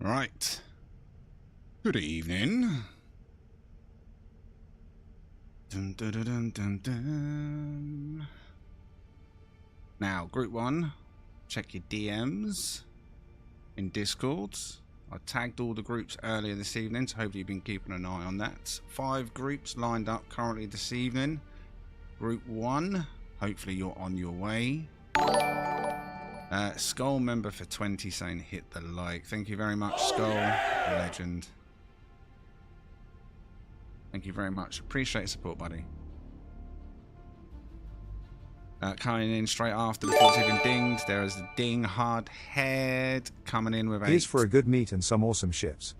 Right. Good evening. Dun, dun, dun, dun, dun, dun. Now, Group 1, check your DMs in Discord. I tagged all the groups earlier this evening, so hopefully you've been keeping an eye on that. 5 groups lined up currently this evening. Group 1, hopefully you're on your way. Skull member for 20 saying hit the like. Thank you very much, Skull. Yeah. Legend. Thank you very much. Appreciate your support, buddy. Coming in straight after the 40 even dinged. There is the ding hard head coming in with Here's for a good meet and some awesome ships.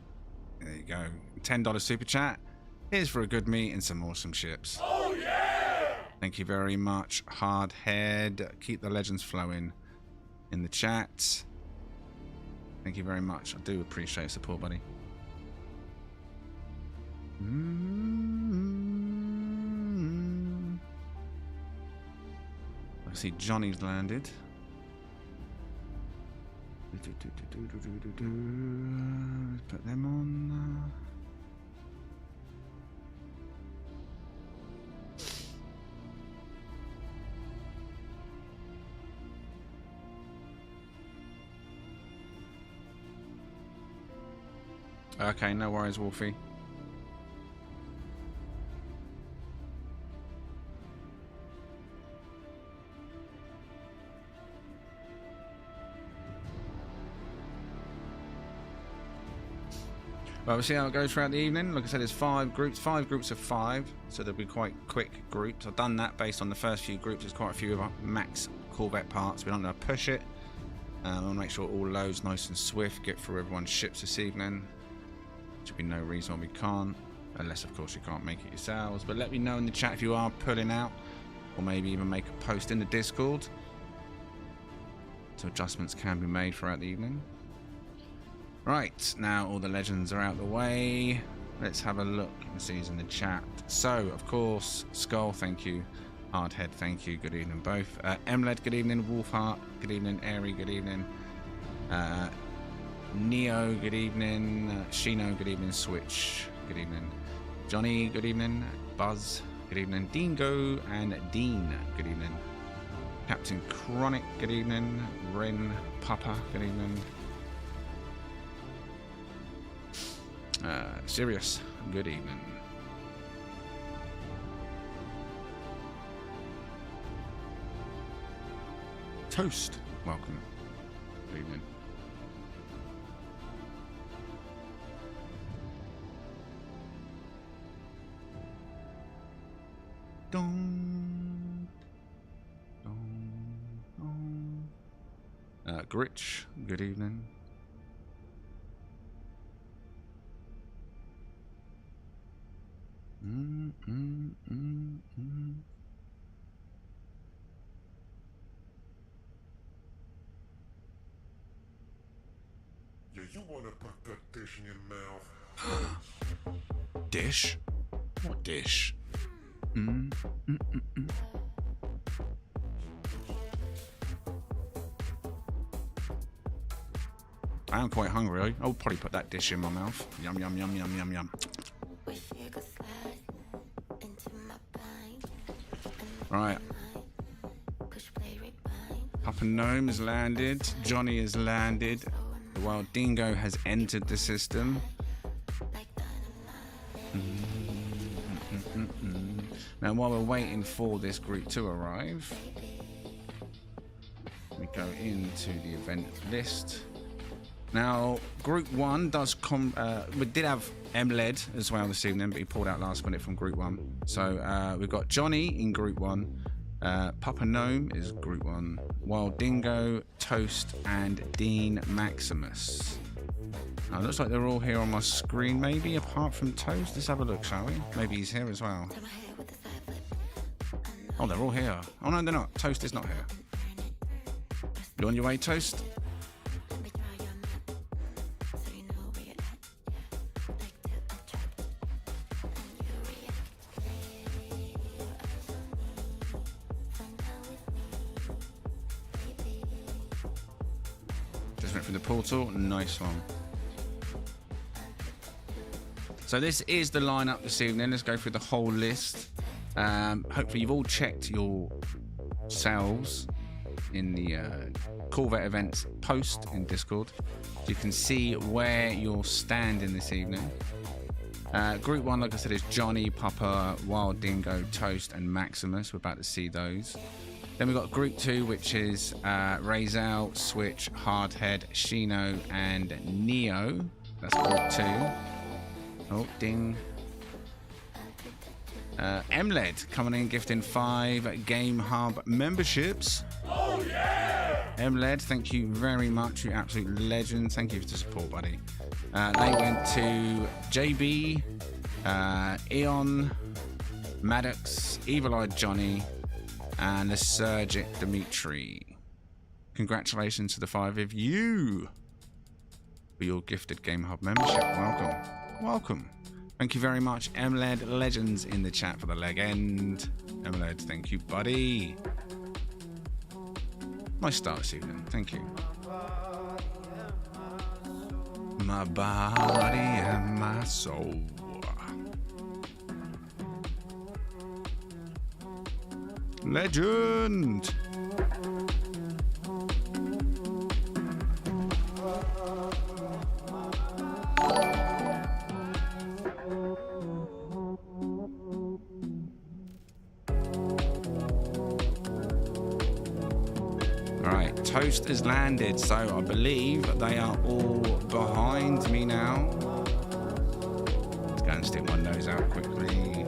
There you go. $10 super chat. Here's for a good meet and some awesome ships. Oh yeah! Thank you very much, hard head. Keep the legends flowing in the chat. Thank you very much. I do appreciate your support, buddy. I see Johnny's landed. Let's put them on. Okay, no worries, Wolfie. Well, we'll see how it goes throughout the evening. Like I said, there's 5 groups of 5, so they'll be quite quick groups. I've done that based on the first few groups. There's quite a few of our max Corvette parts. We don't want to push it. I want to make sure it all loads nice and swift. Get through everyone's ships this evening. Should be no reason why we can't, unless of course you can't make it yourselves. But let me know in the chat if you are pulling out, or maybe even make a post in the Discord, so adjustments can be made throughout the evening. Right, now all the legends are out the way. Let's have a look and see who's in the chat. So, of course, Skull, thank you. Hardhead, thank you. Good evening, both. Emled, good evening. Wolfheart, good evening. Airy, good evening. Neo, good evening. Shino, good evening. Switch, good evening. Johnny, good evening. Buzz, good evening. Dingo and Dean, good evening. Captain Chronic, good evening. Ren, Papa, good evening. Sirius, good evening. Toast, welcome. Good evening. Dong, dong, dong. Gritch, good evening. Yeah, you wanna put that dish in your mouth. Dish? What dish? I am quite hungry. I'll probably put that dish in my mouth. Yum, yum, yum, yum, yum, yum. Right. Papa Gnome has landed. Johnny has landed. The Wild Dingo has entered the system. Now, while we're waiting for this group to arrive, we go into the event list. Now, Group 1 does we did have M-Led as well this evening, but he pulled out last minute from Group 1. So we've got Johnny in Group 1. Papa Gnome is Group 1. Wild Dingo, Toast, and Dean Maximus. Now, it looks like they're all here on my screen, maybe, apart from Toast. Let's have a look, shall we? Maybe he's here as well. Oh, they're all here. Oh, no, they're not. Toast is not here. You on your way, Toast? Just went through the portal. Nice one. So this is the lineup this evening. Let's go through the whole list. Hopefully you've all checked yourselves in the Corvette events post in Discord, so you can see where you're standing this evening. Group 1, like I said, is Johnny, Papa, Wild Dingo, Toast, and Maximus. We're about to see those. Then we've got Group 2, which is Razel, Switch, Hardhead, Shino, and Neo. That's Group 2. Oh, ding. MLED coming in, gifting 5 Game Hub memberships. Oh, yeah! MLED, thank you very much. You absolute legend. Thank you for the support, buddy. They went to JB, Eon, Maddox, Evil Eyed Johnny, and the Surgic Dimitri. Congratulations to the 5 of you for your gifted Game Hub membership. Welcome. Welcome. Thank you very much, MLED Legends in the chat for the leg end. MLED, thank you, buddy. Nice start this evening. Thank you. My body and my soul. Legend. Toast has landed, so I believe they are all behind me now. Let's go and stick my nose out quickly.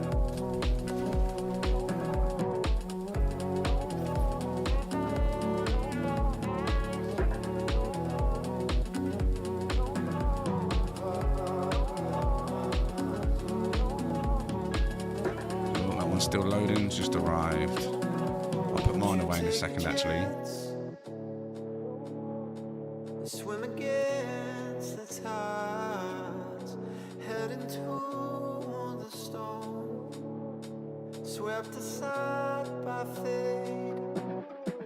Oh, that one's still loading, it's just arrived. I'll put mine away in a second, actually. Swim against the tides, heading toward the storm, swept aside by fate,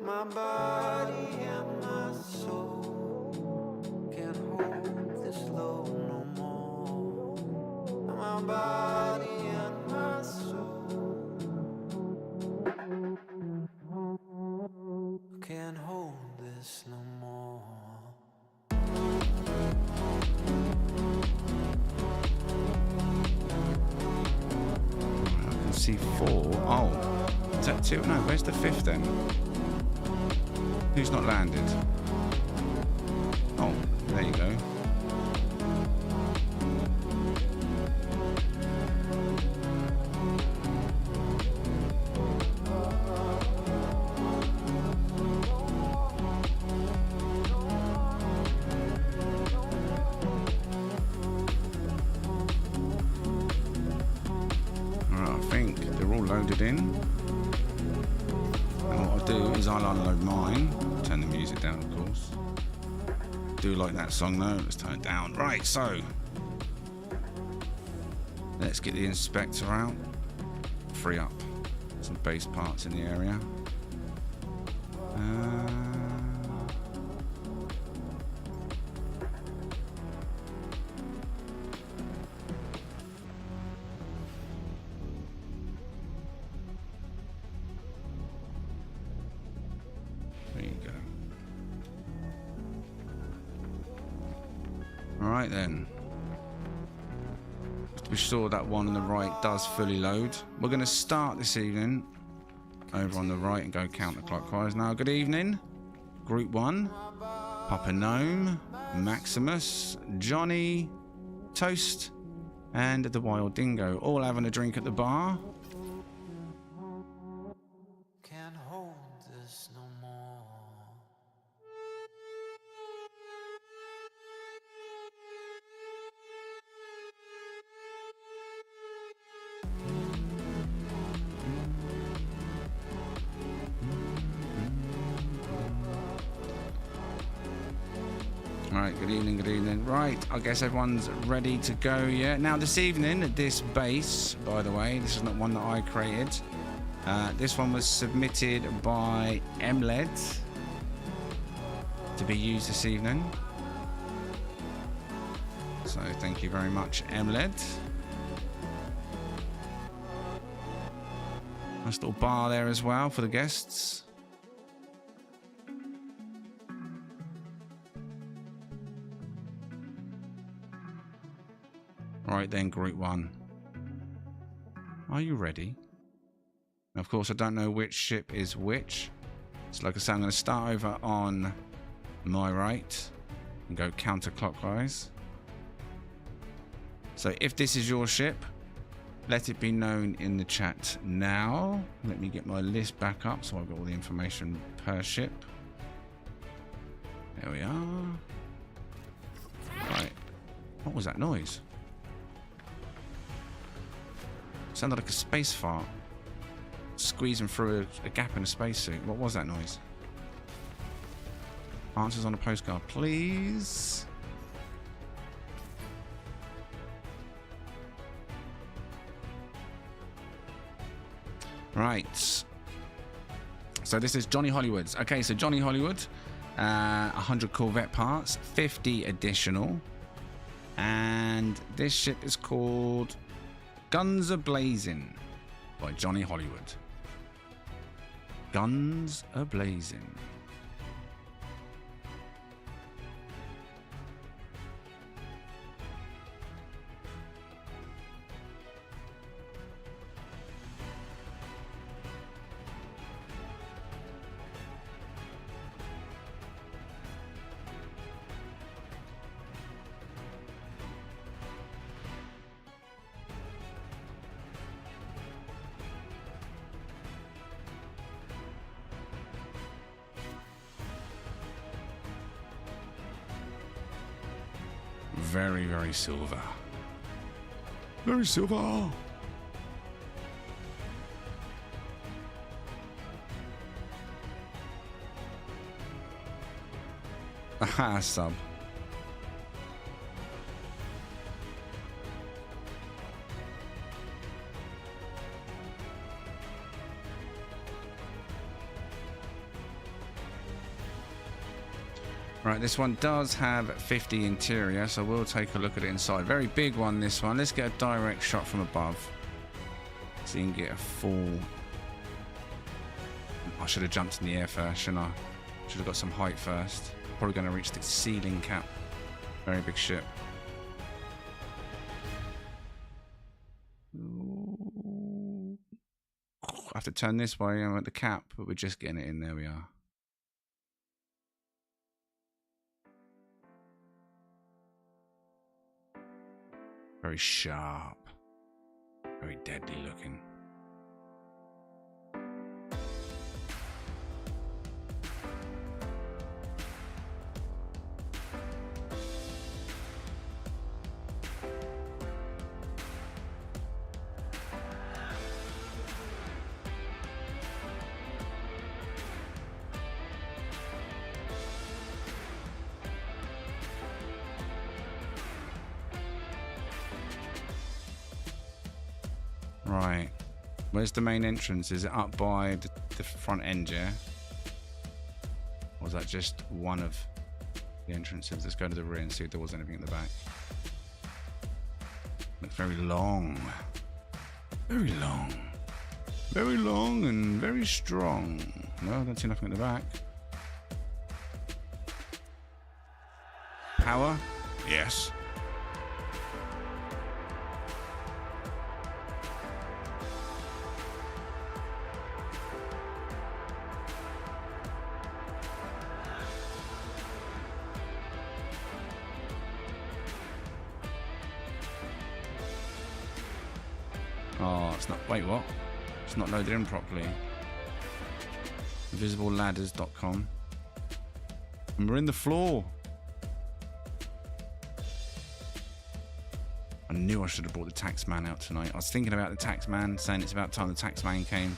my body and my soul can't hold this load no more, my body and my soul can't hold this no more. See 4. Oh, is that 2? No, where's the 5th then? Who's not landed? Oh, there you go. Loaded in, and what I'll do is I'll unload mine, turn the music down of course. Do like that song though, let's turn it down. Right, so let's get the inspector out, free up some base parts in the area. Alright then. Just to be sure that one on the right does fully load. We're going to start this evening over on the right and go counterclockwise. Now, good evening. Group 1. Papa Gnome, Maximus, Johnny, Toast, and the Wild Dingo. All having a drink at the bar. Can't hold this no more. Right, good evening, good evening. Right, I guess everyone's ready to go, yeah? Now, this evening, this base, by the way, this is not one that I created. This one was submitted by MLED to be used this evening. So, thank you very much, MLED. Nice little bar there as well for the guests. Right then, Group 1. Are you ready? And of course, I don't know which ship is which. So like I say, I'm going to start over on my right and go counterclockwise. So if this is your ship, let it be known in the chat now. Let me get my list back up so I've got all the information per ship. There we are. Right. What was that noise? Sounded like a space fart. Squeezing through a gap in a spacesuit. What was that noise? Answers on a postcard, please. Right. So this is Johnny Hollywood's. Okay, so Johnny Hollywood, 100 Corvette parts, 50 additional. And this ship is called Guns A-Blazing by Johnny Hollywood. Guns A-Blazing. Very, very silver. Very silver. Aha, sub. Right, this one does have 50 interior, so we'll take a look at it inside. Very big one, this one. Let's get a direct shot from above, so you can get a full... I should have jumped in the air first, shouldn't I? Should have got some height first. Probably going to reach the ceiling cap. Very big ship. I have to turn this way. I'm at the cap, but we're just getting it in. There we are. Very sharp, very deadly looking. Right, where's the main entrance? Is it up by the front end, yeah? Or is that just one of the entrances? Let's go to the rear and see if there was anything at the back. Looks very long. Very long. Very long and very strong. No, I don't see nothing at the back. Power? Yes. Oh, it's not. Wait, what? It's not loaded in properly. Invisibleladders.com. And we're in the floor. I knew I should have brought the taxman out tonight. I was thinking about the taxman, saying it's about time the taxman came.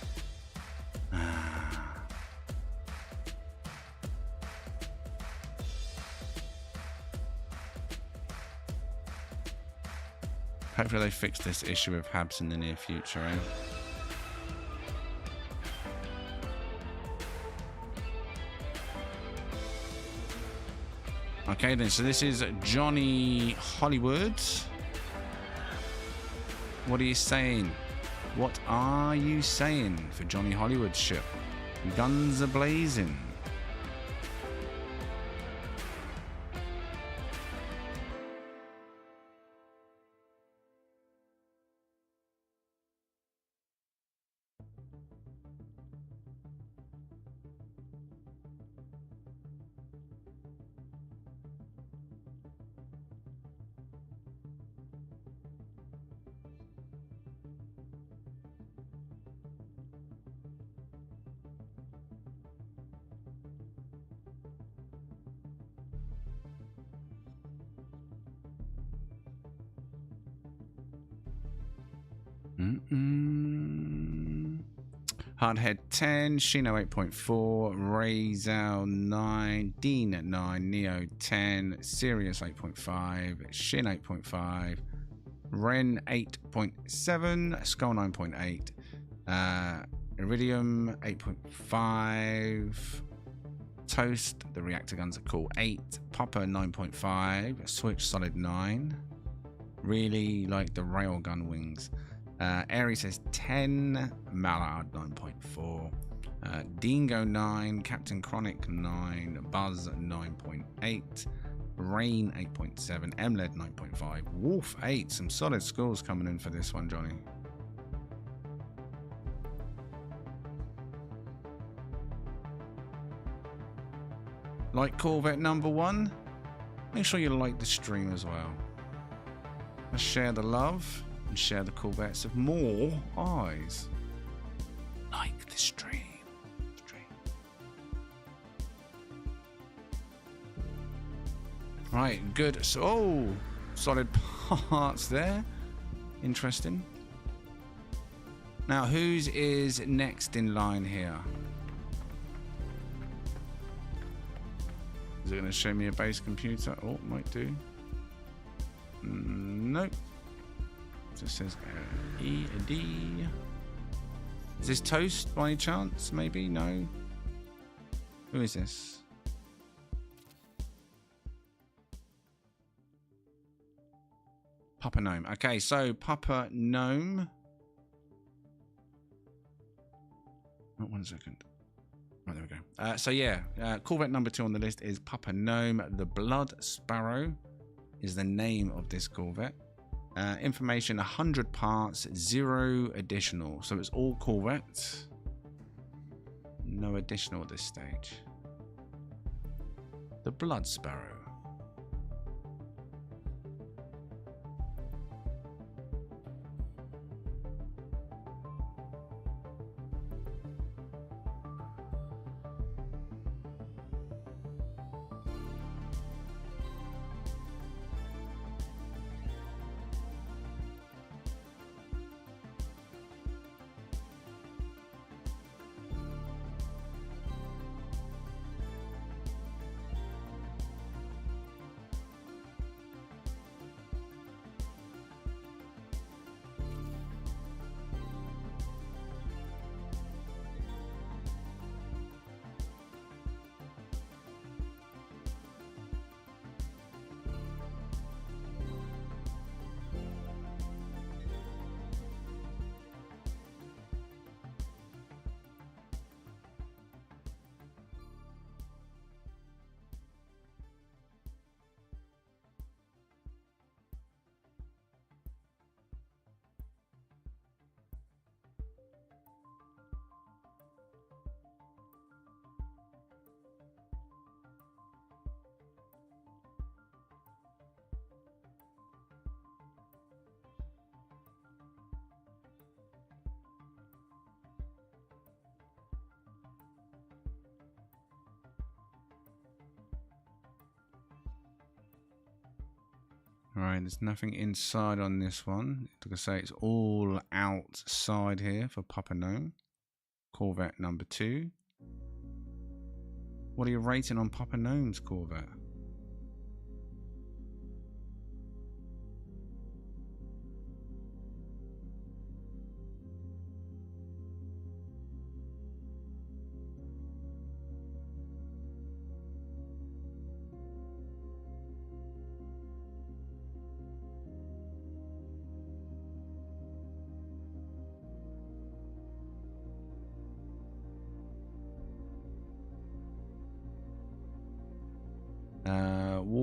Hopefully they fix this issue of Habs in the near future, eh? Okay then, so this is Johnny Hollywood. What are you saying? What are you saying for Johnny Hollywood's ship? Guns are blazing. Hardhead 10, Shino 8.4, Razal 9, Dean at 9, Neo 10, Sirius 8.5, Shin 8.5, Ren 8.7, Skull 9.8, Iridium 8.5, Toast, the reactor guns are cool, 8, Popper 9.5, Switch Solid 9, really like the railgun wings. Ares says 10, Mallard 9.4, Dingo 9, Captain Chronic 9, Buzz 9.8, Rain 8.7, Mled 9.5, Wolf 8. Some solid scores coming in for this one, Johnny. Like Corvette number 1? Make sure you like the stream as well. Let's share the love and share the Corvettes of more eyes. Like the stream. Right, good. So, oh, solid parts there. Interesting. Now, whose is next in line here? Is it going to show me a base computer? Oh, it might do. Nope. It just says E, a D. Is this Toast by any chance? Maybe? No. Who is this? Papa Gnome. Okay, so Papa Gnome. Oh, 1 second. Right, there we go. So yeah, Corvette number 2 on the list is Papa Gnome. The Blood Sparrow is the name of this Corvette. Information: 100 parts, 0 additional. So it's all Corvette. No additional at this stage. The Blood Sparrow. Right, there's nothing inside on this one. Like I say, it's all outside here for Papa Gnome. Corvette number 2. What are you rating on Papa Gnome's Corvette?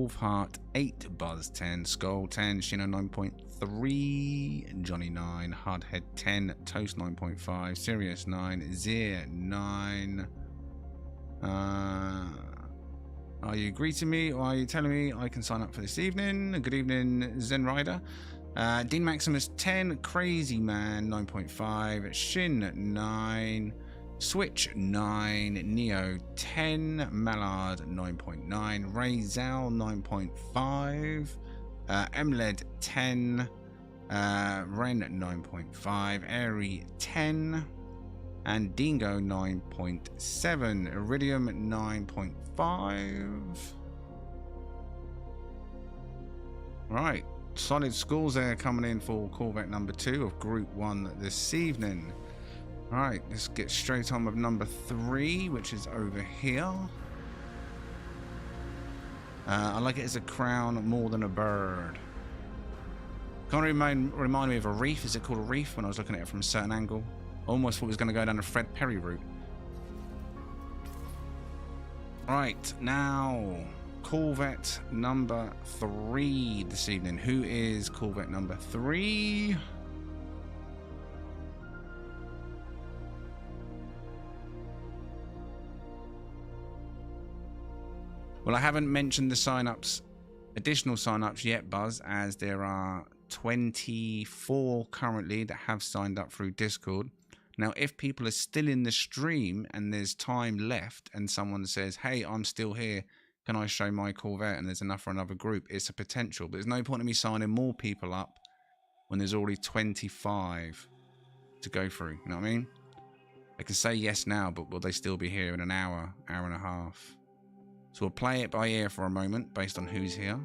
Wolfheart 8, Buzz 10, Skull 10, Shino 9.3, Johnny 9, Hardhead 10, Toast 9.5, Sirius 9, Zir 9. Are you greeting me or are you telling me I can sign up for this evening? Good evening, Zen Rider. Dean Maximus 10, Crazy Man 9.5, Shin 9, Switch 9, Neo 10, Mallard 9.9, Ray Zal 9.5, Emled 10, Ren 9.5, Airy 10, and Dingo 9.7, Iridium 9.5. Right, solid scores there coming in for Corvette number 2 of Group 1 this evening. Right, let's get straight on with number 3, which is over here. I like it as a crown more than a bird. Kind of remind me of a reef. Is it called a reef? When I was looking at it from a certain angle, I almost thought it was going to go down the Fred Perry route. Right, now Corvette number 3 this evening. Who is Corvette number 3? Well, I haven't mentioned the sign-ups, additional sign-ups yet, Buzz, as there are 24 currently that have signed up through Discord. Now, if people are still in the stream and there's time left and someone says, hey, I'm still here, can I show my Corvette? And there's enough for another group, it's a potential. But there's no point in me signing more people up when there's already 25 to go through. You know what I mean? I can say yes now, but will they still be here in an hour, hour and a half? So we'll play it by ear for a moment based on who's here.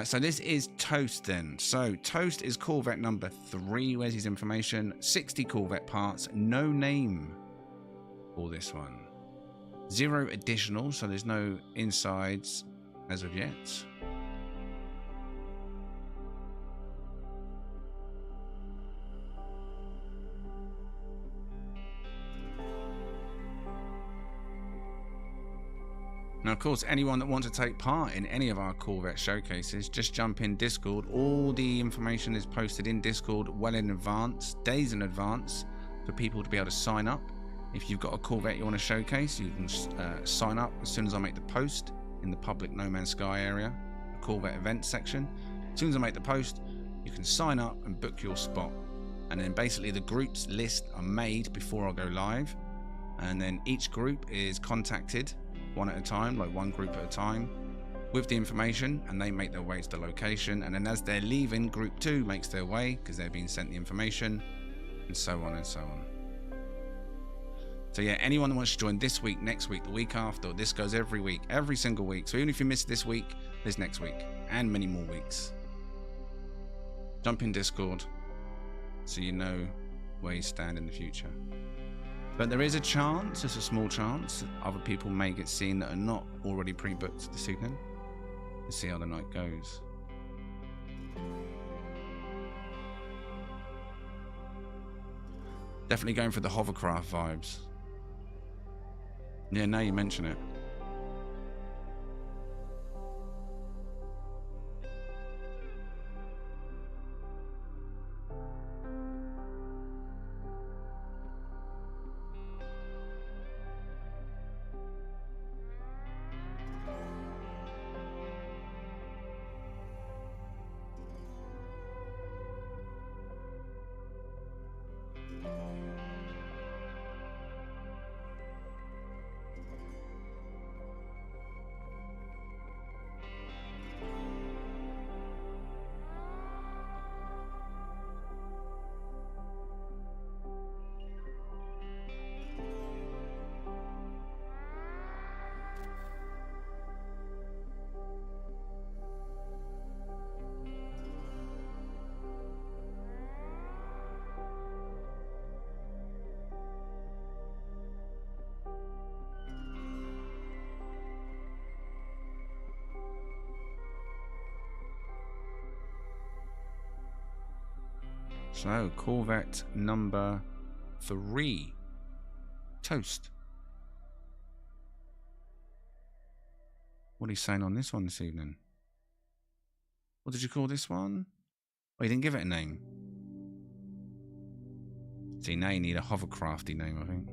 So this is Toast then. So Toast is Corvette number 3. Where's his information? 60 Corvette parts. No name for this one. 0 additional, so there's no insides as of yet. Now, of course, anyone that wants to take part in any of our Corvette showcases, just jump in Discord. All the information is posted in Discord well in advance, days in advance, for people to be able to sign up. If you've got a Corvette you want to showcase, you can sign up as soon as I make the post in the public No Man's Sky area, the Corvette events section. As soon as I make the post, you can sign up and book your spot. And then basically the groups list are made before I go live. And then each group is contacted one at a time, like one group at a time, with the information, and they make their way to the location. And then as they're leaving, group 2 makes their way because they're being sent the information, and so on and so on. So yeah, anyone that wants to join this week, next week, the week after, this goes every week, every single week. So even if you miss this week, there's next week and many more weeks. Jump in Discord so you know where you stand in the future. But there is a chance, just a small chance, that other people may get seen that are not already pre-booked this evening. Let's see how the night goes. Definitely going for the hovercraft vibes. Yeah, now you mention it. So, Corvette number 3. Toast. What are you saying on this one this evening? What did you call this one? Oh, you didn't give it a name. See, now you need a hovercrafty name, I think.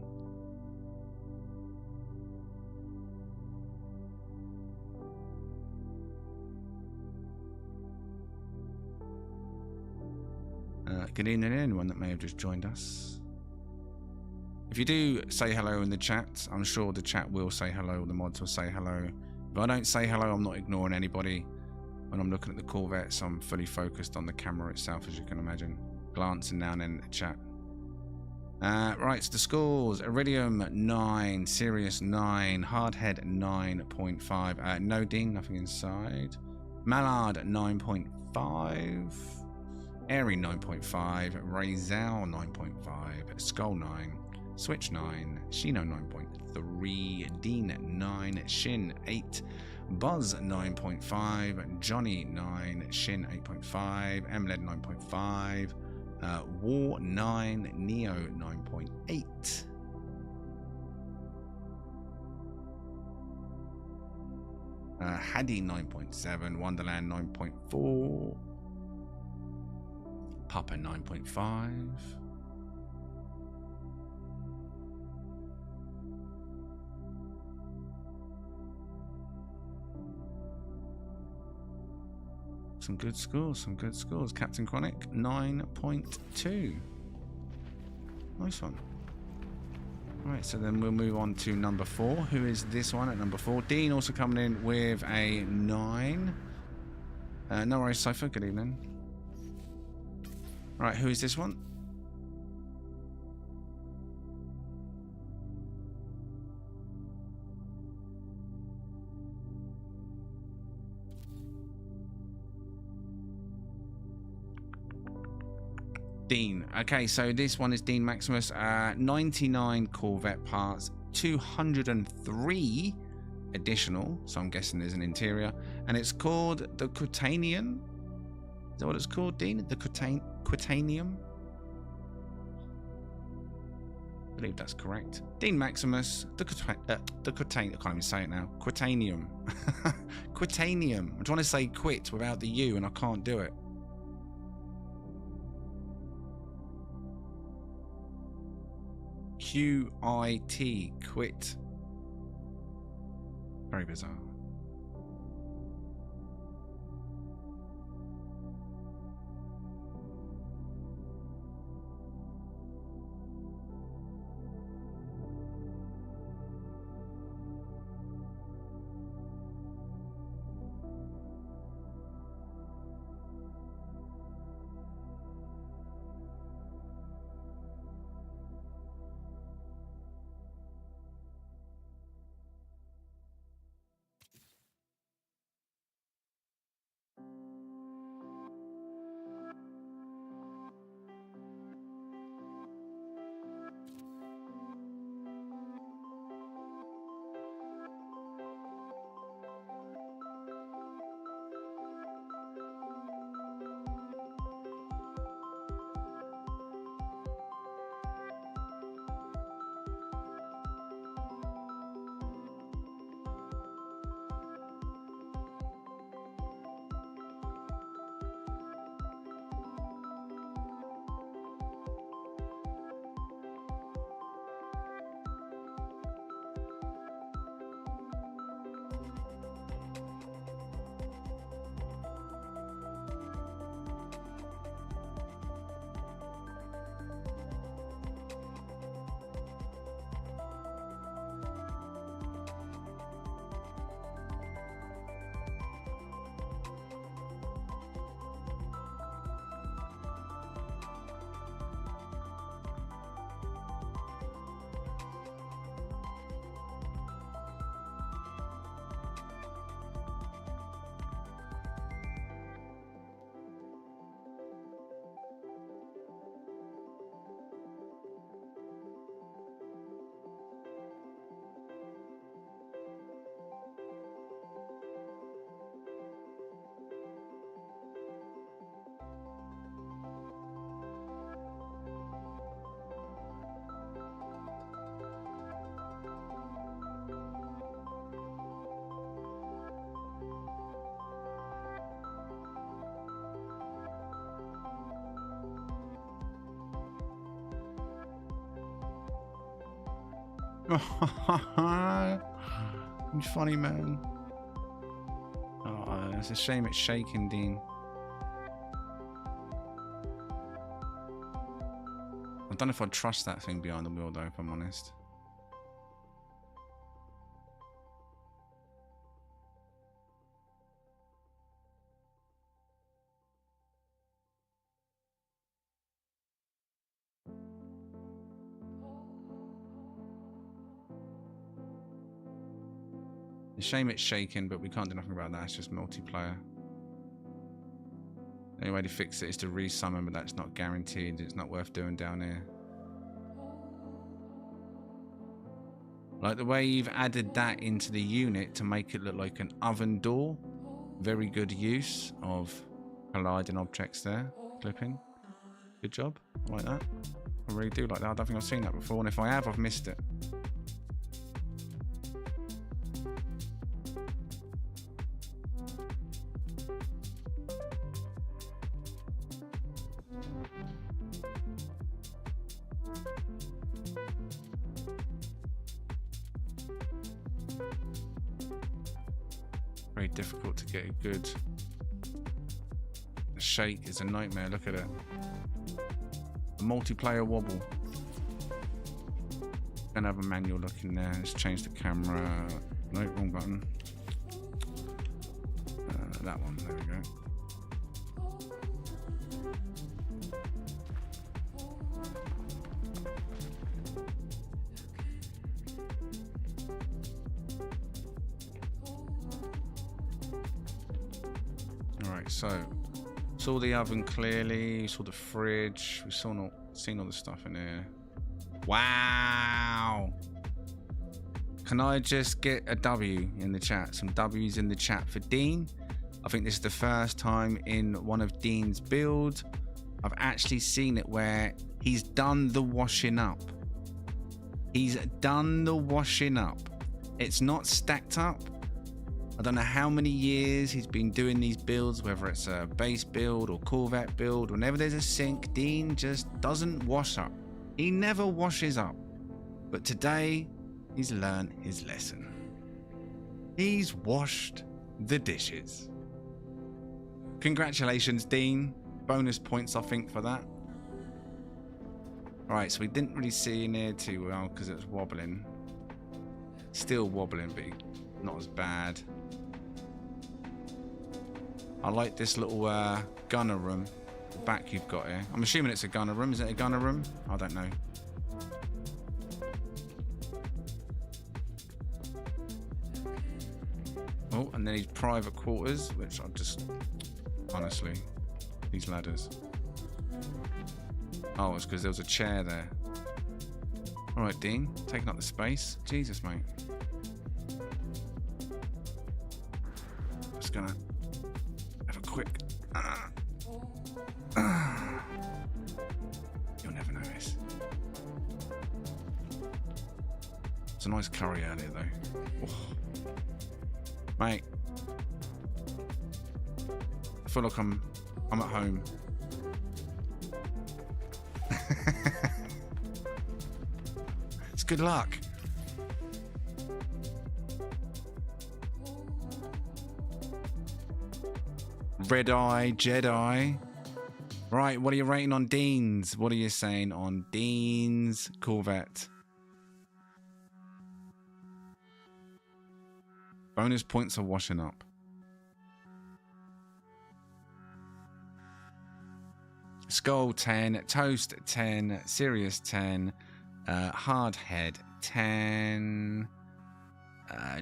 Good evening, anyone that may have just joined us. If you do say hello in the chat, I'm sure the chat will say hello, or the mods will say hello. If I don't say hello, I'm not ignoring anybody. When I'm looking at the Corvettes, I'm fully focused on the camera itself, as you can imagine. Glancing down in the chat. Right, so the scores. Iridium 9, Sirius 9, Hardhead 9.5. No Dean, nothing inside. Mallard 9.5. Airy 9.5. Razal 9.5. Skull 9. Switch 9. Shino 9.3. Dean 9. Shin 8. Buzz 9.5. Johnny 9. Shin 8.5. Emled 9.5. War 9. Neo 9.8. Haddy 9.7. Wonderland 9.4. Papa 9.5. Some good scores, some good scores. Captain Chronic 9.2. Nice one. Right, so then we'll move on to number 4. Who is this one at number 4? Dean also coming in with a 9. No worries, Cypher. Good evening. Right, who is this one? Dean. Okay, so this one is Dean Maximus. 99 Corvette parts, 203 additional. So I'm guessing there's an interior, and it's called the Quitanian. Is that what it's called, Dean? The Quitanium. I believe that's correct. Dean Maximus, the Quitanium. I can't even say it now. Quitanium. Quitanium. I'm trying to say quit without the U, and I can't do it. QIT, quit. Very bizarre. You funny man. Oh, it's a shame it's shaking, Dean. I don't know if I'd trust that thing behind the wheel though, if I'm honest. It's a shame it's shaking, but we can't do nothing about that. It's just multiplayer. The only way to fix it is to resummon, but that's not guaranteed. It's not worth doing down here. Like the way you've added that into the unit to make it look like an oven door. Very good use of colliding objects there. Clipping. Good job. I like that. I really do like that. I don't think I've seen that before, and if I have, I've missed it. Very difficult to get a good... The shake is a nightmare. Look at it. A multiplayer wobble. Gonna have a manual look in there. Let's change the camera. No, wrong button. That one. There we go. Alright, so saw the oven clearly, saw the fridge, we've seen all the stuff in here. Wow! Can I just get a W in the chat? Some W's in the chat for Dean. I think this is the first time in one of Dean's builds I've actually seen it where he's done the washing up. He's done the washing up. It's not stacked up. I don't know how many years he's been doing these builds, whether it's a base build or Corvette build. Whenever there's a sink, Dean just doesn't wash up. He never washes up. But today, he's learned his lesson. He's washed the dishes. Congratulations, Dean. Bonus points, I think, for that. Alright, so we didn't really see in here too well because it was wobbling. Still wobbling, but not as bad. I like this little gunner room. The back you've got here. I'm assuming it's a gunner room. Is it a gunner room? I don't know. Oh, and then his private quarters, which I just... Honestly, these ladders. Oh, it's because there was a chair there. Alright, Dean. Taking up the space. Jesus, mate. Just gonna... have a quick... You'll never notice. It's a nice curry out here, though. Oh. Mate. I feel like I'm at home. It's good luck. Red Eye Jedi. Right, what are you rating on Dean's? What are you saying on Dean's Corvette? Bonus points are washing up. Skull 10, Toast 10, Sirius 10, Hardhead 10,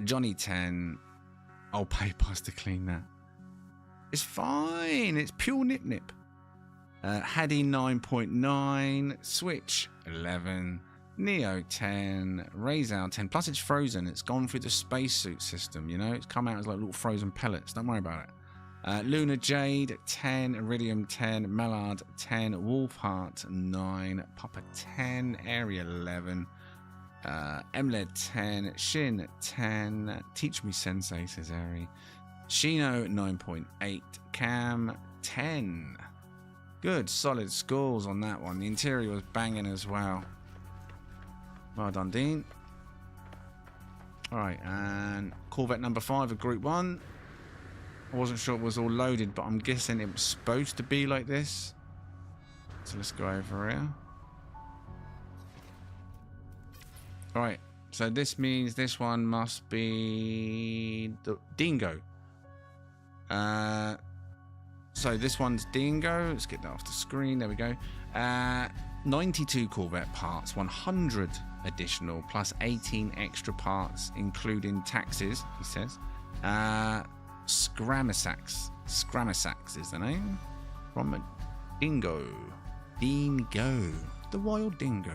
Johnny 10. I'll pay us to clean that. It's fine. It's pure nip-nip. Haddy 9.9, Switch 11, Neo 10, Razor 10. Plus it's frozen. It's gone through the spacesuit system, you know? It's come out as like little frozen pellets. Don't worry about it. Luna Jade 10, Iridium 10, Mallard 10, Wolfheart 9, Papa 10, Area 11, Emled 10, Shin 10, Teach Me Sensei, says Ari, Shino 9.8, Cam 10. Good, solid scores on that one. The interior was banging as well. Well done, Dean. Alright, and Corvette number 5 of Group 1. I wasn't sure it was all loaded, but I'm guessing it was supposed to be like this. So let's go over here. Alright, so this means this one must be the Dingo. So this one's Dingo. Let's get that off the screen. There we go. 92 Corvette parts, 100 additional, plus 18 extra parts, including taxes, he says. Scramasax is the name. From Dingo. Dingo. The wild dingo.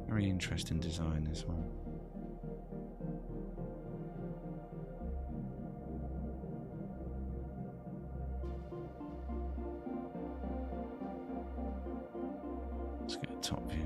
Very interesting design, this one. Let's get a top view.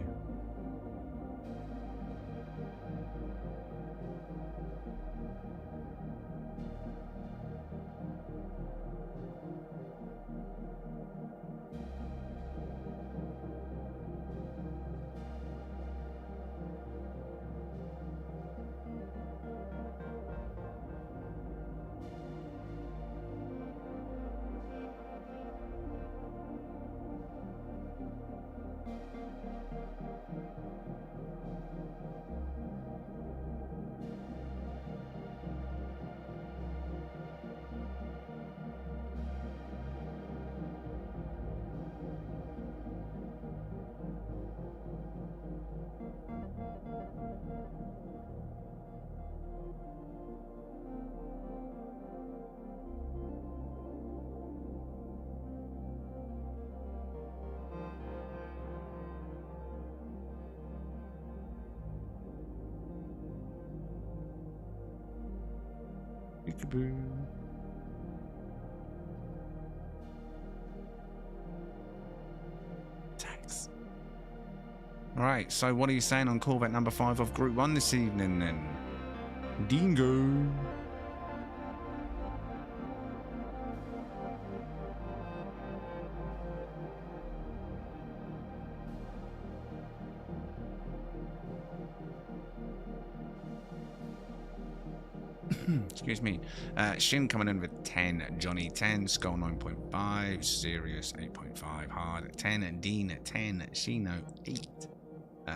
Peekaboo. Tax. Right, so what are you saying on Corvette number 5 of Group 1 this evening then? Dingo. Excuse me. Shin coming in with 10, Johnny 10, Skull 9.5, Sirius 8.5, Hard 10, Dean 10, Shino 8,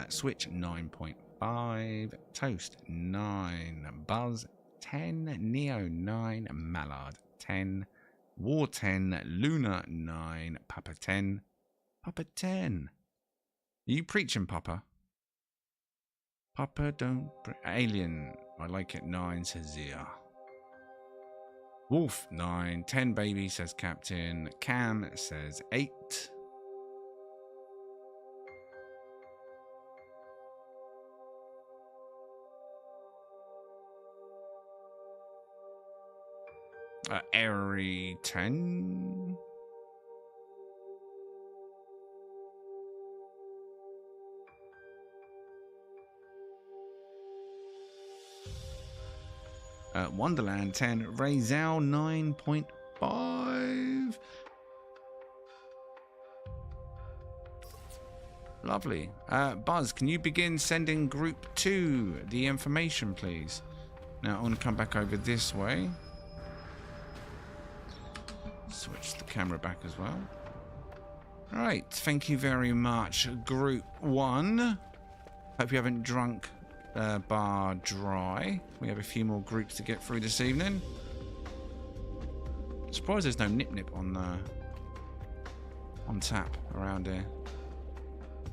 Switch 9.5, Toast 9, Buzz 10, Neo 9, Mallard 10, War 10, Luna 9, Papa 10, Papa 10. Are you preaching, Papa? Papa don't... Alien, I like it 9, says Zia. Wolf 9, 10 baby, says Captain. Cam says 8. Airy 10. Wonderland 10, Razal 9.5. Lovely. Buzz, can you begin sending Group 2 the information, please? Now, I'm going to come back over this way. Switch the camera back as well. Right, thank you very much, Group 1. Hope you haven't drunk the bar dry. We have a few more groups to get through this evening. Surprised there's no nip-nip on tap around here.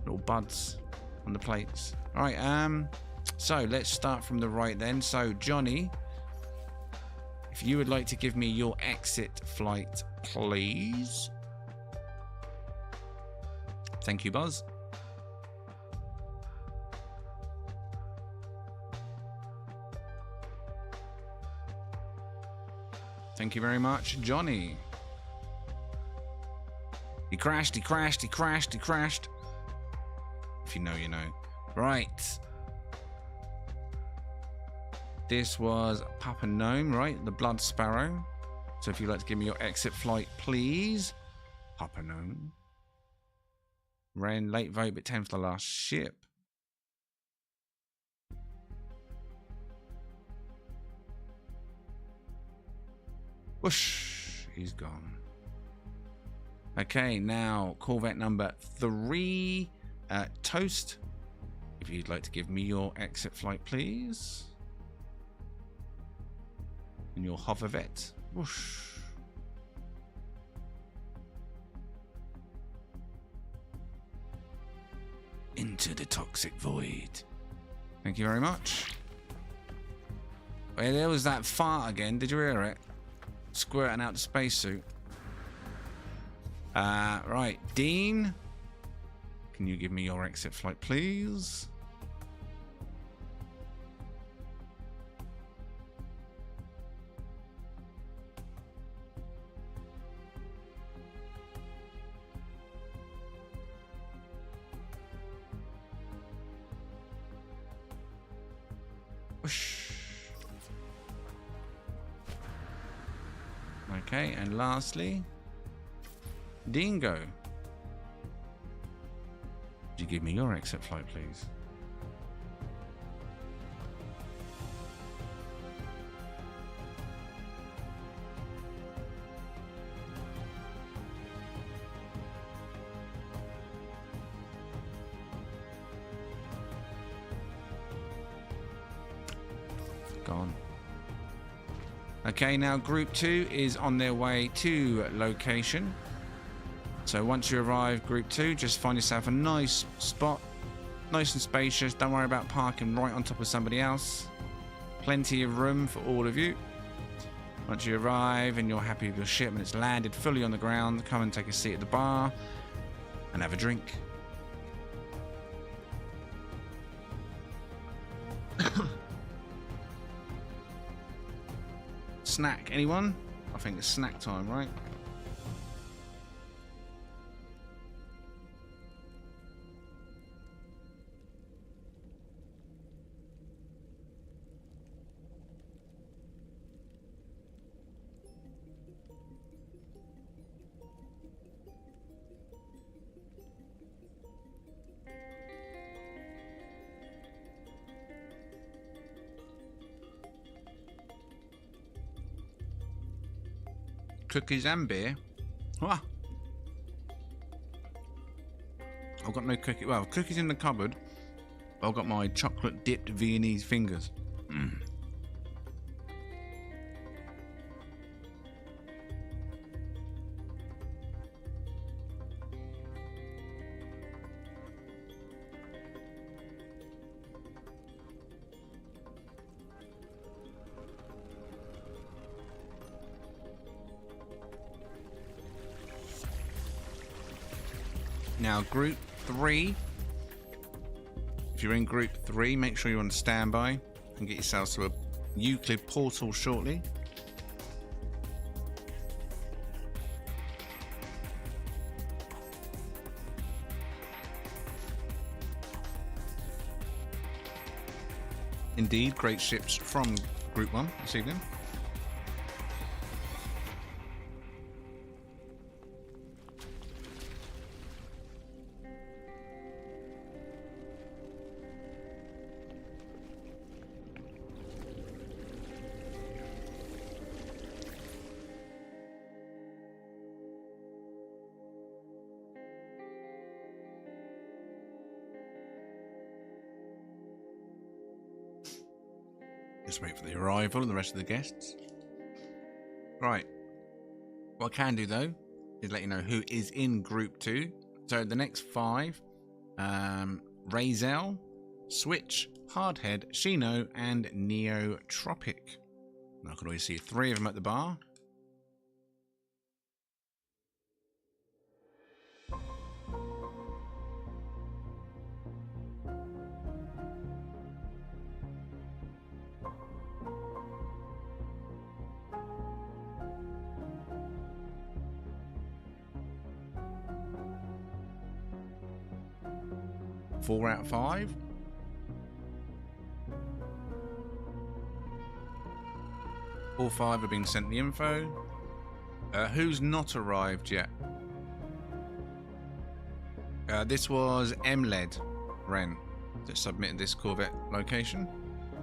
Little buds on the plates. Alright, so let's start from the right then. So, Johnny, if you would like to give me your exit flight, please. Thank you, Buzz. Thank you very much, Johnny. He crashed, he crashed, he crashed, he crashed. If you know, you know. Right. This was Papa Gnome, right? The Blood Sparrow. So if you'd like to give me your exit flight, please. Papa Gnome. Ran late vote, but 10th the last ship. Whoosh. He's gone. Okay, now Corvette number 3. Toast. If you'd like to give me your exit flight, please. And your Hovervet. Whoosh. Into the toxic void. Thank you very much. Well, there was that fart again. Did you hear it? Squirting out the spacesuit. Right. Dean. Can you give me your exit flight, please? Whoosh. Okay, and lastly, Dingo. Could you give me your exit flight, please? Gone. Okay, now Group 2 is on their way to location. So once you arrive, Group 2, just find yourself a nice spot. Nice and spacious. Don't worry about parking right on top of somebody else. Plenty of room for all of you. Once you arrive and you're happy with your ship and it's landed fully on the ground, come and take a seat at the bar and have a drink. Snack, anyone? I think it's snack time, right? Cookies and beer. What? I've got no cookie. Well, cookies in the cupboard. I've got my chocolate dipped Viennese fingers. Mm. Now, Group 3. If you're in Group 3, make sure you're on standby and get yourselves to a Euclid portal shortly. Indeed, great ships from Group 1 this evening. Just wait for the arrival of the rest of the guests. Right. What I can do though is let you know who is in Group 2. So the next 5, Razel, Switch, Hardhead, Shino, and Neotropic. I can always see 3 of them at the bar. Four out of 5. All 5 have been sent the info. Who's not arrived yet? This was MLED Ren that submitted this Corvette location.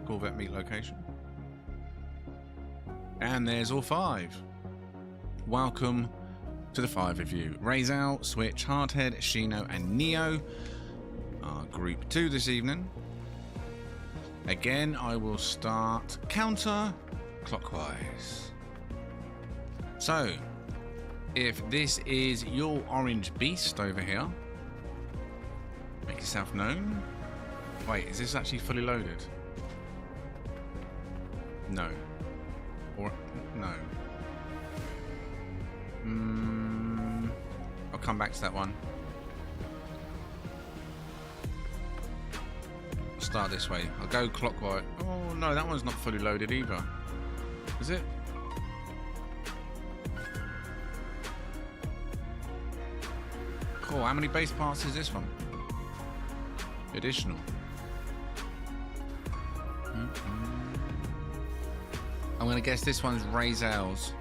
Corvette meet location. And there's all 5. Welcome to the 5 of you. Razel, Switch, Hardhead, Shino, and Neo. Group 2 this evening. Again, I will start counter clockwise. So, if this is your orange beast over here, make yourself known. Wait, is this actually fully loaded? No. Or no. I'll come back to that one. Start this way. I'll go clockwise. Oh no, that one's not fully loaded either. Is it? Cool. How many base parts is this one? Additional. I'm gonna guess this one's Razel's.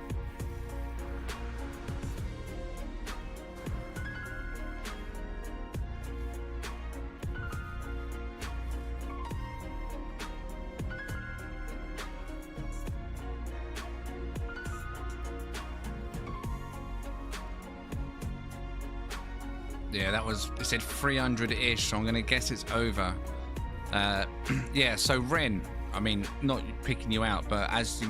Yeah, that was, it said 300-ish, so I'm going to guess it's over. Yeah, so Ren, I mean, not picking you out, but as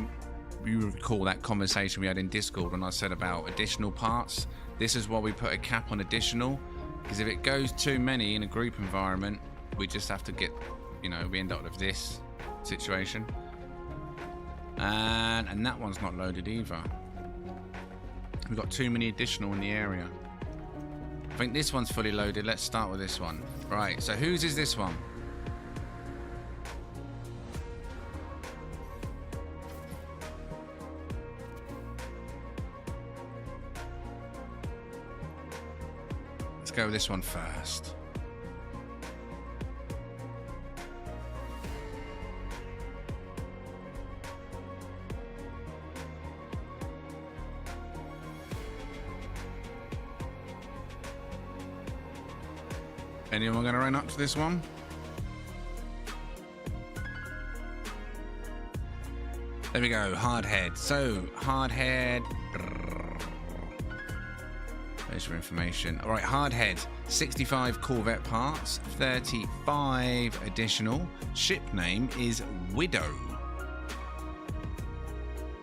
you recall that conversation we had in Discord when I said about additional parts, this is why we put a cap on additional, because if it goes too many in a group environment, we just have to get, you know, we end up with this situation. And that one's not loaded either. We've got too many additional in the area. I think this one's fully loaded. Let's start with this one. Right, so whose is this one? Let's go with this one first. Anyone going to run up to this one? There we go, Hardhead. So, Hardhead. There's your information. All right, Hardhead. 65 Corvette parts, 35 additional. Ship name is Widow.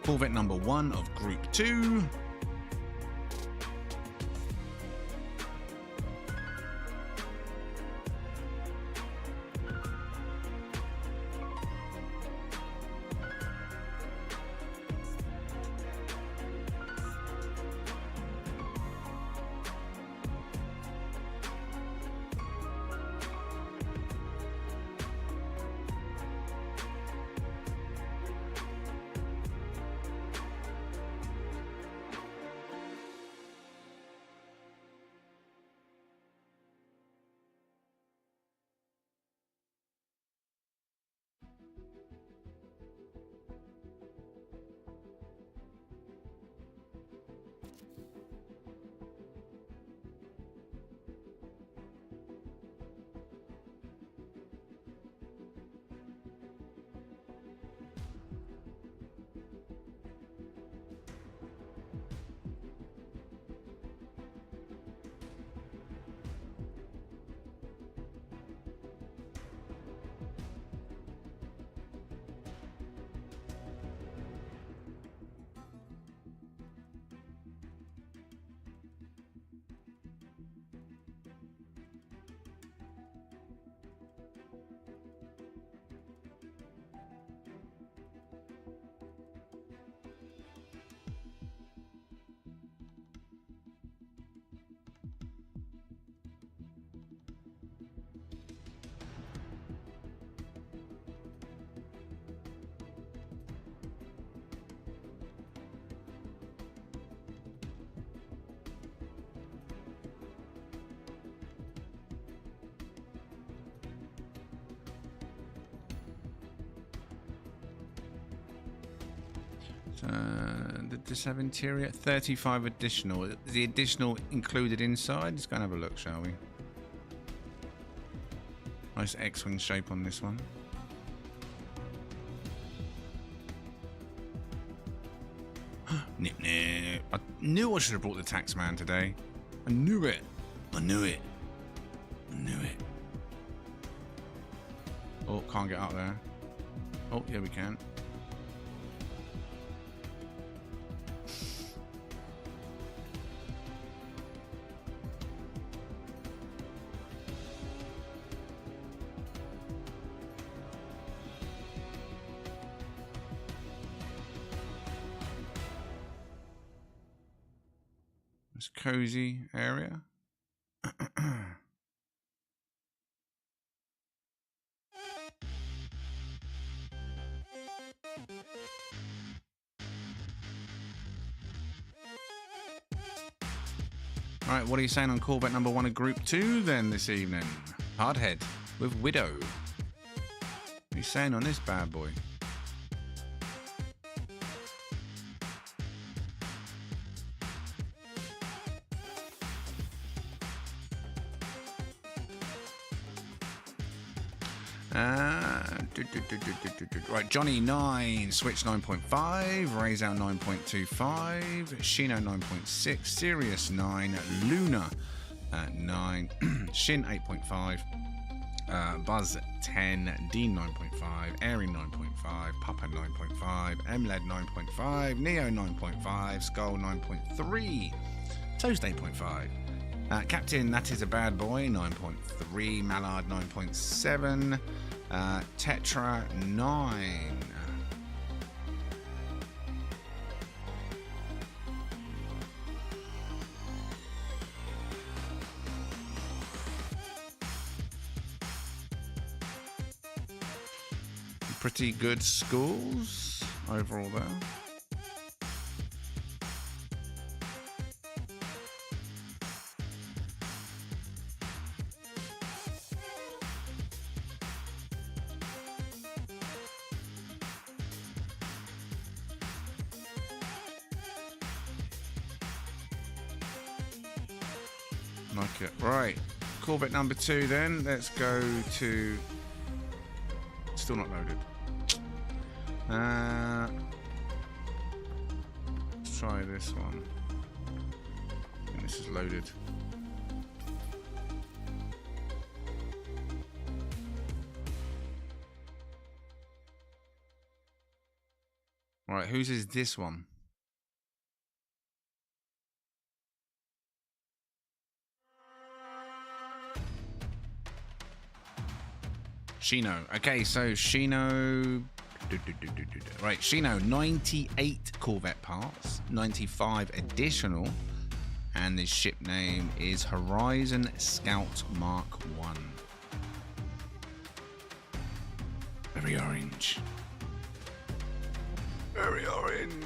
Corvette number 1 of Group 2. Did this have interior? 35 additional. Is the additional included inside? Let's go and have a look, shall we? Nice X-wing shape on this one. Nip nip. I knew I should have brought the taxman today. I knew it. I knew it. I knew it. Oh, can't get up there. Oh, yeah, we can. This cozy area. Right, what are you saying on Corvette number 1 of Group 2 then this evening? Hardhead with Widow. What are you saying on this bad boy? Right, Johnny 9, Switch 9.5, Razal 9.25, Shino 9.6, Sirius 9, Luna 9, Shin 8.5, Buzz 10, Dean 9.5, Airy 9.5, Papa 9.5, MLED 9.5, Neo 9.5, Skull 9.3, Toast 8.5. Captain, that is a bad boy, 9.3, Mallard 9.7, Tetra 9. Pretty good schools overall there. Like it. Right. Corvette number 2 then. Let's go to... Still not loaded. Let's try this one. And this is loaded. Right, whose is this one? Shino. Okay, so Shino... Right, Shino, 98 Corvette parts, 95 additional, and the ship name is Horizon Scout Mark 1. Very orange. Very orange.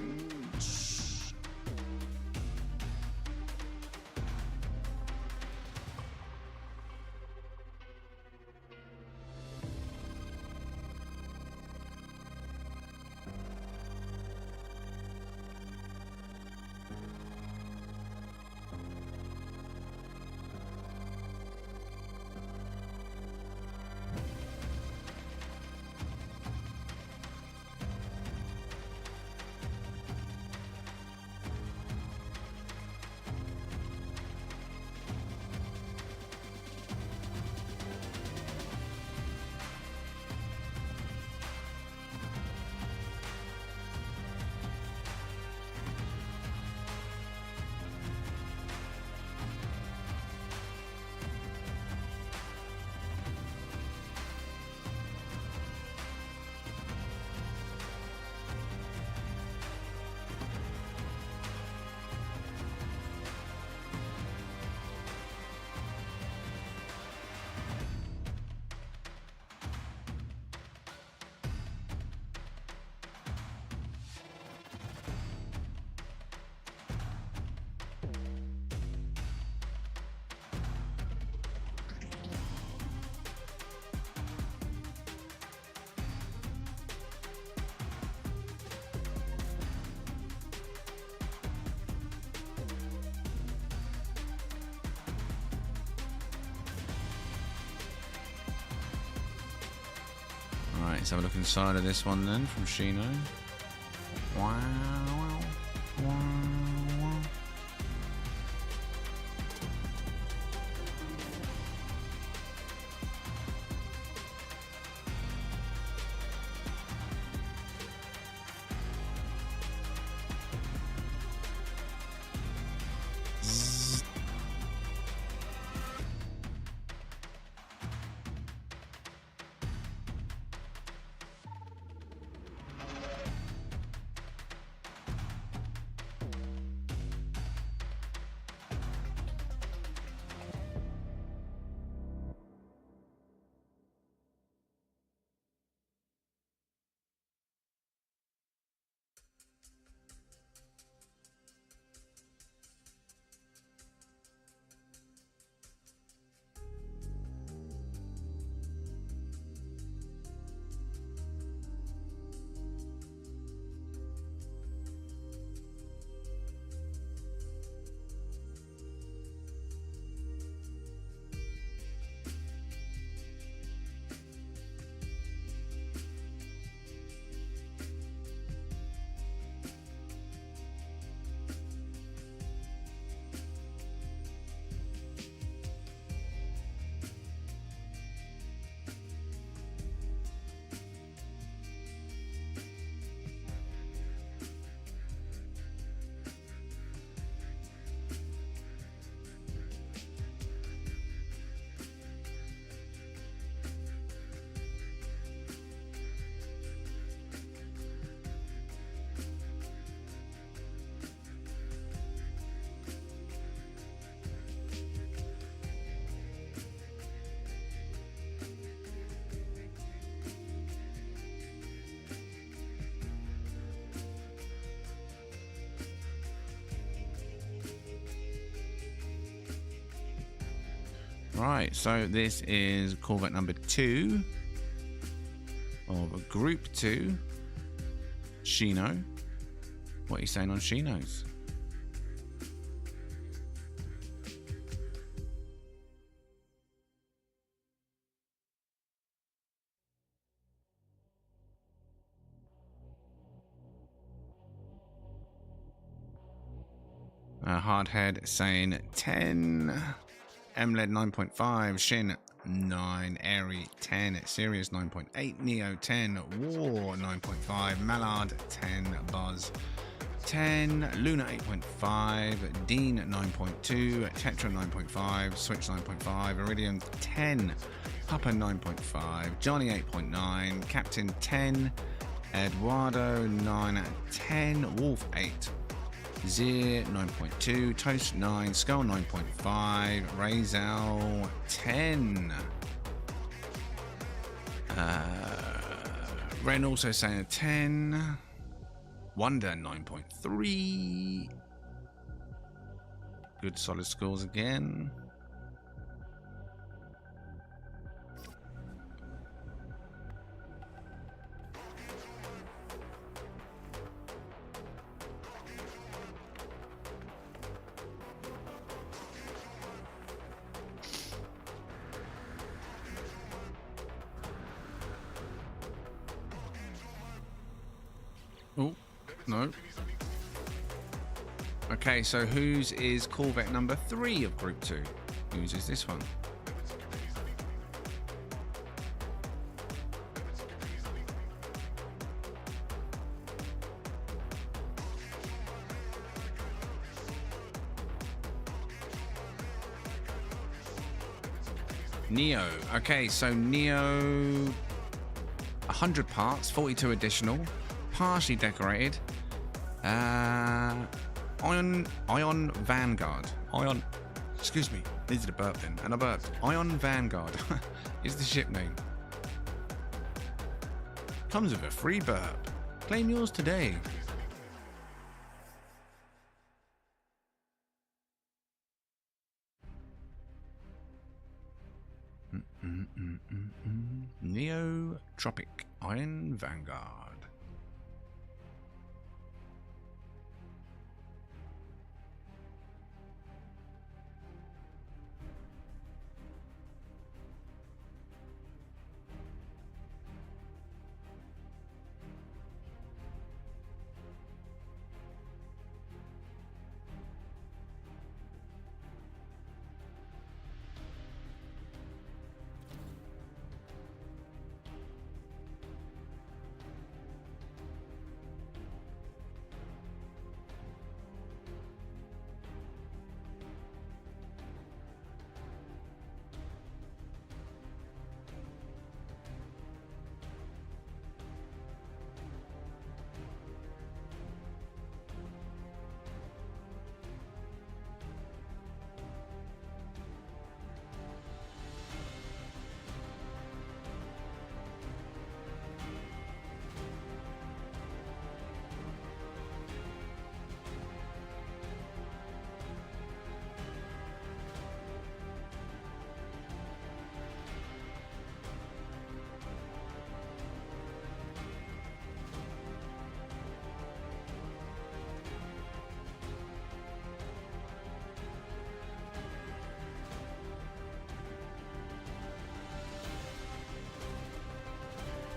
Right, let's have a look inside of this one then from Shino. Wow. Wow. Right, so this is Corvette number 2 of Group 2, Shino. What are you saying on Shinos? Hardhead saying 10. MLED 9.5, Shin 9, Airy 10, Sirius 9.8, Neo 10, War 9.5, Mallard 10, Buzz 10, Luna 8.5, Dean 9.2, Tetra 9.5, Switch 9.5, Iridium 10, Papa 9.5, Johnny 8.9, Captain 10, Eduardo 9, 10, Wolf 8, Zir 9.2, Toast 9, Skull 9.5, Razel 10. Ren also saying a 10. Wonder 9.3. Good solid scores again. Oh, no. Okay, so whose is Corvette number 3 of Group 2? Whose is this one? Neo. Okay, so Neo, 100 parts, 42 additional, partially decorated. Ion Vanguard. Excuse me, needed a burp then, and I burped. Ion Vanguard is the ship name. Comes with a free burp. Claim yours today. Neo Tropic Iron Vanguard.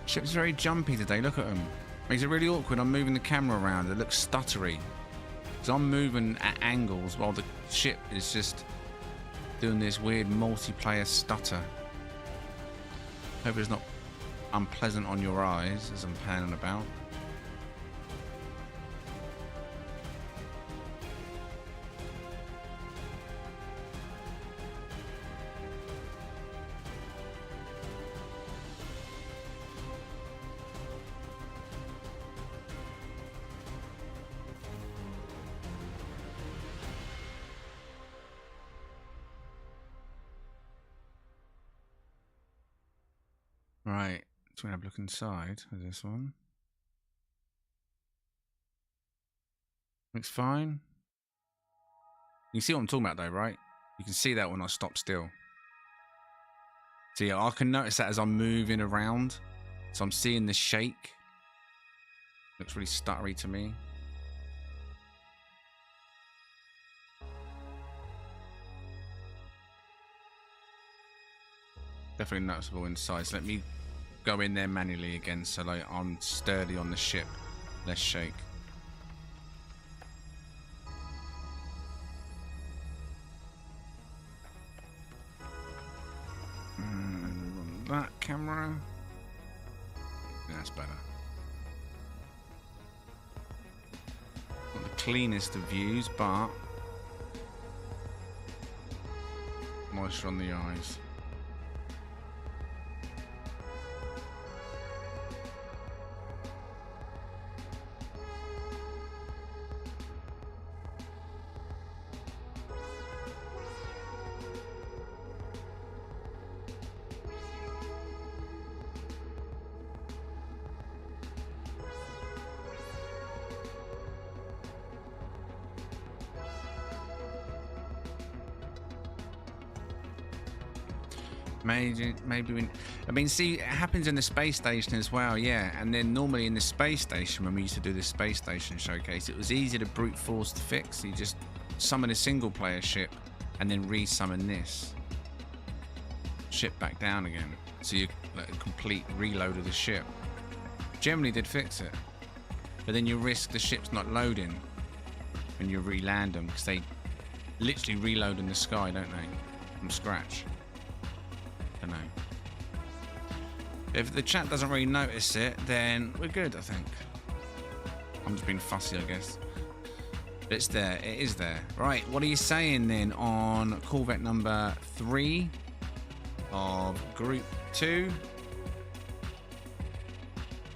Ship's very jumpy today. Look at them. Makes it really awkward. I'm moving the camera around. It looks stuttery. So I'm moving at angles while the ship is just doing this weird multiplayer stutter. Hope it's not unpleasant on your eyes as I'm panning about. Right, so we have a look inside of this one. Looks fine. You can see what I'm talking about though, right? You can see that when I stop still. So yeah, I can notice that as I'm moving around. So I'm seeing the shake. Looks really stuttery to me. Definitely noticeable inside. So let me go in there manually again so like I'm sturdy on the ship. Less shake. And on that camera. That's better. Not the cleanest of views, but moisture on the eyes. Maybe when, I mean, see, it happens in the space station as well, yeah. And then normally in the space station, when we used to do the space station showcase, it was easy to brute force to fix. You just summon a single player ship and then re-summon this ship back down again. So you like a complete reload of the ship. Generally did fix it, but then you risk the ships not loading when you re-land them because they literally reload in the sky, don't they, from scratch. Don't know. If the chat doesn't really notice it, then we're good, I think. I'm just being fussy, I guess. But it's there. It is there. Right, what are you saying then on Corvette number 3 of Group 2?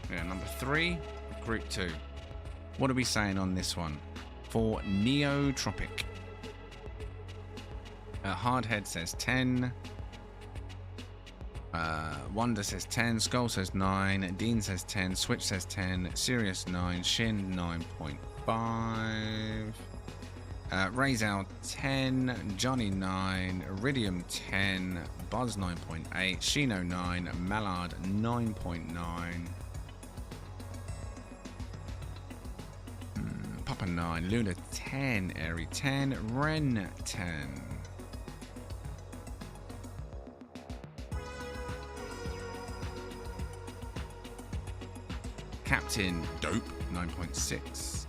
Yeah, number 3 of Group 2. What are we saying on this one? For Neotropic. Hardhead says 10. Wonder says 10, Skull says 9, Dean says 10, Switch says 10, Sirius 9, Shin 9.5, Razal 10, Johnny 9, Iridium 10, Buzz 9.8, Shino 9, Mallard 9.9, Papa 9, Luna 10, Airy 10, Ren 10. Captain Dope 9.6.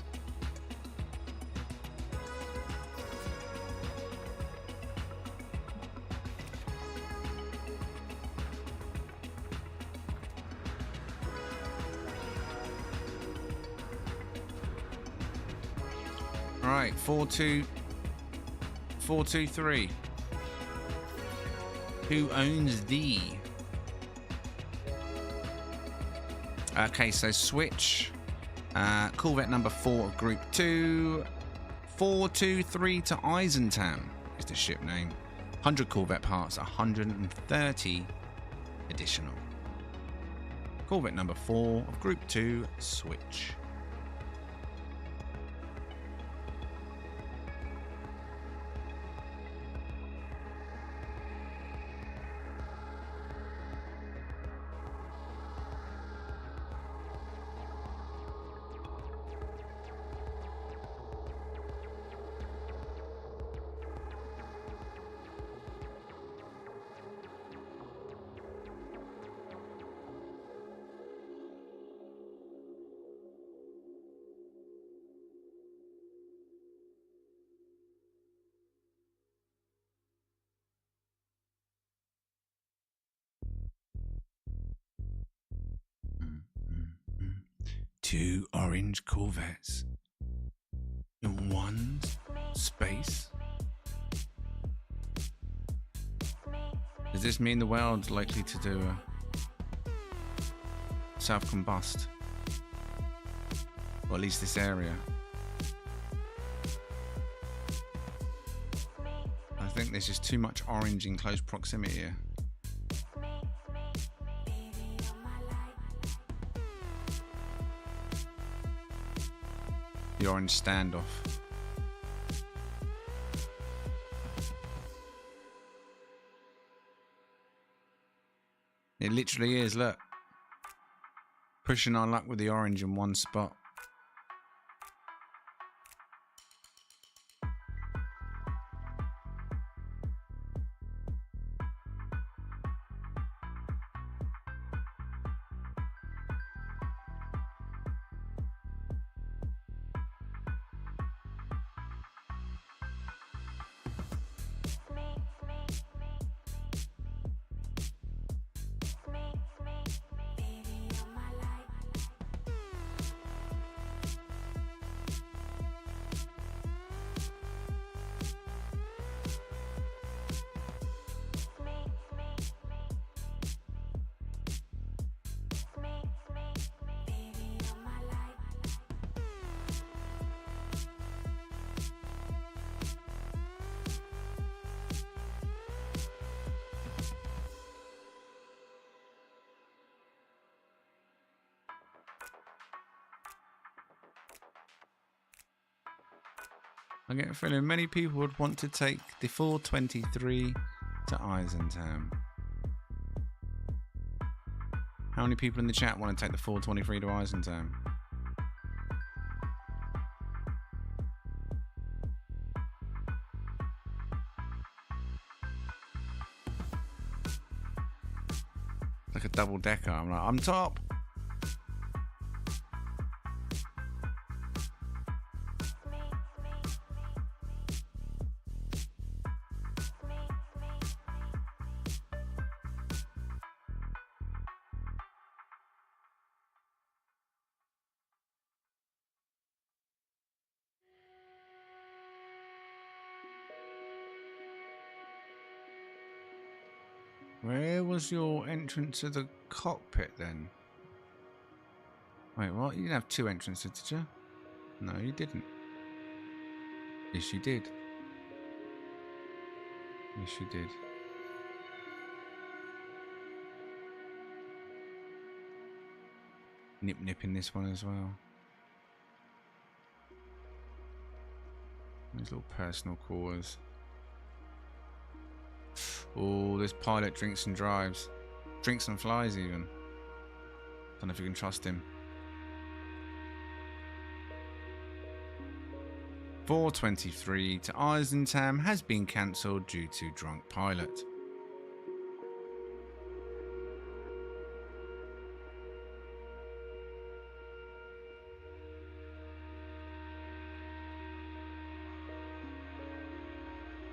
All right, 423. Who owns the? Okay, so Switch, Corvette number 4 of Group 2, 423 to Eisentam is the ship name. 100 Corvette parts, 130 additional. Corvette number 4 of Group 2, Switch. 2 orange Corvettes in one space? Does this mean the world's likely to do a self-combust? Or at least this area. I think there's just too much orange in close proximity here. The orange standoff. It literally is, look. Pushing our luck with the orange in one spot. I get a feeling many people would want to take the 423 to Eisenham. How many people in the chat want to take the 423 to Eisenham? Like a double decker. I'm like, I'm top. Where was your entrance to the cockpit then? Wait, what? You didn't have 2 entrances, did you? No, you didn't. Yes, you did. Yes, you did. Nip in this one as well. These little personal quarters. Oh, this pilot drinks and drives. Drinks and flies even. Don't know if you can trust him. 423 to Eisenham has been cancelled due to drunk pilot.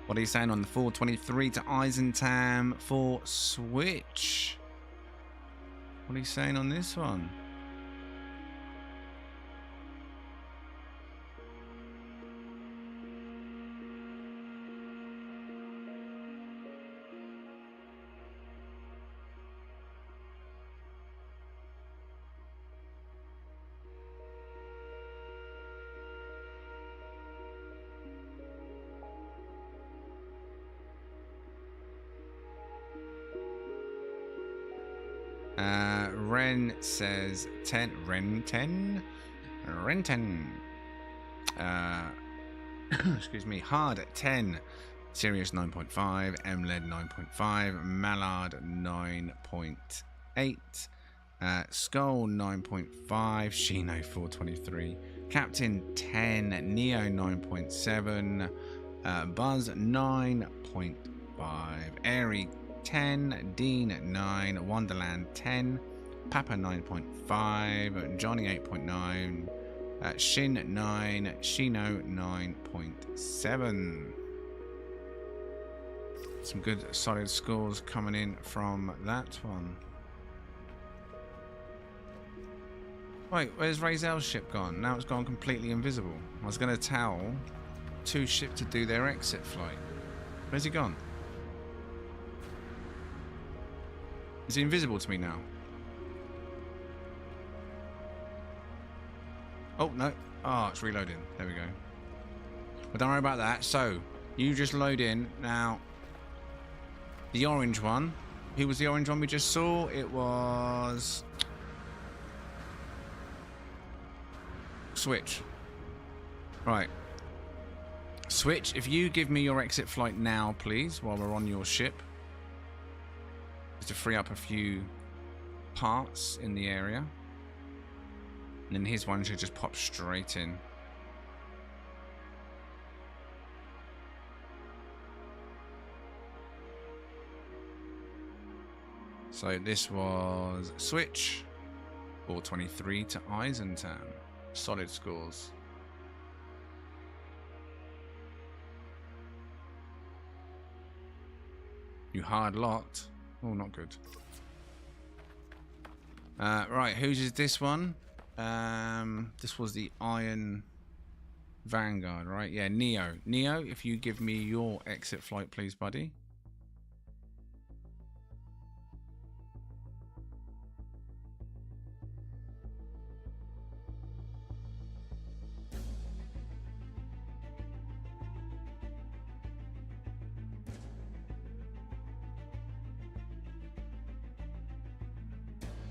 What are you saying on the 423 to Eisenham for Switch? What are you saying on this one? Ren says 10. Ren 10? Ren 10. Excuse me. Hard at 10. Sirius 9.5. MLED 9.5. Mallard 9.8. Skull 9.5. Shino 423. Captain 10. Neo 9.7. Buzz 9.5. Airy 10, Dean 9, Wonderland 10, Papa 9.5, Johnny 8.9, Shin 9, Shino 9.7. Some good solid scores coming in from that one. Wait, where's Razel's ship gone? Now it's gone completely invisible. I was going to tell 2 ships to do their exit flight. Where's he gone? Is he invisible to me now? Oh, no. Oh, it's reloading. There we go. But don't worry about that. So, you just load in. Now, the orange one. Who was the orange one we just saw? It was... Switch. Right. Switch, if you give me your exit flight now, please, while we're on your ship. Just to free up a few parts in the area. And then his one should just pop straight in. So this was Switch. 423 to Eisentown. Solid scores. You hard locked. Oh, not good. Right, whose is this one? This was the Iron Vanguard, right? Yeah, Neo. Neo, if you give me your exit flight, please, buddy.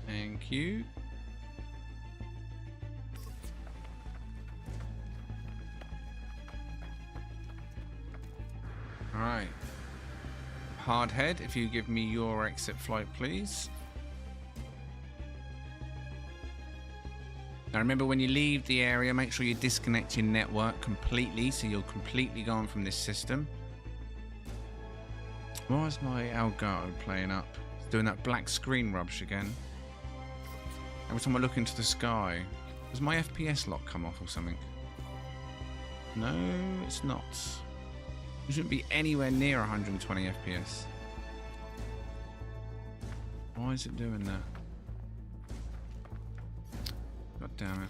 Thank you. All right. Hardhead, if you give me your exit flight, please. Now remember, when you leave the area, make sure you disconnect your network completely, so you're completely gone from this system. Why is my Elgato playing up? It's doing that black screen rubbish again. Every time I look into the sky, does my FPS lock come off or something? No, it's not. You shouldn't be anywhere near 120 FPS. Why is it doing that? God damn it.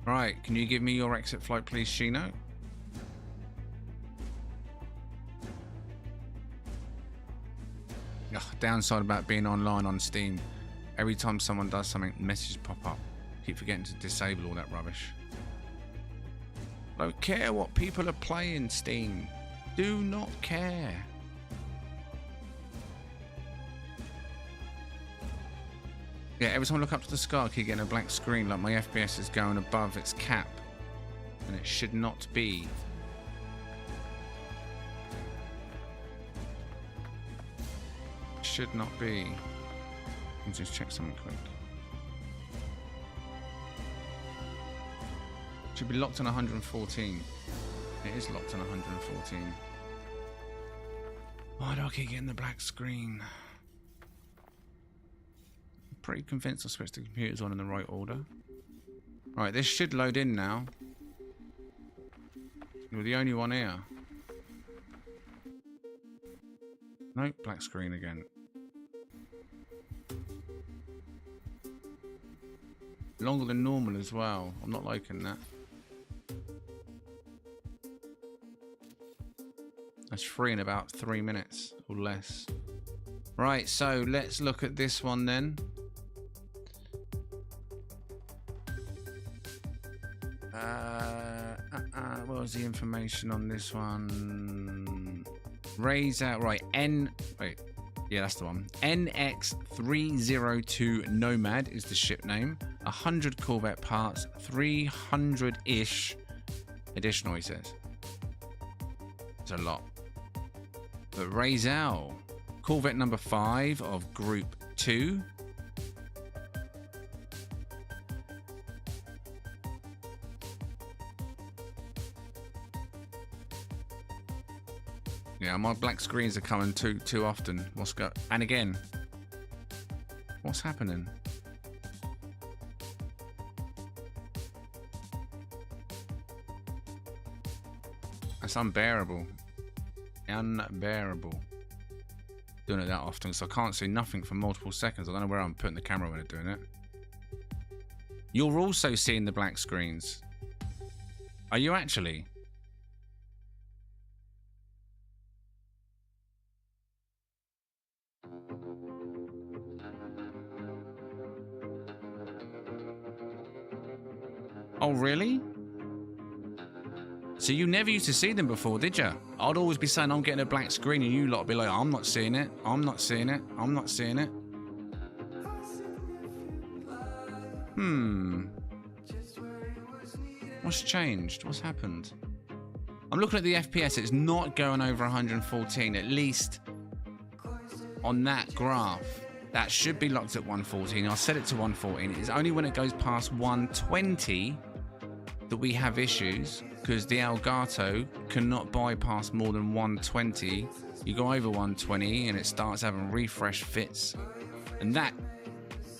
Right, can you give me your exit flight, please, Shino? Ugh, downside about being online on Steam. Every time someone does something, messages pop up. Keep forgetting to disable all that rubbish. Don't care what people are playing, Steam. Do not care. Yeah, every time I look up to the sky, I keep getting a blank screen, like my FPS is going above its cap. And it should not be. Should not be. Let me just check something quick. Should be locked on 114. It is locked on 114. Why do I keep getting the black screen? I'm pretty convinced I switched the computers on in the right order. Right, this should load in now. You're the only one here. Nope, black screen again. Longer than normal as well. I'm not liking that. That's free in about 3 minutes or less. Right, so let's look at this one then. What was the information on this one? Raise out, right, yeah, that's the one. NX302 Nomad is the ship name. 100 Corvette parts, 300-ish additional, he says. It's a lot. But Razel, Corvette number 5 of Group 2. Yeah, my black screens are coming too often. And again, what's happening? That's unbearable. Unbearable. doing it that often, so I can't see nothing for multiple seconds. I don't know where I'm putting the camera when I'm doing it. You're also seeing the black screens. Are you actually? Oh, really? So you never used to see them before, did you? I'd always be saying I'm getting a black screen and you lot would be like, I'm not seeing it, I'm not seeing it, I'm not seeing it. What's changed? What's happened? I'm looking at the FPS, it's not going over 114, at least on that graph. That should be locked at 114. I set it to 114. It's only when it goes past 120 that we have issues, because the Elgato cannot bypass more than 120. You go over 120 and it starts having refresh fits. And that,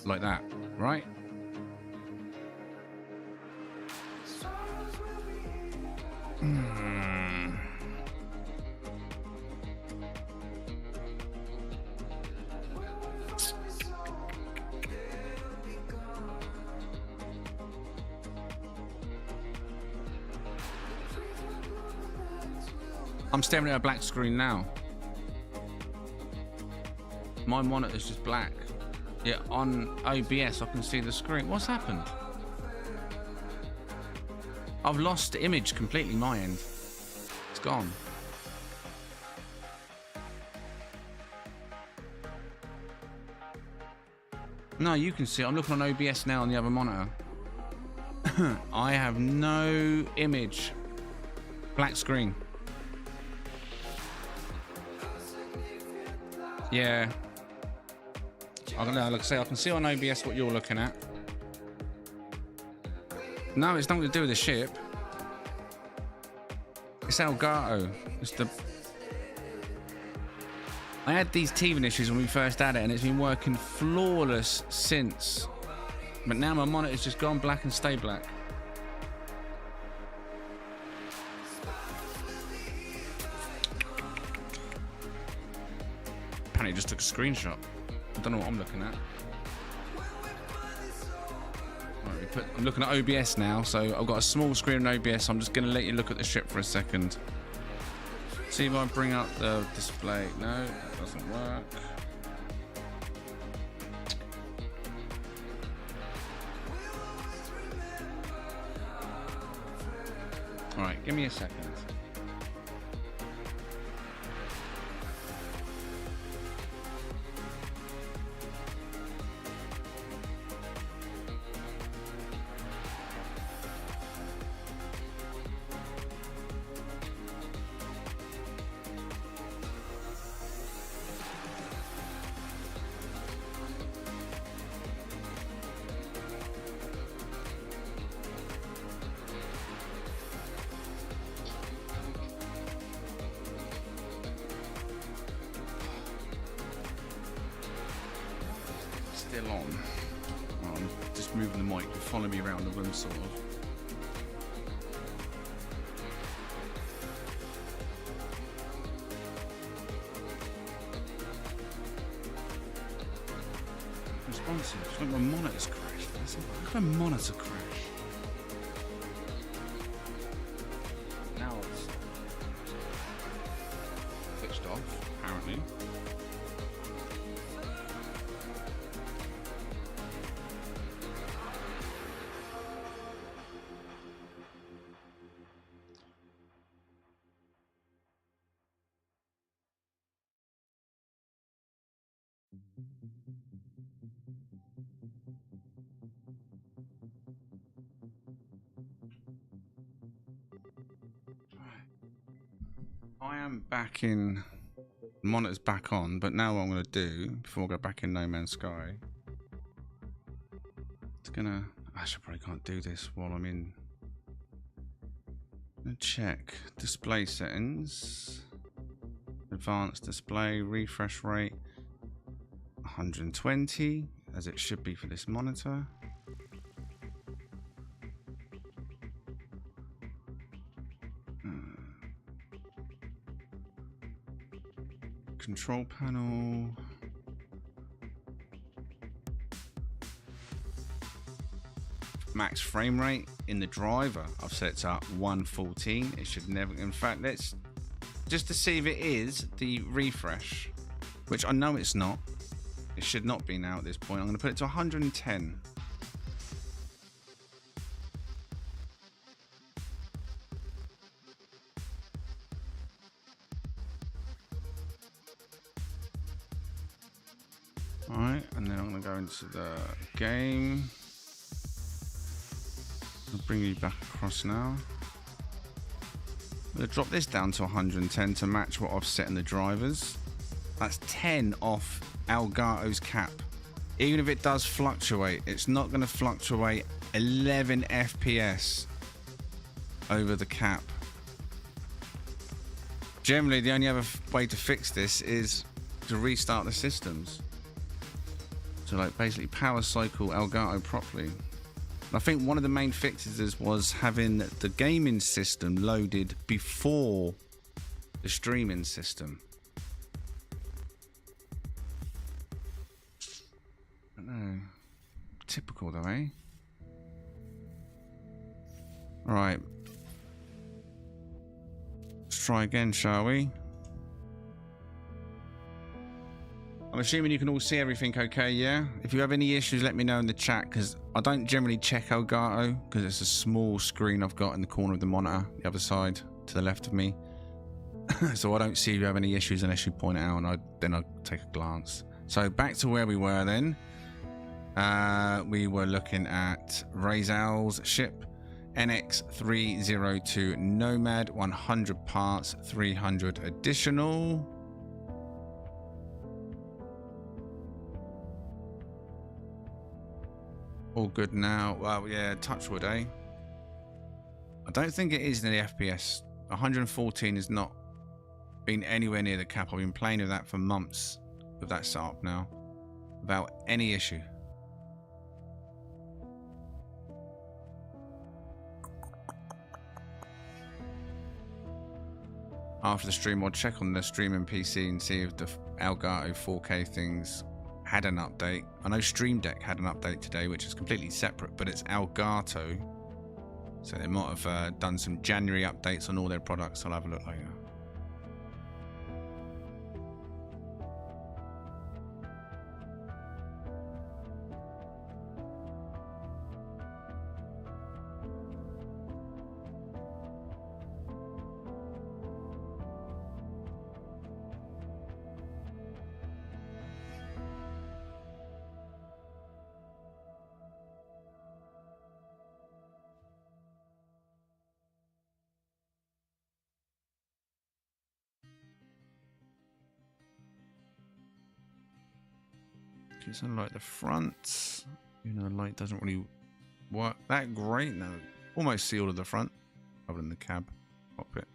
like that, right? I'm staring at a black screen now. My monitor's just black. Yeah, on OBS I can see the screen. What's happened? I've lost the image completely, my end. It's gone. No, you can see it. I'm looking on OBS now on the other monitor. I have no image. Black screen. Yeah. I don't know, like I say, I can see on OBS what you're looking at. No, it's nothing to do with the ship. It's Elgato. It's the... I had these teething issues when we first had it, and it's been working flawless since. But now my monitor's just gone black and stay black. Apparently just took a screenshot. I don't know what I'm looking at. Right, I'm looking at OBS now, so I've got a small screen on OBS. I'm just going to let you look at the ship for a second. See if I bring up the display. No, that doesn't work. Alright, give me a second. Still on. Well, I'm just moving the mic to follow me around the room, sort of. Responsive. It's like my monitor's crashed. Look at my monitor crash. Now it's switched off, apparently. I am back in, the monitor's back on, but now what I'm going to do, before I go back in No Man's Sky, it's going to, I probably can't do this while I'm in. I'm going to check display settings, advanced display, refresh rate, 120, as it should be for this monitor. control panel. Max frame rate in the driver, I've set it to 114. It should never, in fact, let's just to see if it is the refresh, which I know it's not. It should not be now at this point. I'm going to put it to 110. Alright, and then I'm going to go into the game. I'll bring you back across now. I'm going to drop this down to 110 to match what I've set in the drivers. That's 10 off Elgato's cap. Even if it does fluctuate, it's not going to fluctuate 11 FPS over the cap. Generally, the only other way to fix this is to restart the systems. So like basically power cycle Elgato properly. I think one of the main fixes was having the gaming system loaded before the streaming system. I don't know. Typical though, eh? Alright. Let's try again, shall we? I'm assuming you can all see everything okay, yeah? If you have any issues, let me know in the chat, because I don't generally check Elgato, because it's a small screen I've got in the corner of the monitor, the other side, to the left of me. So I don't see if you have any issues unless you point it out, and then I'll take a glance. So back to where we were then. We were looking at Razal's ship, NX302 Nomad, 100 parts, 300 additional. All good now. Well, yeah, touchwood, eh? I don't think it is in the FPS. 114 has not been anywhere near the cap. I've been playing with that for months with that setup now, without any issue. After the stream, I'll check on the streaming PC and see if the Elgato 4K things had an update. I know Stream Deck had an update today, which is completely separate, but it's Elgato, so they might have done some January updates on all their products. I'll have a look later. Okay, so like the front, you know, the light doesn't really work that great. No, almost see all of the front, other than the cab cockpit.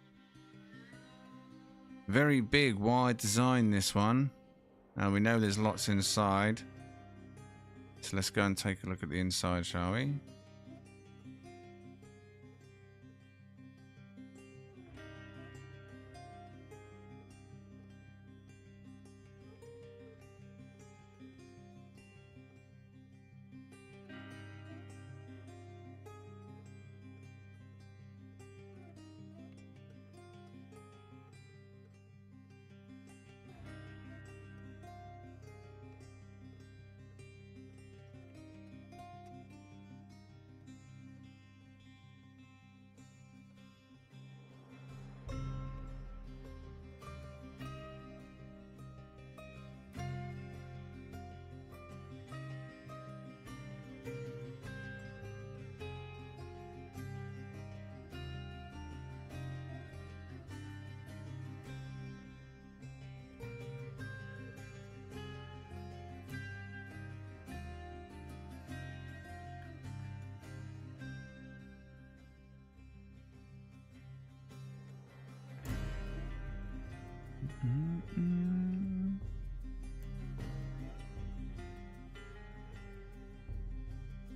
Very big, wide design, this one. Now we know there's lots inside, so let's go and take a look at the inside, shall we?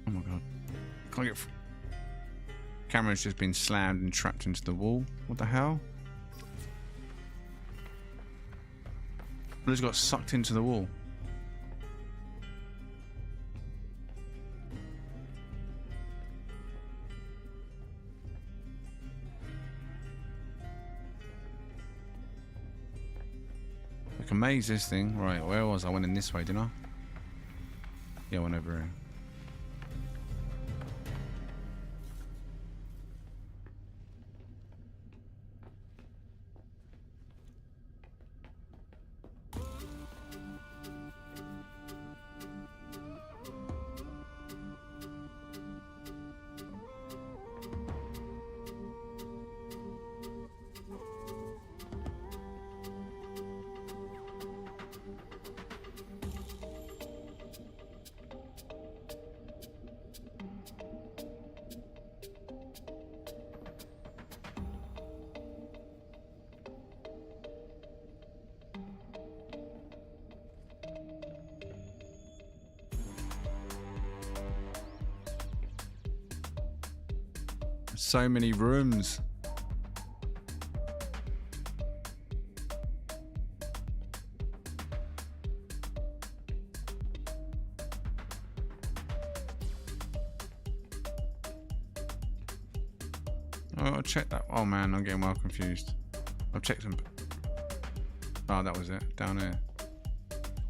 Oh my god. Can't get. Camera's just been slammed and trapped into the wall. What the hell? I just got sucked into the wall. I can maze this thing. Right, where was I? I went in this way, didn't I? Yeah, I went over here. So many rooms. Oh, I'll check that. Oh man, I'm getting well confused. I've checked them. Oh, that was it. Down here.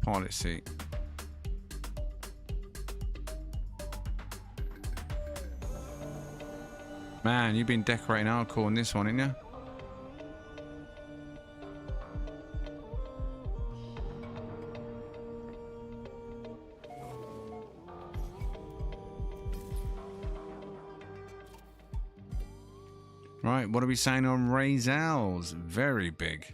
Pilot seat. Man, you've been decorating hardcore in this one, ain't you? Right, what are we saying on Razals? Very big.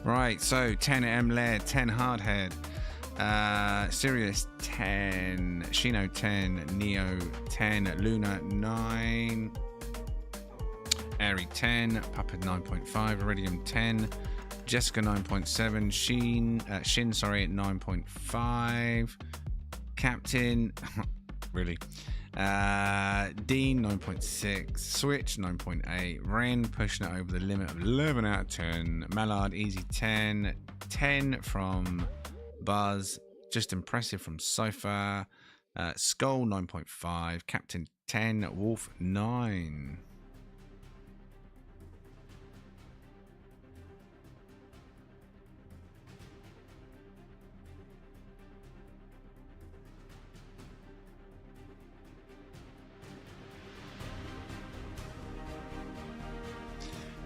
Right, so 10 M lead, 10 hard head, Sirius 10, Shino 10, Neo 10, Luna 9, Airy 10, Puppet 9.5, Iridium 10, Jessica 9.7, Shin, sorry, at 9.5, Captain, really, Dean 9.6, Switch 9.8, Ren pushing it over the limit of 11 out of 10, Mallard easy 10, 10 from Buzz, just impressive from Sofa, Skull 9.5, Captain 10, Wolf 9.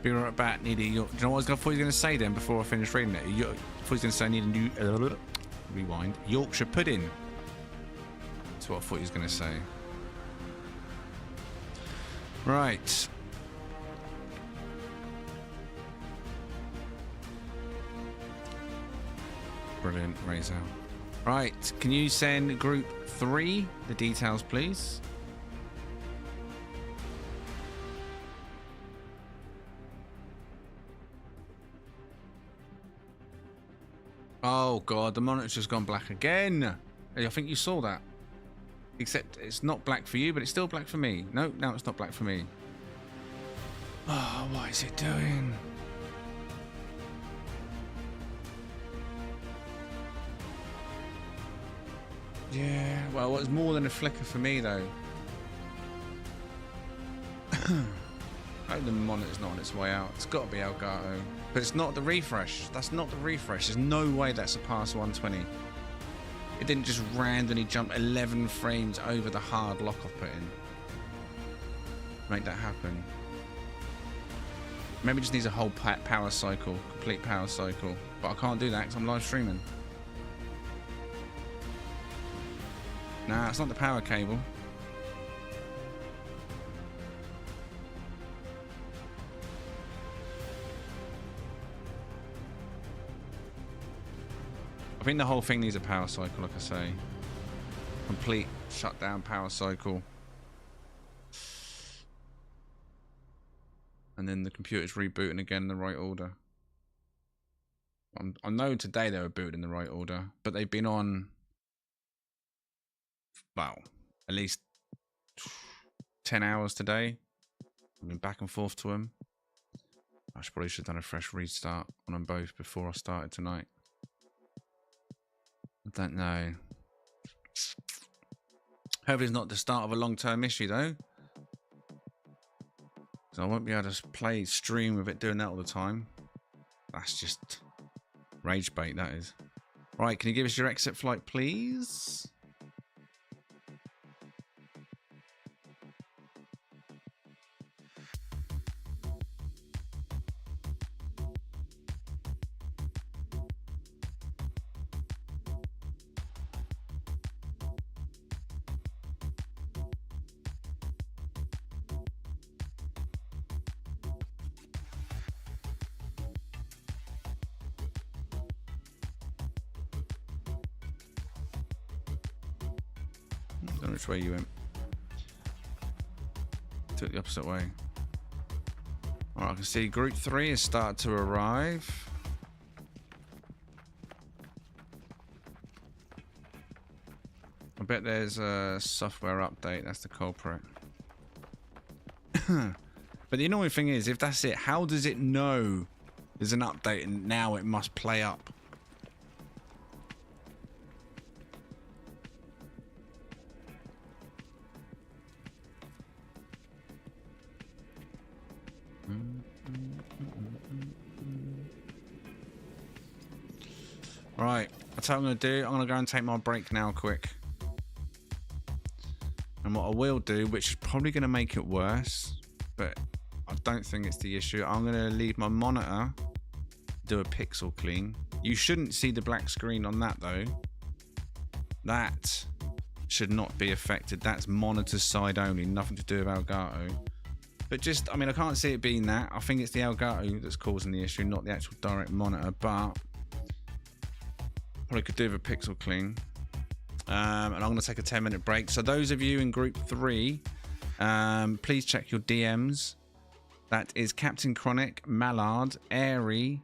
Be right back. Need a. Do you know what I thought he was going to say then before I finished reading it? I thought he was going to say I need a new rewind Yorkshire pudding. That's what I thought he was going to say. Right. Brilliant, Razor. Right. Can you send Group 3 the details, please? Oh god, the monitor's just gone black again. I think you saw that. Except it's not black for you, but it's still black for me. No, now it's not black for me. Oh, what is it doing? Yeah, well, it was more than a flicker for me though. I hope the monitor's not on its way out. It's got to be Elgato. But it's not the refresh. That's not the refresh. There's no way that surpassed 120. It didn't just randomly jump 11 frames over the hard lock I've put in. Make that happen. Maybe it just needs a whole power cycle, complete power cycle. But I can't do that because I'm live streaming. Nah, it's not the power cable. I think the whole thing needs a power cycle, like I say. Complete shutdown power cycle. And then the computer's rebooting again in the right order. I know today they were booted in the right order, but they've been on, well, at least 10 hours today. I've been back and forth to them. I probably should have done a fresh restart on them both before I started tonight. I don't know. Hopefully it's not the start of a long-term issue though. So I won't be able to stream with it doing that all the time. That's just rage bait, that is. Right, can you give us your exit flight, please? Don't know which way you went. Took the opposite way. Alright, I can see Group 3 has started to arrive. I bet there's a software update. That's the culprit. But the annoying thing is, if that's it, how does it know there's an update and now it must play up? Right, that's what I'm going to do. I'm going to go and take my break now quick. And what I will do, which is probably going to make it worse, but I don't think it's the issue. I'm going to leave my monitor, do a pixel clean. You shouldn't see the black screen on that though. That should not be affected. That's monitor side only, nothing to do with Elgato. But just, I mean, I can't see it being that. I think it's the Elgato that's causing the issue, not the actual direct monitor, but probably could do with a pixel clean. And I'm going to take a 10-minute break. So those of you in Group 3, please check your DMs. That is Captain Chronic, Mallard, Airy,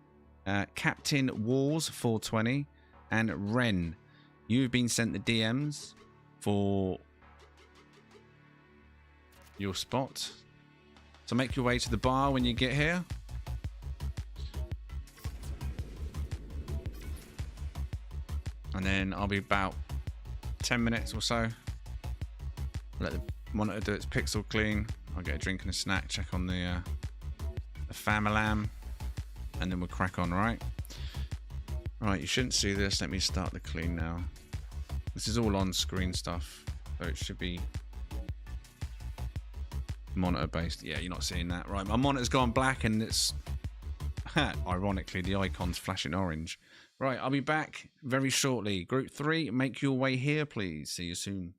Captain Wars 420, and Ren. You've been sent the DMs for your spot. So make your way to the bar when you get here. And then I'll be about 10 minutes or so. Let the monitor do its pixel clean. I'll get a drink and a snack, check on the Famalam, and then we'll crack on, right? Right, you shouldn't see this. Let me start the clean now. This is all on screen stuff, so it should be monitor based. Yeah, you're not seeing that. Right, my monitor's gone black and it's ironically the icon's flashing orange. Right, I'll be back very shortly. Group 3, make your way here, please. See you soon.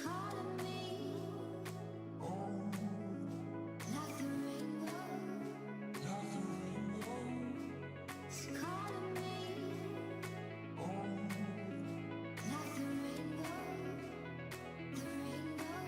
calling me like the rainbow. It's calling me like the rainbow. The rainbow.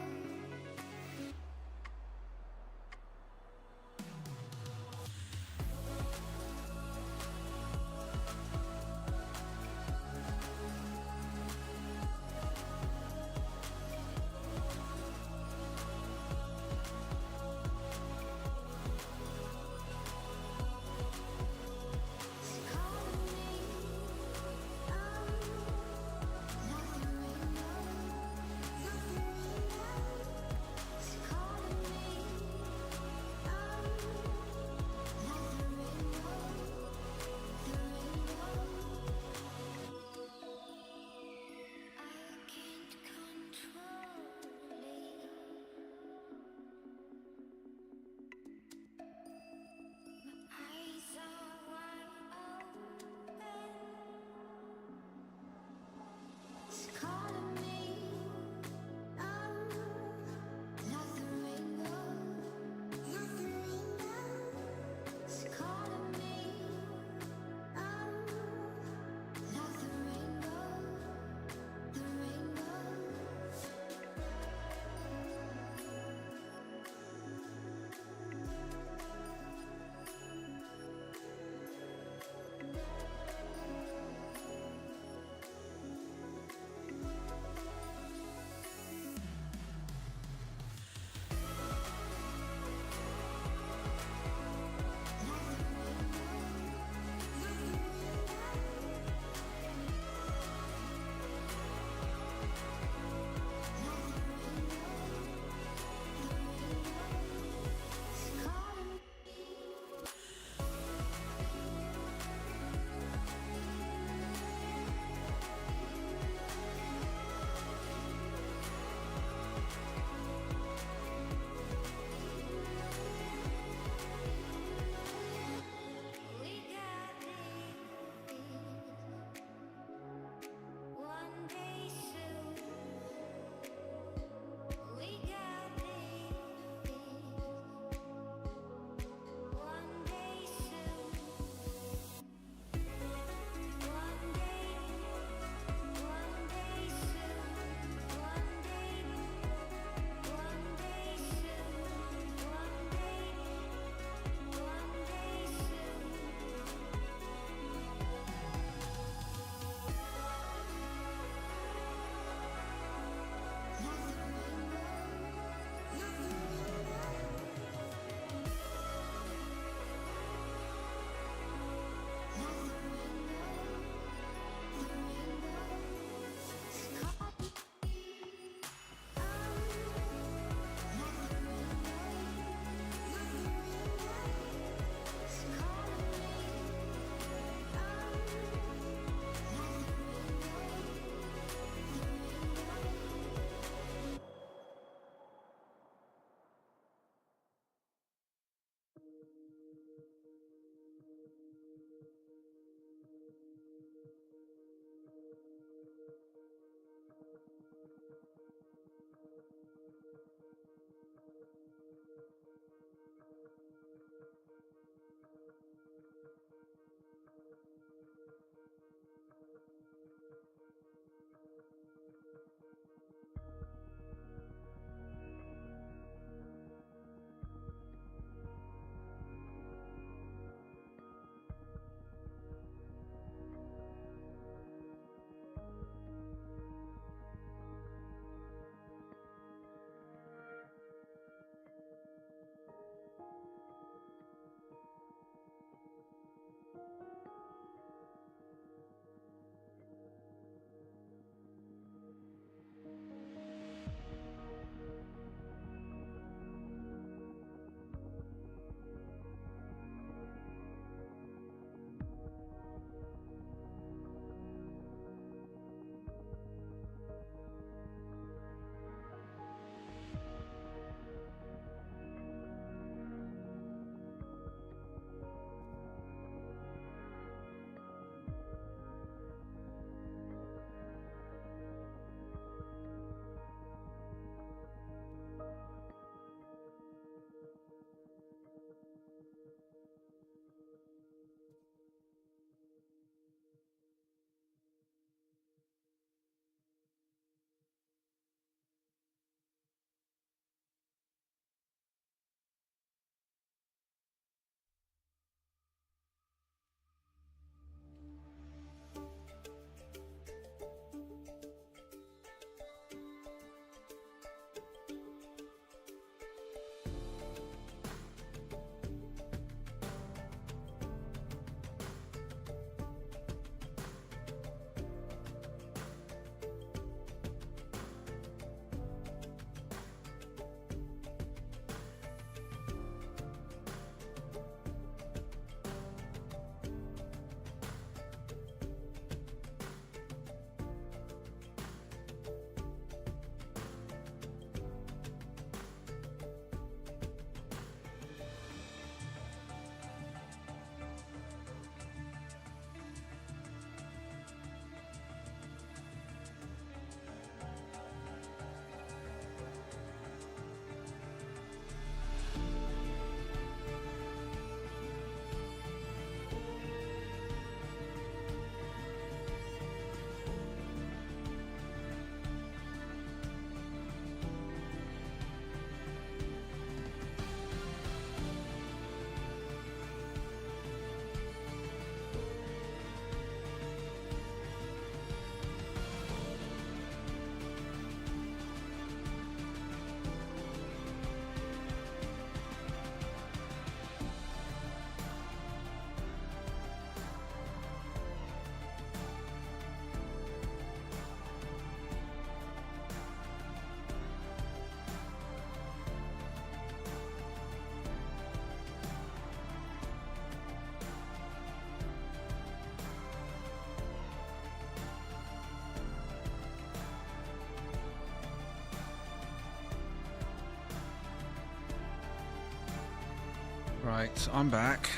Right, I'm back.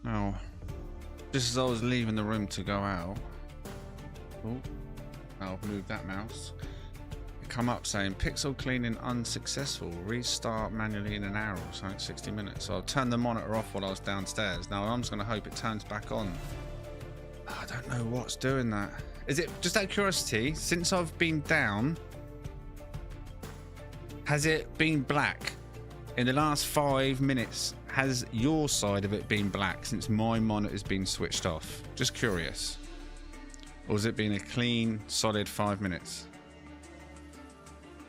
Now, just as I was leaving the room to go out, oh, I'll move that mouse. It come up saying pixel cleaning unsuccessful. Restart manually in an hour or something, 60 minutes. So I'll turn the monitor off while I was downstairs. Now I'm just going to hope it turns back on. I don't know what's doing that. Is it just out of curiosity? Since I've been down, has it been black? In the last 5 minutes, has your side of it been black since my monitor's been switched off? Just curious. Or has it been a clean, solid 5 minutes?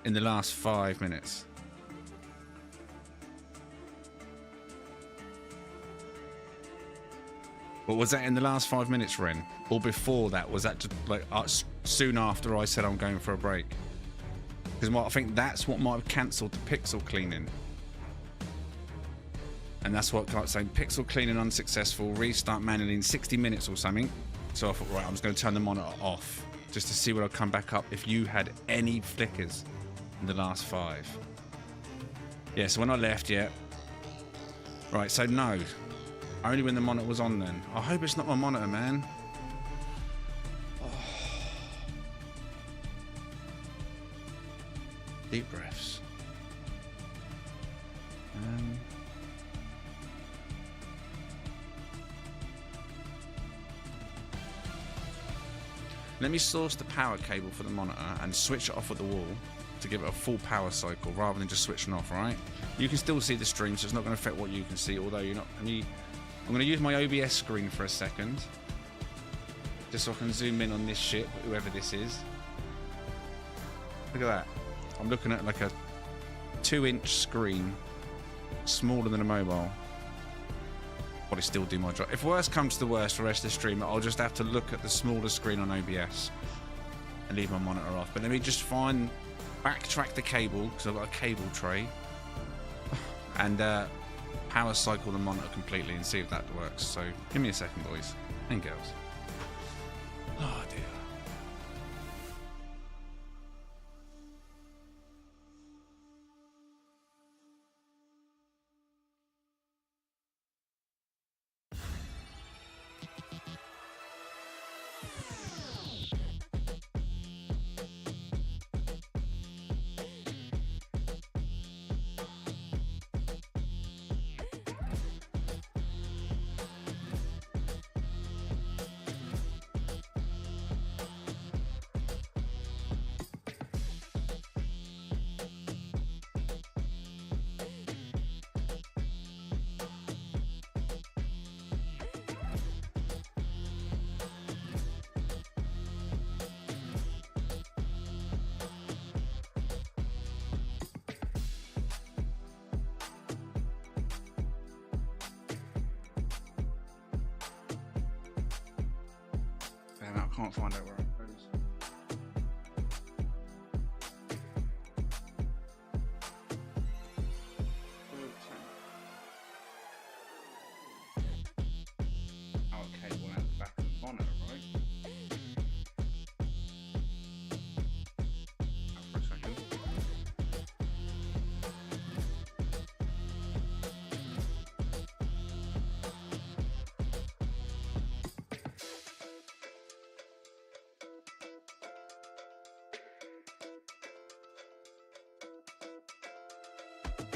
In the last 5 minutes. But was that in the last 5 minutes, Ren? Or before that? Was that just like soon after I said I'm going for a break? Because I think that's what might have cancelled the pixel cleaning. And that's what it's saying, pixel cleaning unsuccessful, restart manually in 60 minutes or something. So I thought, right, I'm just going to turn the monitor off just to see what will come back up if you had any flickers in the last 5. Yeah, so when I left, yeah. Right, so no. Only when the monitor was on then. I hope it's not my monitor, man. Oh. Deep breaths. Let me source the power cable for the monitor and switch it off at the wall to give it a full power cycle rather than just switching off, right? You can still see the stream, so it's not going to affect what you can see, although you're not... I'm going to use my OBS screen for a second, just so I can zoom in on this ship, whoever this is. Look at that. I'm looking at like a 2-inch screen, smaller than a mobile. Probably still do my job. If worst comes to the worst for the rest of the stream, I'll just have to look at the smaller screen on OBS and leave my monitor off. But let me just backtrack the cable, because I've got a cable tray, and power cycle the monitor completely and see if that works. So give me a second, boys and girls. Oh dear. I can't find out where it goes. Power cable out the back of the monitor, right? For a second.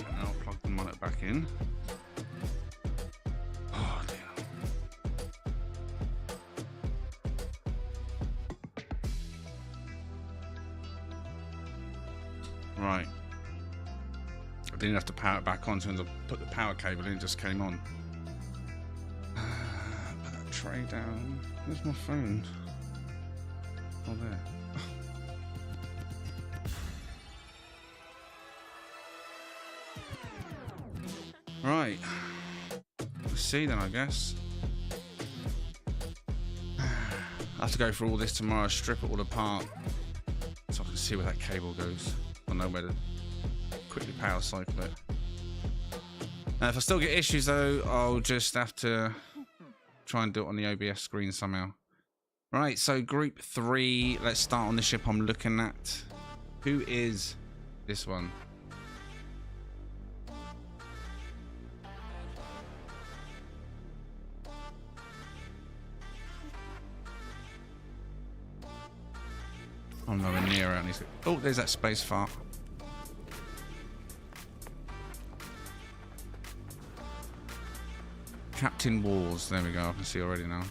And now plug the monitor back in. Oh dear. Right. I didn't have to power it back on as soon as I put the power cable in, it just came on. Put that tray down. Where's my phone? Oh, there. Right. Let's see then, I guess. I have to go through all this tomorrow, strip it all apart, so I can see where that cable goes. I know where to quickly power cycle it. If I still get issues though, I'll just have to try and do it on the OBS screen somehow. Right, so group 3, let's start on the ship I'm looking at. Who is this one? I'm nowhere near it. Oh, there's that space fart. Captain Wars. There we go. I can see already now.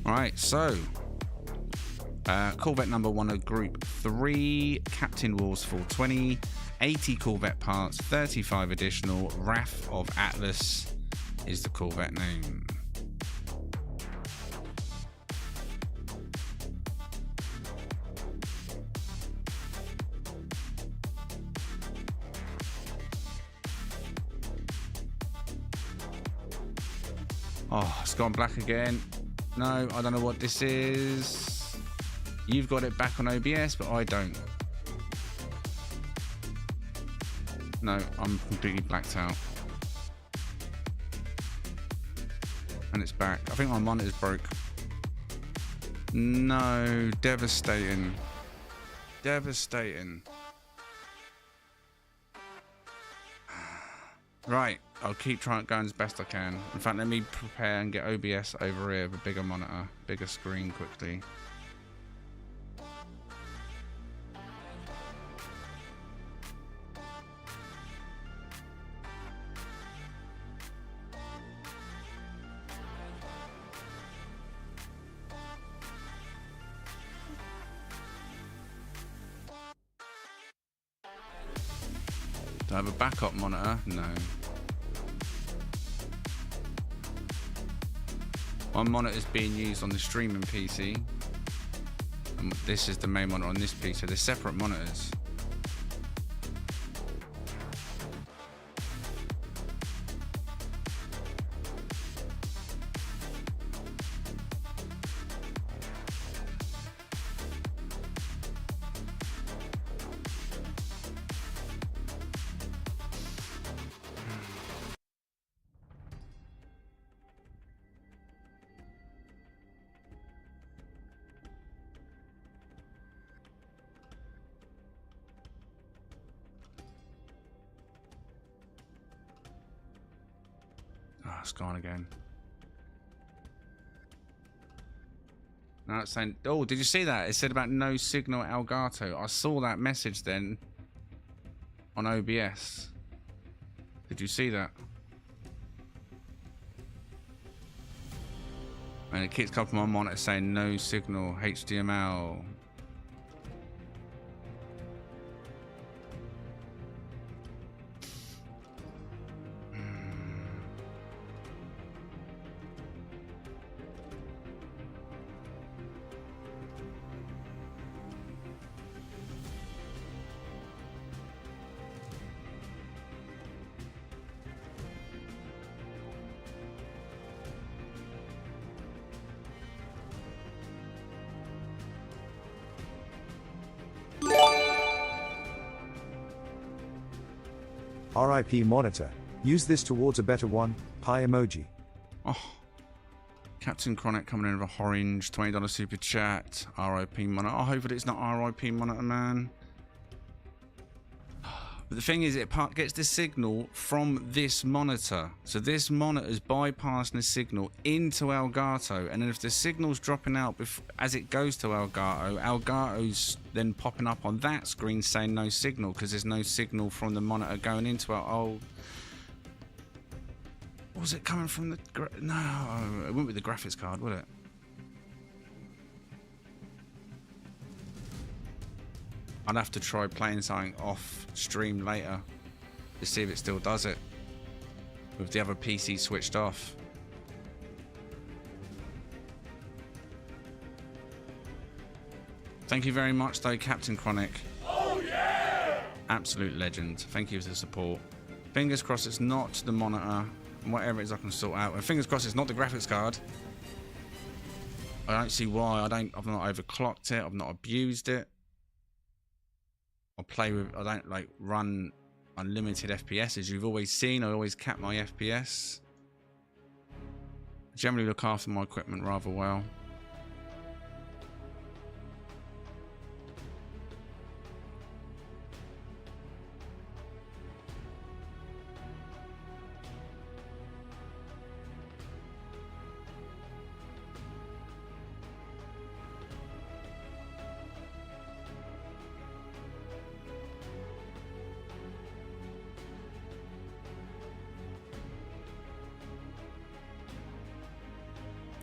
Alright, so Corvette number 1 of Group 3, Captain Wars 420, 80 Corvette parts, 35 additional, Wrath of Atlas is the Corvette name. Oh, it's gone black again. No, I don't know what this is. You've got it back on OBS, but I don't. No, I'm completely blacked out. And it's back. I think my monitor's broke. No, devastating. Devastating. Right, I'll keep trying going as best I can. In fact, let me prepare and get OBS over here with a bigger monitor, bigger screen quickly. Do I have a backup monitor? No. My monitor is being used on the streaming PC. And this is the main monitor on this PC. So they're separate monitors. Oh, it's gone again. Now it's saying, oh, did you see that? It said about no signal Elgato. I saw that message then on OBS. Did you see that? And it keeps coming on my monitor saying no signal HDML. RIP monitor. Use this towards a better one. Pie emoji. Oh, Captain Chronic coming in with a orange $20 super chat. RIP monitor. I hope that it's not RIP monitor, man. But the thing is, it gets the signal from this monitor. So this monitor is bypassing the signal into Elgato, and then if the signal's dropping out as it goes to Elgato, Elgato's then popping up on that screen saying no signal because there's no signal from the monitor going into it. Oh, was it coming from the? No, it wouldn't be the graphics card, would it? I'd have to try playing something off stream later to see if it still does it with the other PC switched off. Thank you very much though, Captain Chronic. Oh yeah! Absolute legend. Thank you for the support. Fingers crossed it's not the monitor and whatever it is I can sort out. And fingers crossed it's not the graphics card. I don't see why. I've not overclocked it. I've not abused it. I don't like run unlimited FPS as you've always seen. I always cap my FPS. I generally look after my equipment rather well.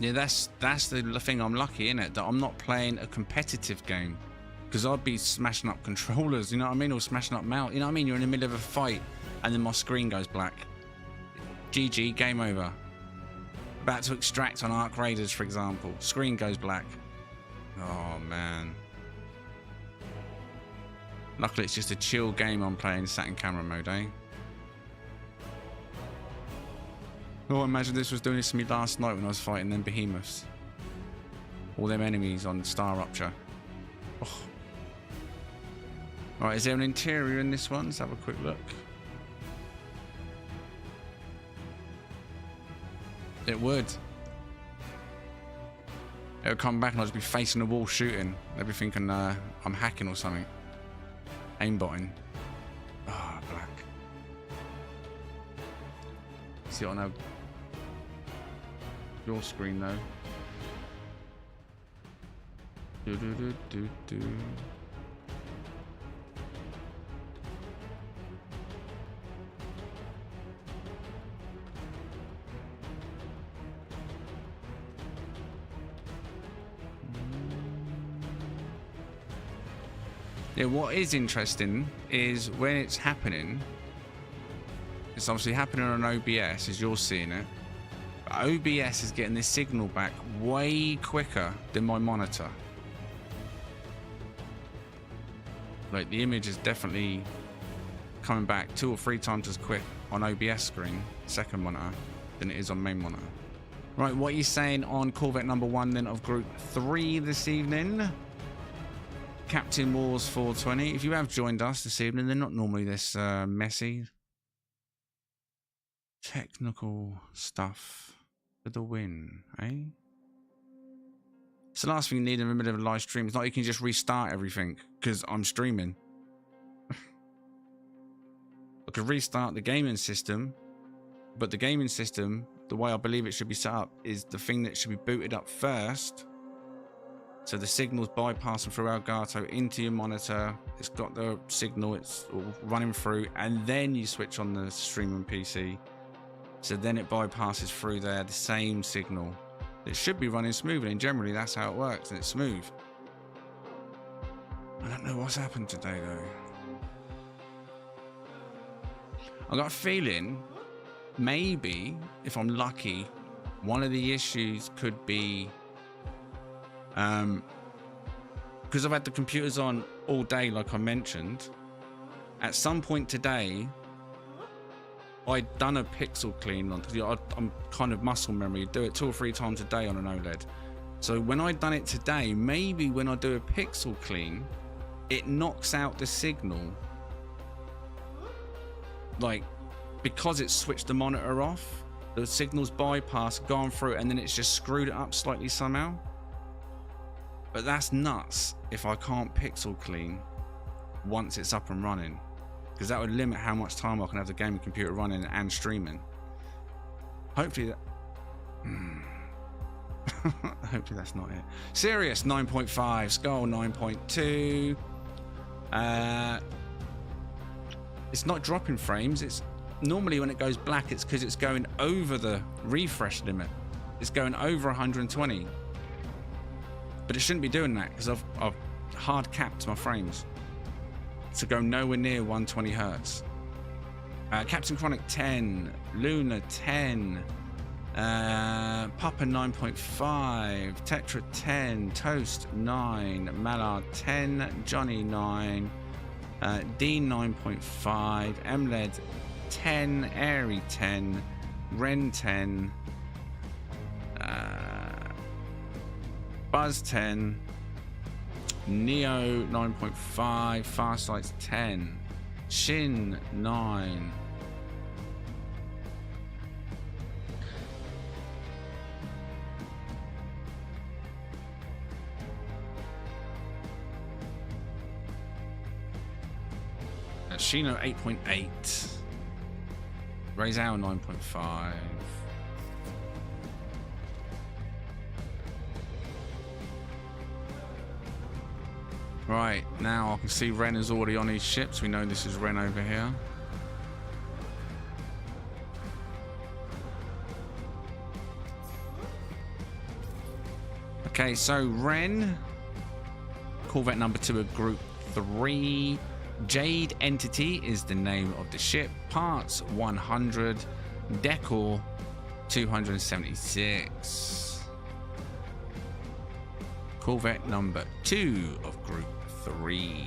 Yeah, that's the thing. I'm lucky, innit, that I'm not playing a competitive game, because I'd be smashing up controllers, you know what I mean, or smashing up mount. You know what I mean? You're in the middle of a fight, and then my screen goes black. GG, game over. About to extract on Arc Raiders, for example. Screen goes black. Oh man. Luckily, it's just a chill game I'm playing, sat in camera mode, eh? Oh, imagine this was doing this to me last night when I was fighting them behemoths. All them enemies on Star Rupture. Oh. Alright, is there an interior in this one? Let's have a quick look. It would. It would come back and I'd just be facing the wall shooting. They'd be thinking I'm hacking or something. Aimbotting. Ah, black. See what I know. Your screen though. Do do do do do. Yeah, what is interesting is when it's happening, it's obviously happening on OBS as you're seeing it. But OBS is getting this signal back way quicker than my monitor. Like the image is definitely coming back 2 or 3 times as quick on OBS screen, second monitor, than it is on main monitor. Right, what are you saying on Corvette number 1 then of Group 3 this evening? Captain Wars 420. If you have joined us this evening, they're not normally this messy. Technical stuff for the win, eh? It's the last thing you need in the middle of a live stream. It's not you can just restart everything because I'm streaming. I could restart the gaming system, but the gaming system, the way I believe it should be set up, is the thing that should be booted up first. So the signal's bypassing through Elgato into your monitor. It's got the signal, it's all running through, and then you switch on the streaming PC. So then it bypasses through there, the same signal. It should be running smoothly, and generally that's how it works, and it's smooth. I don't know what's happened today, though. I got a feeling, maybe, if I'm lucky, one of the issues could be because I've had the computers on all day, like I mentioned. At some point today, I'd done a pixel clean on, because I'm kind of muscle memory, do it 2 or 3 times a day on an OLED. So when I'd done it today, maybe when I do a pixel clean, it knocks out the signal. Like, because it's switched the monitor off, the signal's bypassed, gone through, and then it's just screwed it up slightly somehow. But that's nuts if I can't pixel clean once it's up and running, because that would limit how much time I can have the gaming computer running and streaming. Hopefully that... Hopefully that's not it. Sirius 9.5, Skull 9.2. It's not dropping frames. It's normally when it goes black, it's because it's going over the refresh limit. It's going over 120. But it shouldn't be doing that because I've hard capped my frames to go nowhere near 120 hertz. Captain Chronic 10, Luna 10, Papa 9.5, Tetra 10, Toast 9, Mallard 10, Johnny 9, Dean 9.5, MLED 10, Airy 10, Ren 10, Buzz 10, Neo 9.5, Farsight's 10, Shin 9. Shino 8.8, Razao 9.5. Right, now I can see Ren is already on his ships. We know this is Ren over here. Okay, so Ren, Corvette number 2 of Group 3. Jade Entity is the name of the ship. Parts 100. Decor 276. Corvette number 2 of Group 3.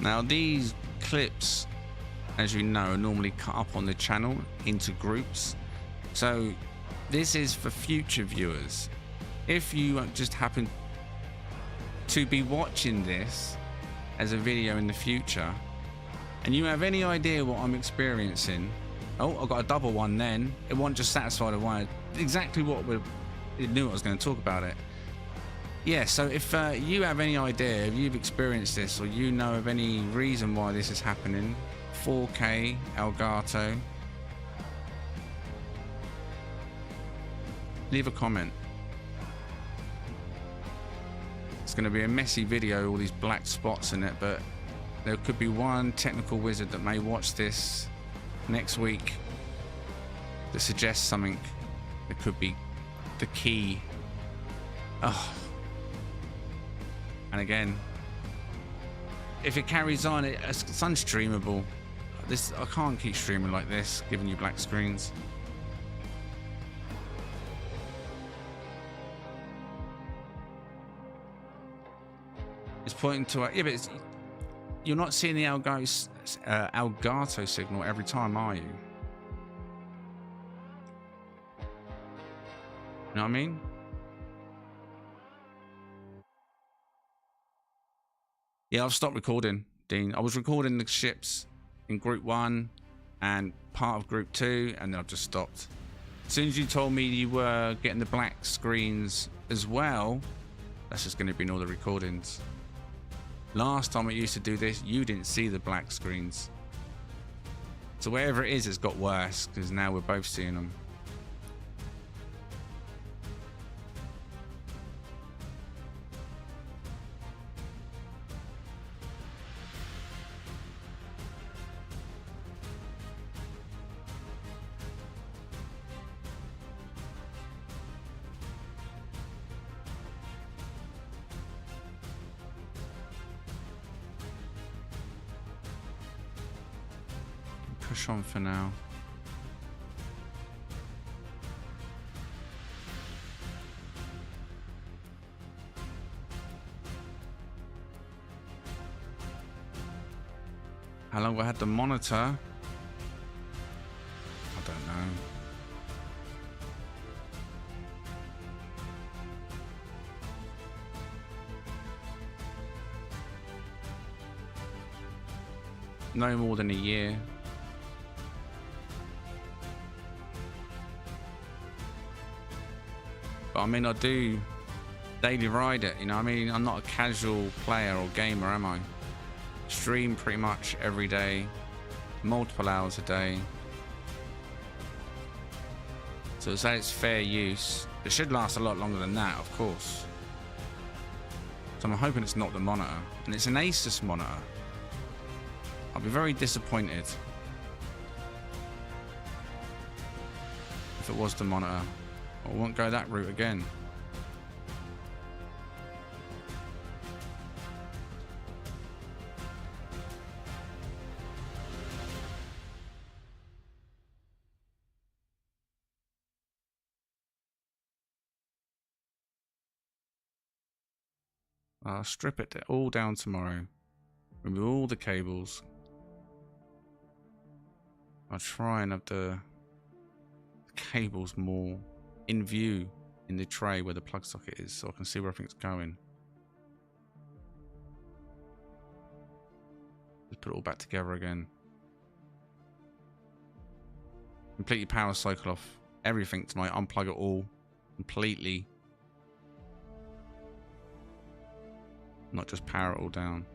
Now these clips, as you know, are normally cut up on the channel into groups. So this is for future viewers. If you just happen to be watching this as a video in the future and you have any idea what I'm experiencing, oh, I got a double one then. It wasn't just satisfied of one. Exactly what it knew I was going to talk about it. Yeah, so if you have any idea, if you've experienced this or you know of any reason why this is happening, 4K, Elgato, leave a comment. It's going to be a messy video, all these black spots in it, but there could be one technical wizard that may watch this next week that suggests something that could be the key. Oh. And again, if it carries on, it's unstreamable. I can't keep streaming like this, giving you black screens. It's pointing to yeah, but you're not seeing the Elgato signal every time, are you? You know what I mean? Yeah, I've stopped recording, Dean. I was recording the ships in Group 1 and part of Group 2, and then I've just stopped. As soon as you told me you were getting the black screens as well, that's just going to be in all the recordings. Last time I used to do this, you didn't see the black screens. So wherever it is, it's got worse, because now we're both seeing them. Push on for now. How long have I had the monitor? I don't know. No more than a year. But I mean, I do daily ride it, you know. I mean, I'm not a casual player or gamer, am I? Stream pretty much every day, multiple hours a day. So say it's fair use. It should last a lot longer than that, of course. So I'm hoping it's not the monitor, and it's an Asus monitor. I'll be very disappointed if it was the monitor. I won't go that route again. I'll strip it all down tomorrow. Remove all the cables. I'll try and have the cables more in view in the tray where the plug socket is, so I can see where everything's going. Just put it all back together again. Completely power cycle off everything tonight. Unplug it all completely. Not just power it all down.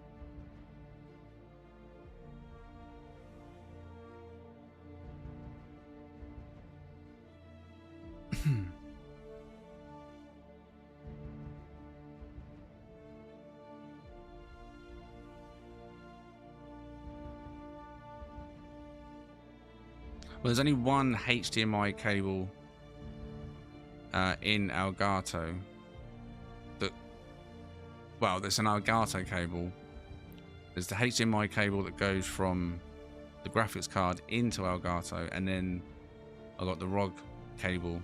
Well, there's only one HDMI cable in Elgato. Well, there's an Elgato cable. There's the HDMI cable that goes from the graphics card into Elgato, and then I got the ROG cable,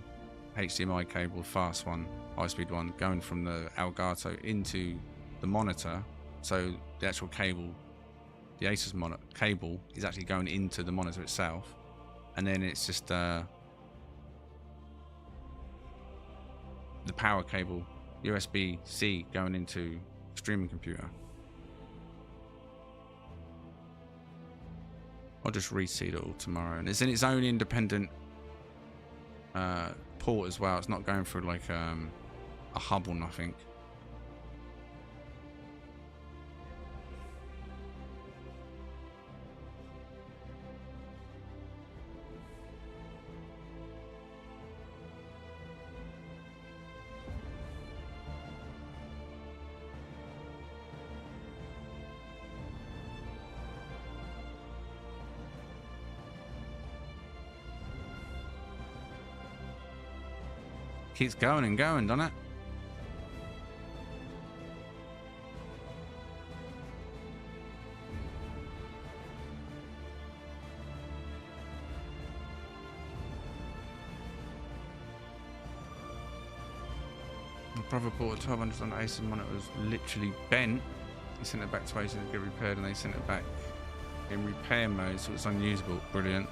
HDMI cable, fast one, high-speed one, going from the Elgato into the monitor. So the actual cable, the Asus cable, is actually going into the monitor itself, and then it's just the power cable, USB-C, going into streaming computer. I'll just reseed it all tomorrow, and it's in its own independent port as well. It's not going through like a hub or nothing. Keeps going and going, doesn't it? My brother bought a 1200 on Asus one. It was literally bent. He sent it back to Asus to get repaired, and they sent it back in repair mode, so it's unusable. Brilliant.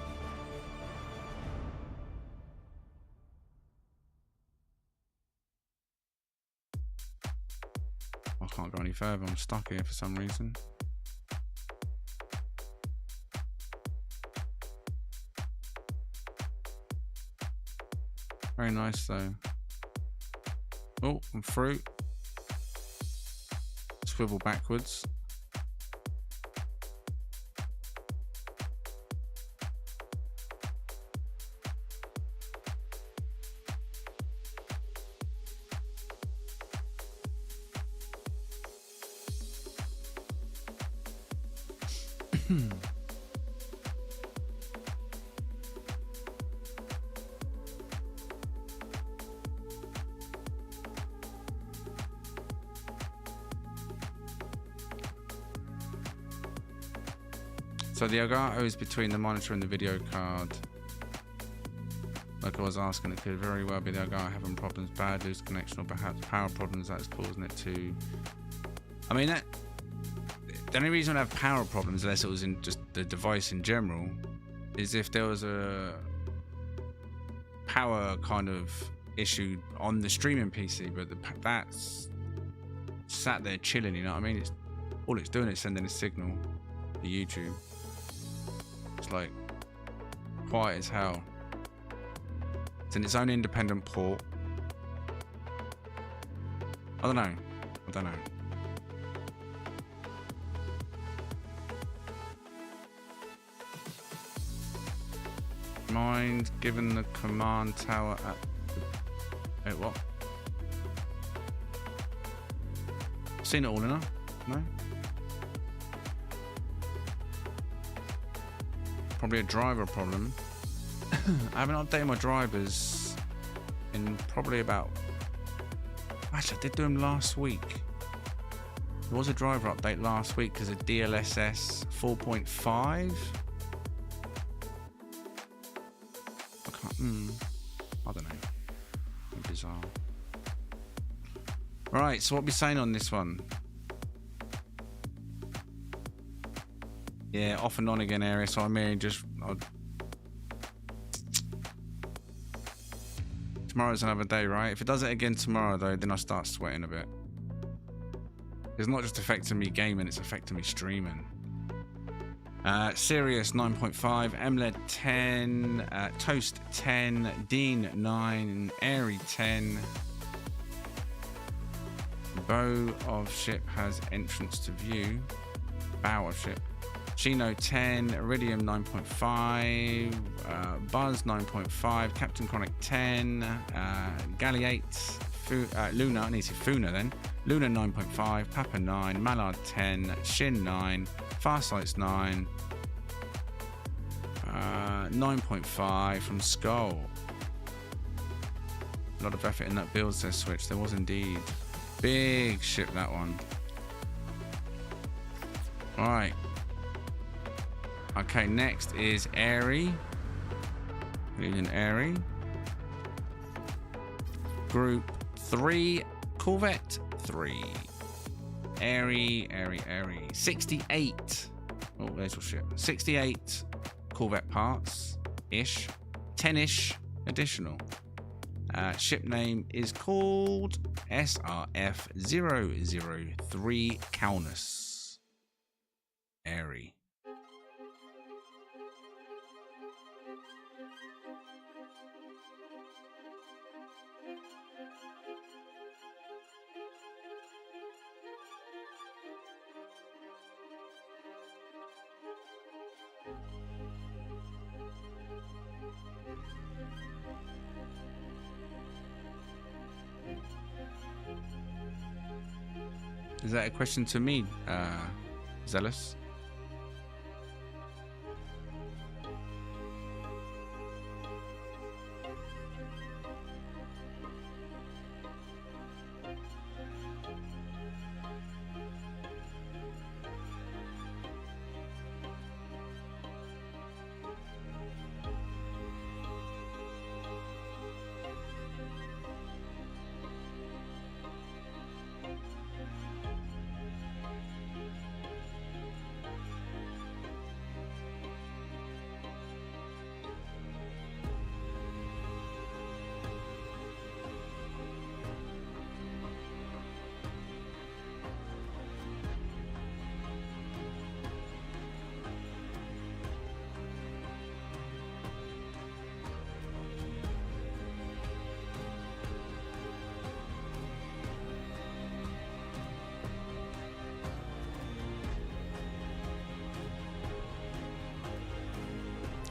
I can't go any further. I'm stuck here for some reason. Very nice though. Oh, I'm through. Swivel backwards. So the Elgato is between the monitor and the video card. Like I was asking, it could very well be the Elgato having problems, bad loose connection, or perhaps power problems that's causing it to... I mean, the only reason I have power problems, unless it was in just the device in general, is if there was a power kind of issue on the streaming PC, but that's sat there chilling, you know what I mean? All it's doing is sending a signal to YouTube. It's like quiet as hell. It's in its own independent port. I don't know. Mind giving the command tower at... Wait, what? Seen it all enough? No? Probably a driver problem. I haven't updated my drivers in probably about... Actually, I did do them last week. There was a driver update last week because of DLSS 4.5. I don't know. Bizarre. Right, so what are we saying on this one? Yeah, off and on again area, so I may just Tomorrow's another day, right? If it does it again tomorrow, though, then I start sweating a bit. It's not just affecting me gaming, it's affecting me streaming. Sirius 9.5, MLED 10, Toast 10, Dean 9, Airy 10. Bow of ship has entrance to view. Bow of ship. Chino 10, Iridium 9.5, Buzz 9.5, Captain Chronic 10, Galley 8, Luna, I need to see Funa then. Luna 9.5, Papa 9, Mallard 10, Shin 9, Farsight's 9, 9.5 from Skull. A lot of effort in that build, says Switch. There was indeed. Big ship, that one. Alright. Okay, next is Airy. Leading Airy. Group 3, Corvette 3. Airy. 68. Oh, there's your ship. 68 Corvette parts ish. 10-ish additional. Ship name is called SRF-003 Caunus. Airy. Is that a question to me, Zealous?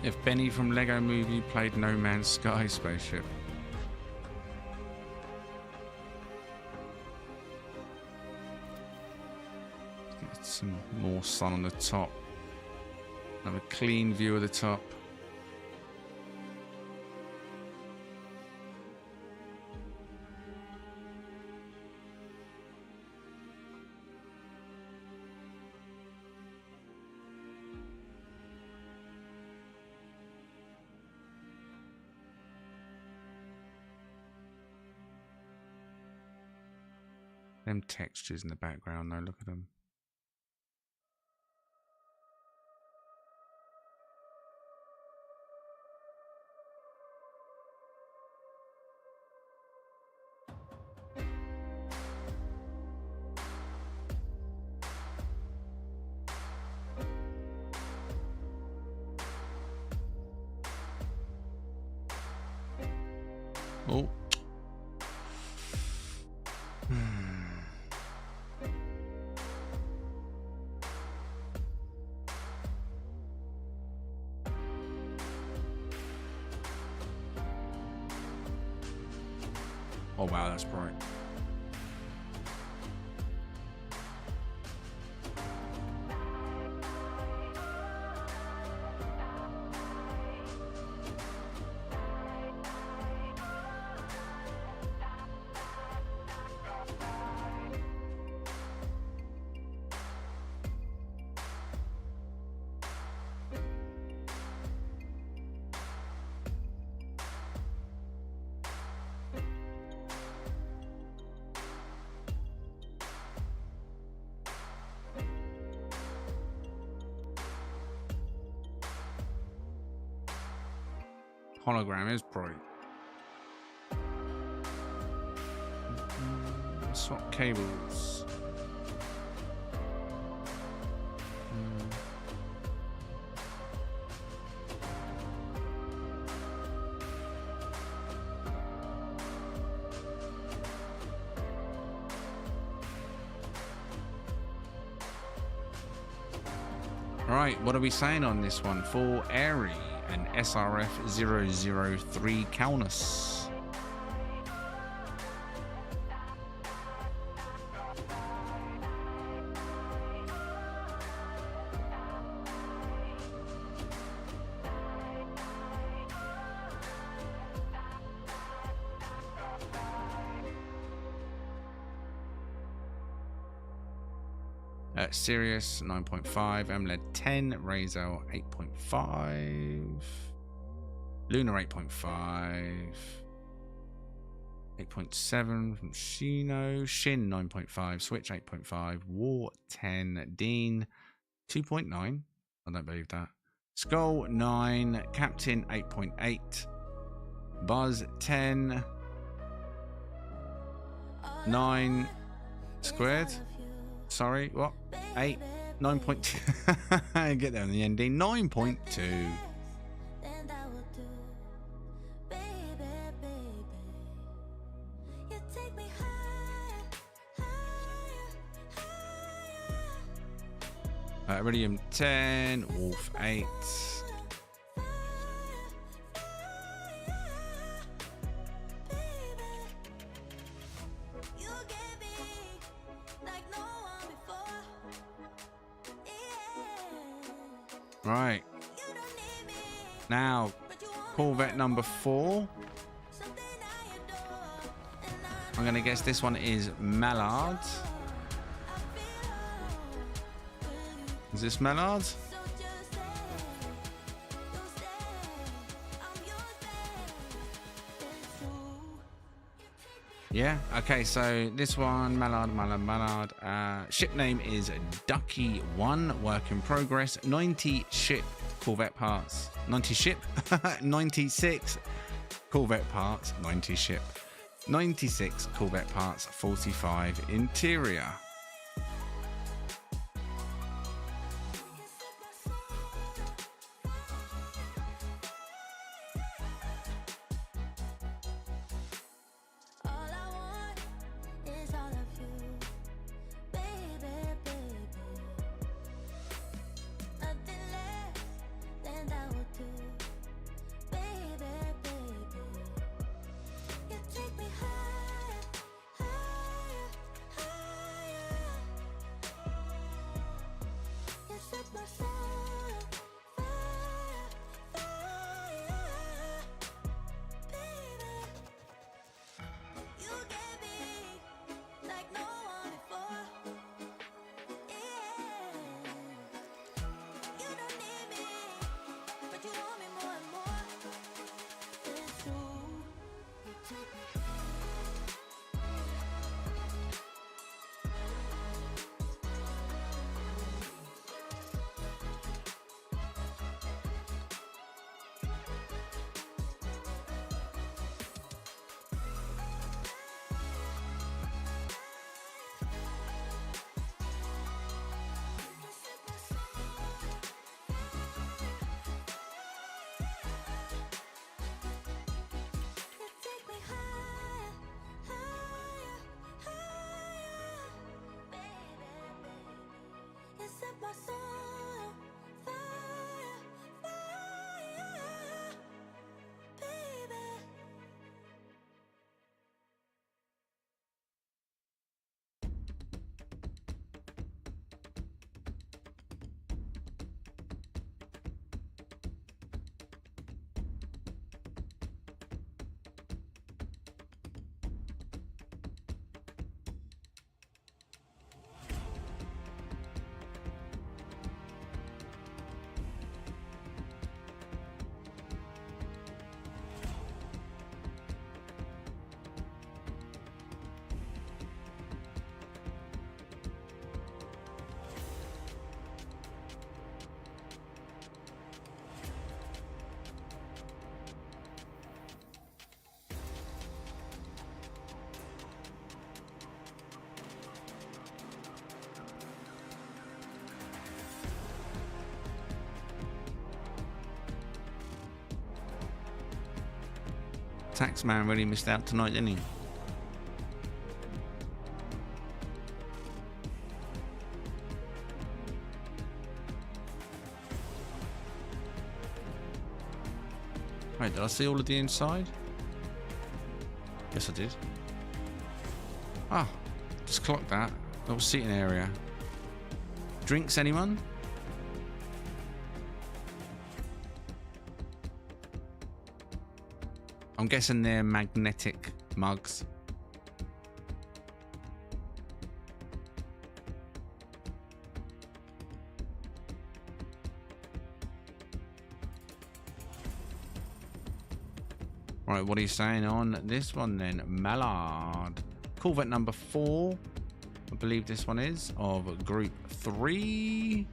If Benny from Lego Movie played No Man's Sky spaceship. Get some more sun on the top. Have a clean view of the top. Them textures in the background though, look at them. Oh. Oh wow, that's bright. Hologram is bright. Swap cables. Right, what are we saying on this one? For Airy and SRF 003 Calnus. Sirius 9.5, MLED 10, Razel 8.5, Lunar 8.5, 8.7 from Shino, Shin 9.5, Switch 8.5, War 10, Dean 2.9, I don't believe that, Skull 9, Captain 8.8, Buzz 10, 9 squared. Sorry, what? 8, 9.2. Get there in the ending. 9.2. Iridium 10, Wolf 8. Right. Now, Corvette number 4. I'm going to guess this one is Mallard. Is this Mallard? Yeah, okay, so this one, Mallard. Ship name is Ducky 1, work in progress. 90 ship Corvette parts. 90 ship? 96 Corvette parts. 90 ship. 96 Corvette parts. 45 interior. Taxman really missed out tonight, didn't he? Wait, did I see all of the inside? Yes, I did. Ah, just clocked that. Little seating area. Drinks, anyone? I'm guessing they're magnetic mugs. Right, what are you saying on this one then? Mallard. Corvette number 4. I believe this one is of Group 3.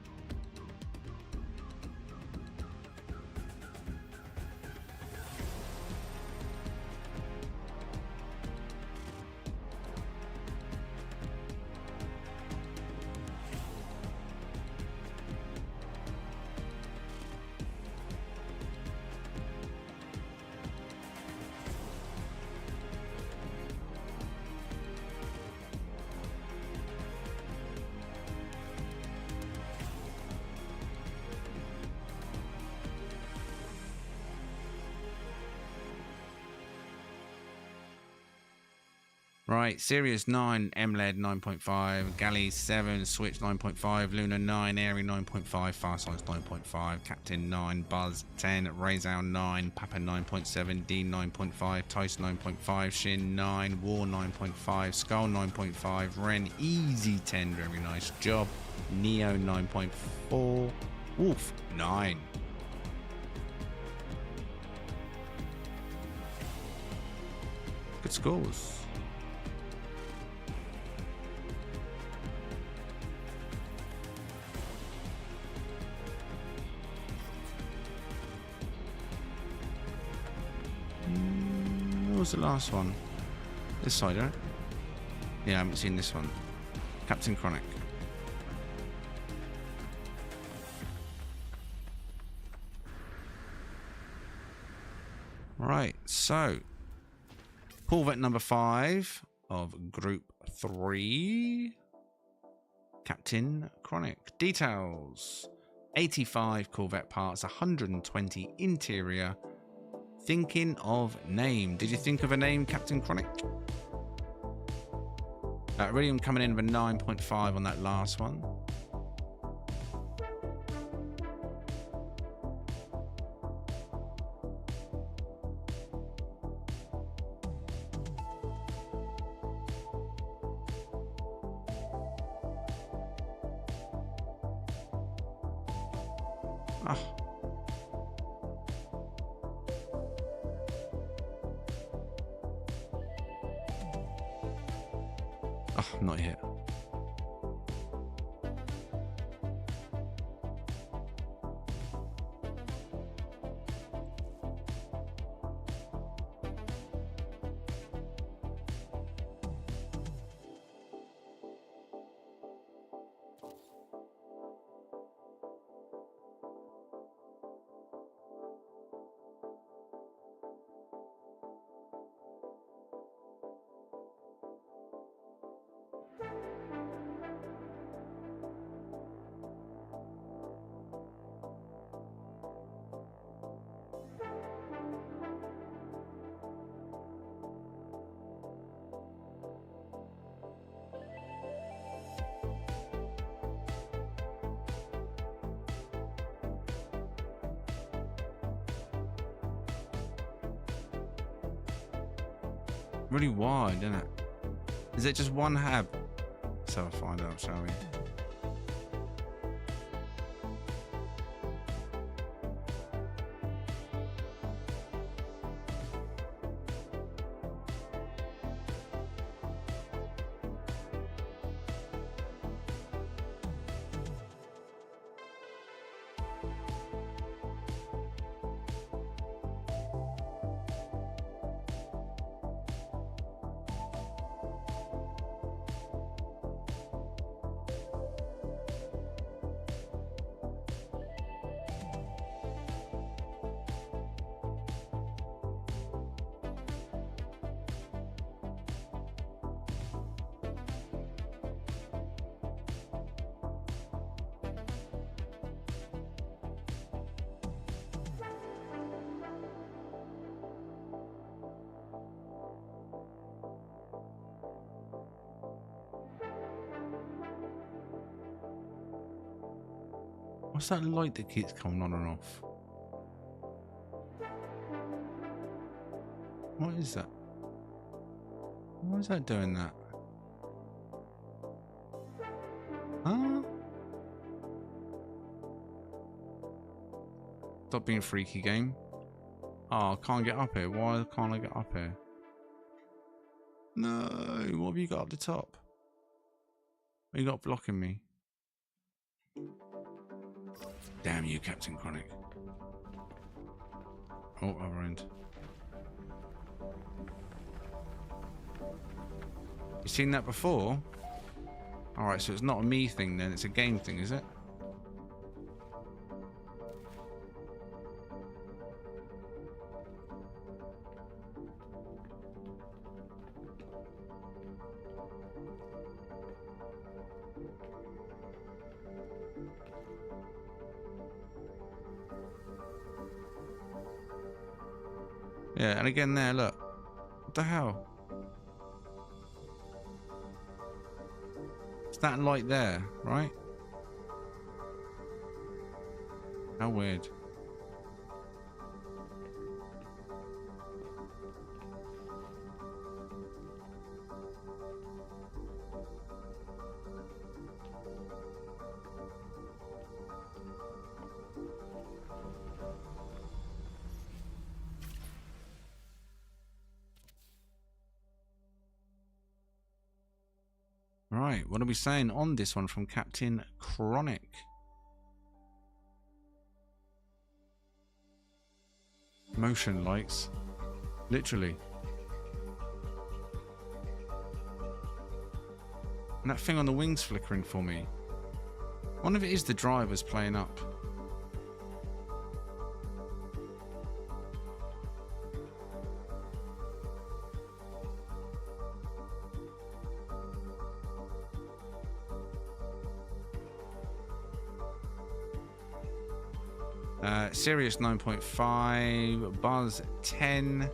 Right, Sirius 9, MLED 9.5, Galley 7, Switch 9.5, Luna 9, Airy 9.5, Farsight 9.5, Captain 9, Buzz 10, Razal 9, Papa 9.7, Dean 9.5, Tice 9.5, Shin 9, War 9.5, Skull 9.5, Ren Easy 10, very nice job, Neo 9.4, Wolf 9. Good scores. What was the last one? This side, right? Yeah, I haven't seen this one. Captain Chronic. Right, so Corvette number 5 of Group 3. Captain Chronic. Details. 85 Corvette parts, 120 interior. Thinking of name. Did you think of a name, Captain Chronic? Iridium coming in with a 9.5 on that last one. Ah. Oh, not yet. Really wide, isn't it? Is it just one hab? So I'll find out, shall we? What's that light that keeps coming on and off? What is that? Why is that doing that? Huh? Stop being freaky, game. Oh, I can't get up here. Why can't I get up here? No, what have you got up the top? What you got blocking me? Damn you, Captain Chronic. Oh, other end. You seen that before? Alright, so it's not a me thing then, it's a game thing, is it? Yeah, and again there, look. What the hell? It's that light there, right? How weird. Right, what are we saying on this one from Captain Chronic? Motion lights. Literally. And that thing on the wings flickering for me. I wonder if it is the drivers playing up. Sirius 9.5, Buzz 10,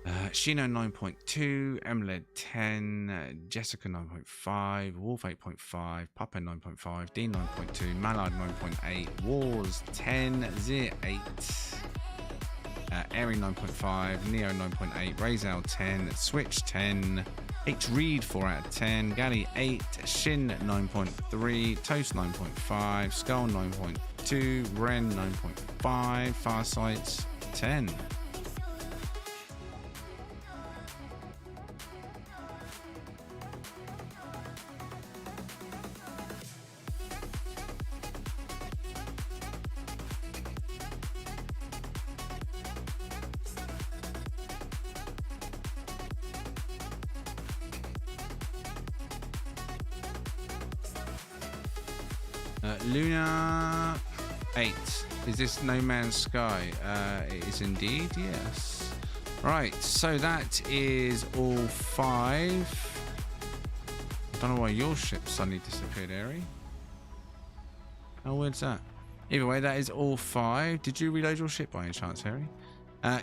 Shino 9.2, Emled 10, Jessica 9.5, Wolf 8.5, Papa 9.5, Dean 9.2, Mallard 9.8, Wars 10, Zir 8, Airy 9.5, Neo 9.8, Razel 10, Switch 10, H Reed 4 out of 10, Galley 8, Shin 9.3, Toast 9.5, Skull 9.2, Ren 9.5, Farsights 10. Luna 8. Is this No Man's Sky? It is indeed, yes. Right, so that is all 5. I don't know why your ship suddenly disappeared, Airy. How weird's that? Either way, that is all 5. Did you reload your ship by any chance, Harry?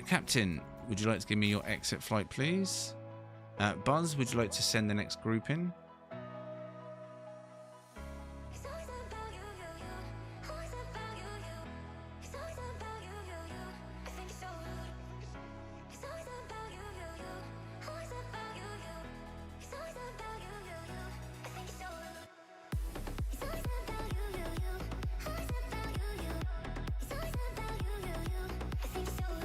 Captain, would you like to give me your exit flight, please? Buzz, would you like to send the next group in? It's always about you, you. Always about you, you. It's always about you, you. I think it's so rude. It's always about you, you. Always about you, you. It's always about you, you. I think it's so rude. It's always about you, you. Always about you, you. It's always about you, you. I think it's so rude. It's always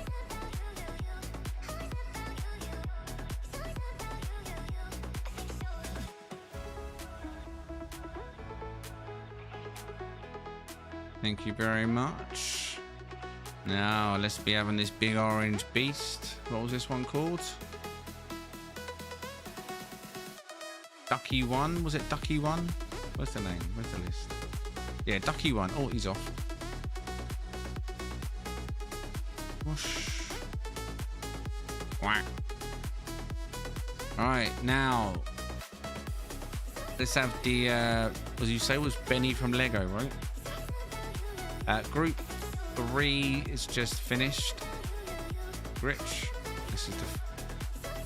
about you, you. Always about you, you. It's always about you, you. I think it's so rude. Thank you very much. Now, let's be having this big orange beast. What was this one called? Ducky 1? Was it Ducky 1? What's the name? Where's the list? Yeah, Ducky 1. Oh, he's off. Whoosh. Whack. Alright, now. Let's have the, as you say, was Benny from Lego, right? Group 3 is just finished. Grich. This is the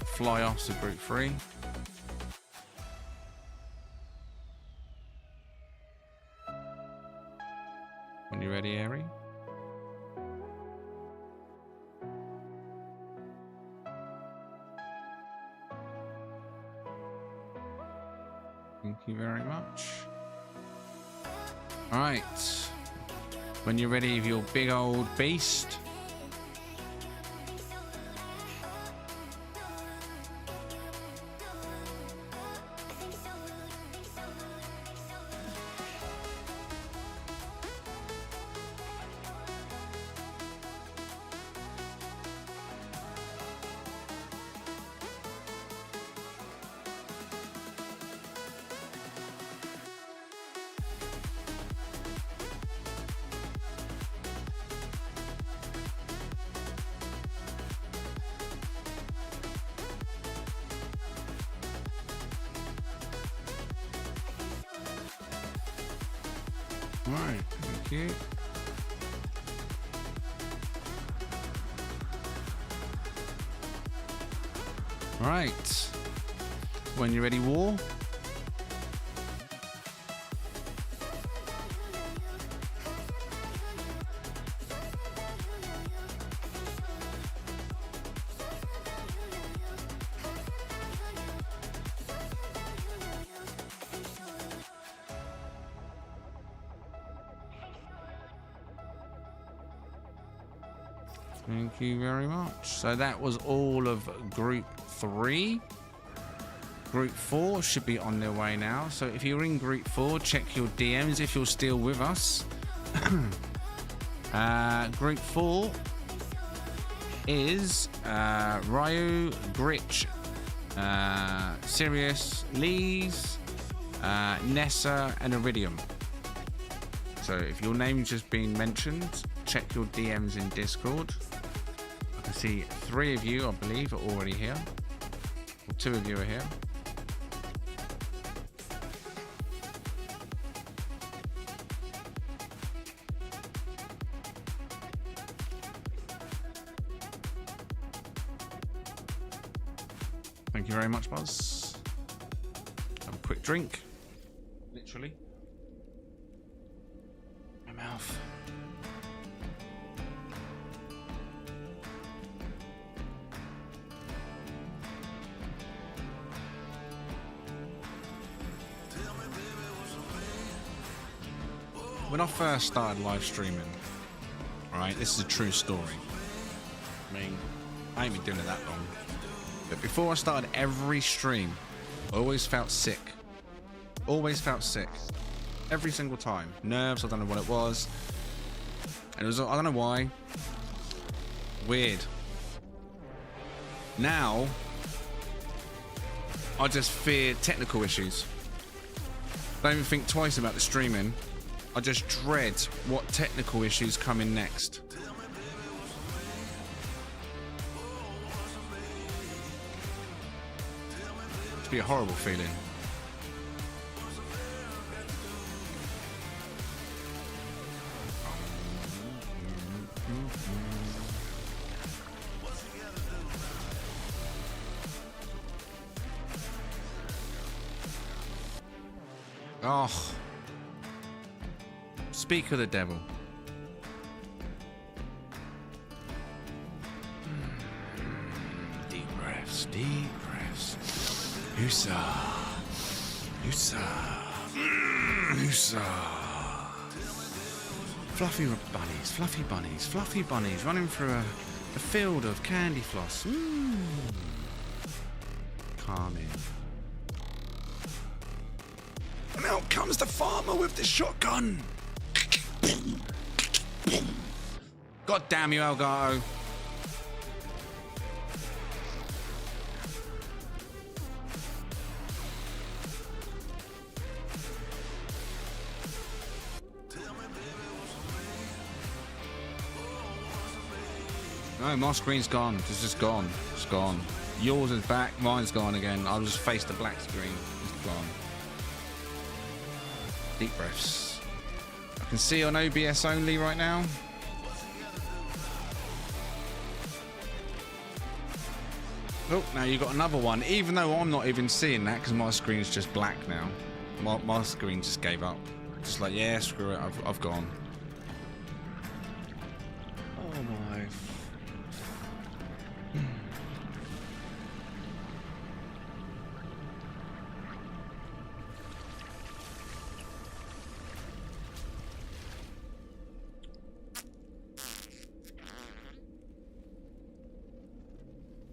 fly offs of Group 3. Ferradieri. Thank you very much. All right. When you're ready with your big old beast. Right, thank you. Right. When you're ready, war. Thank you very much. So that was all of Group 3. Group 4 should be on their way now. So if you're in Group 4, check your DMs if you're still with us. Group 4 is Ryu, Gritch, Sirius, Lees, Nessa, and Iridium. So if your name's just been mentioned, check your DMs in Discord. I can see 3 of you, I believe, are already here. Or 2 of you are here. Thank you very much, Buzz. Have a quick drink. Literally. My mouth. When I first started live streaming, right, this is a true story. I mean, I ain't been doing it that long. But before I started every stream, I always felt sick. Always felt sick. Every single time. Nerves, I don't know what it was. And it was, I don't know why. Weird. Now, I just fear technical issues. I don't even think twice about the streaming. I just dread what technical issues come in next. It'd be a horrible feeling. Oh. Speak of the devil. Deep breaths, deep breaths. Husa. Husa. Husa. Fluffy bunnies, fluffy bunnies, fluffy bunnies running through a field of candy floss. Calming. And out comes the farmer with the shotgun. God damn you, Elgato. No, my screen's gone. It's just gone. It's gone. Yours is back. Mine's gone again. I'll just face the black screen. It's gone. Deep breaths. I can see on OBS only right now. Oh, now you got another one. Even though I'm not even seeing that because my screen's just black now. My screen just gave up. Just like, yeah, screw it. I've gone.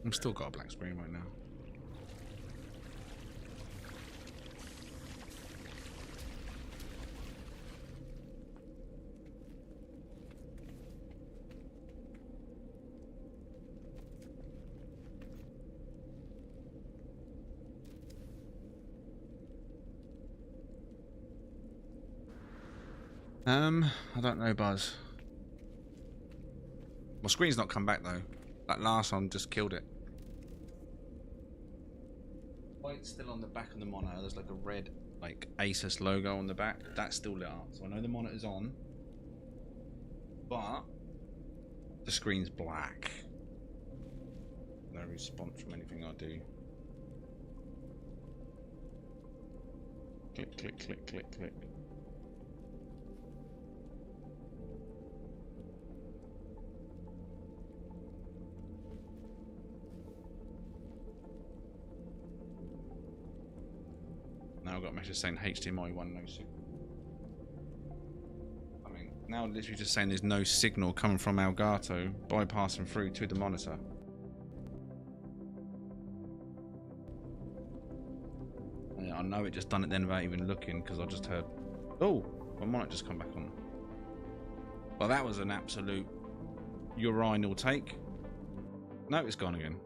I'm still got a black screen right now. I don't know, Buzz. My screen's not come back though. That last one just killed it. White's still on the back of the monitor. There's like a red, like Asus logo on the back. That's still lit up. So I know the monitor's on, but the screen's black. No response from anything I do. Click, click, click, click, click. Now I've got a message saying HDMI 1 no signal. I mean, now literally just saying there's no signal coming from Elgato bypassing through to the monitor. And I know it just done it then without even looking because I just heard, oh, my monitor just come back on. Well, that was an absolute urinal take. No, it's gone again.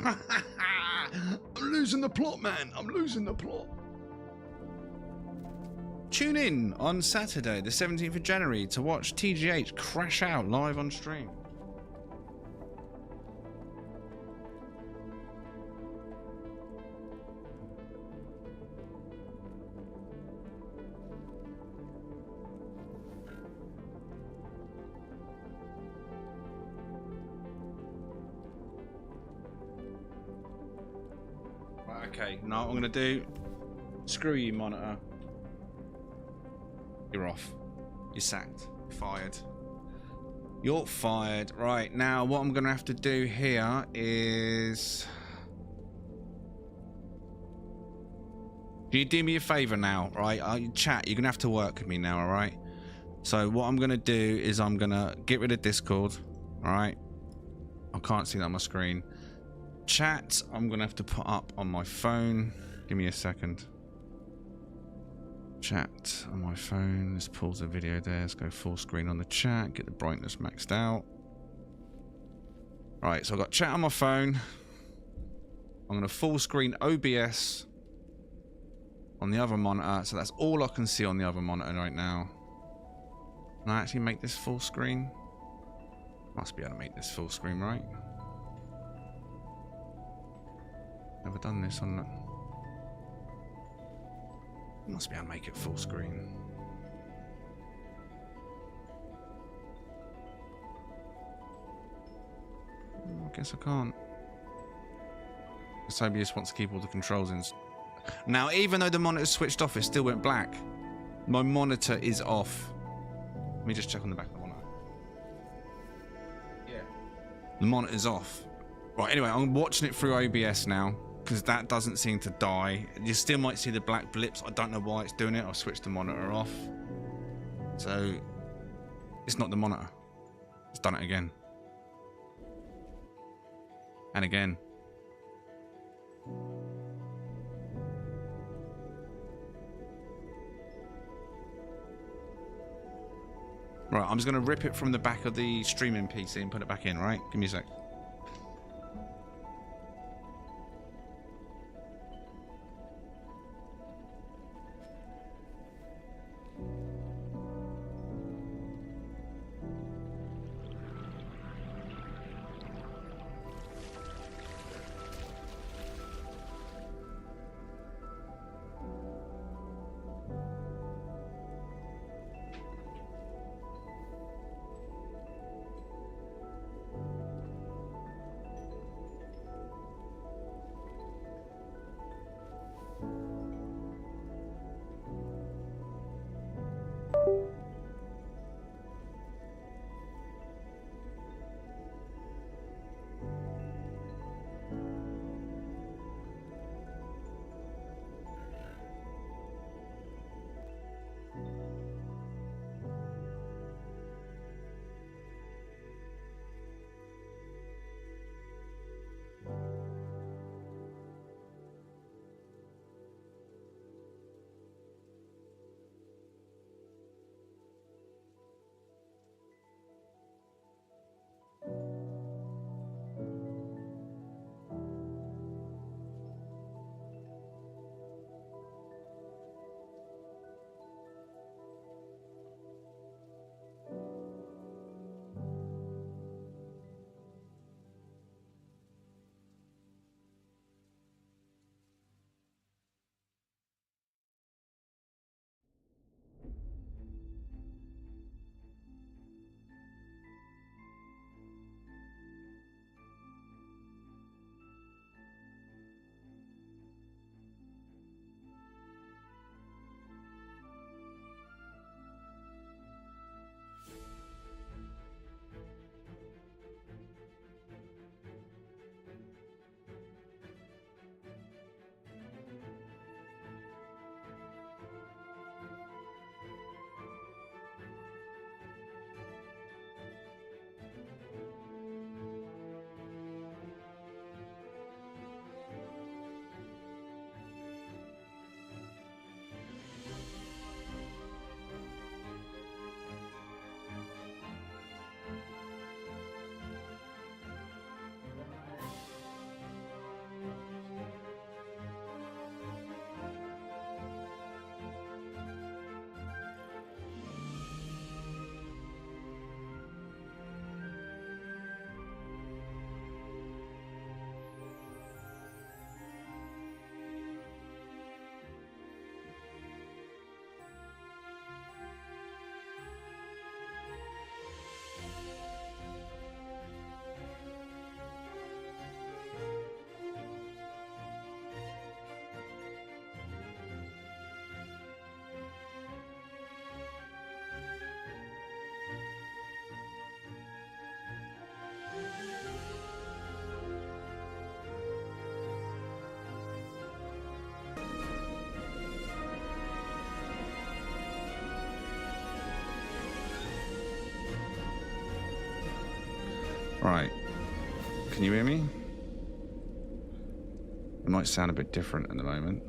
I'm losing the plot, man. I'm losing the plot. Tune in on Saturday, the 17th of January, to watch TGH crash out live on stream. Right, okay, now what I'm going to do, screw you, monitor. You're off. You're sacked. You're fired. You're fired. Right, now what I'm going to have to do here is... Can you do me a favour now, right? Chat, you're going to have to work with me now, alright? So what I'm going to do is I'm going to get rid of Discord, alright? I can't see that on my screen. Chat, I'm going to have to put up on my phone. Give me a second. Chat on my phone. Let's pause the video there. Let's go full screen on the chat. Get the brightness maxed out. Right, so I've got chat on my phone. I'm going to full screen OBS on the other monitor. So that's all I can see on the other monitor right now. Can I actually make this full screen? Must be able to make this full screen, right? Never done this on that. Must be able to make it full screen. I guess I can't. This OBS wants to keep all the controls in. Now, even though the monitor's switched off, it still went black. My monitor is off. Let me just check on the back of the monitor. Yeah. The monitor's off. Right, anyway, I'm watching it through OBS now, because that doesn't seem to die. You still might see the black blips. I don't know why it's doing it. I'll switch the monitor off. So, it's not the monitor. It's done it again. And again. Right, I'm just going to rip it from the back of the streaming PC and put it back in, right? Give me a sec. Right. Can you hear me? It might sound a bit different at the moment.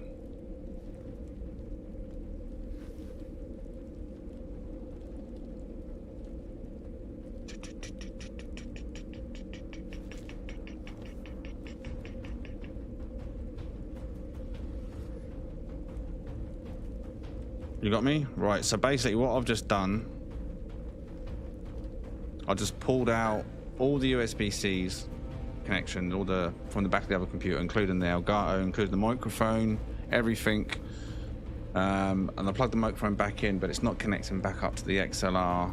You got me? Right, so basically what I've just done, I just pulled out all the USB-Cs connection, all the from the back of the other computer, including the Elgato, including the microphone, everything. And I plugged the microphone back in, but it's not connecting back up to the XLR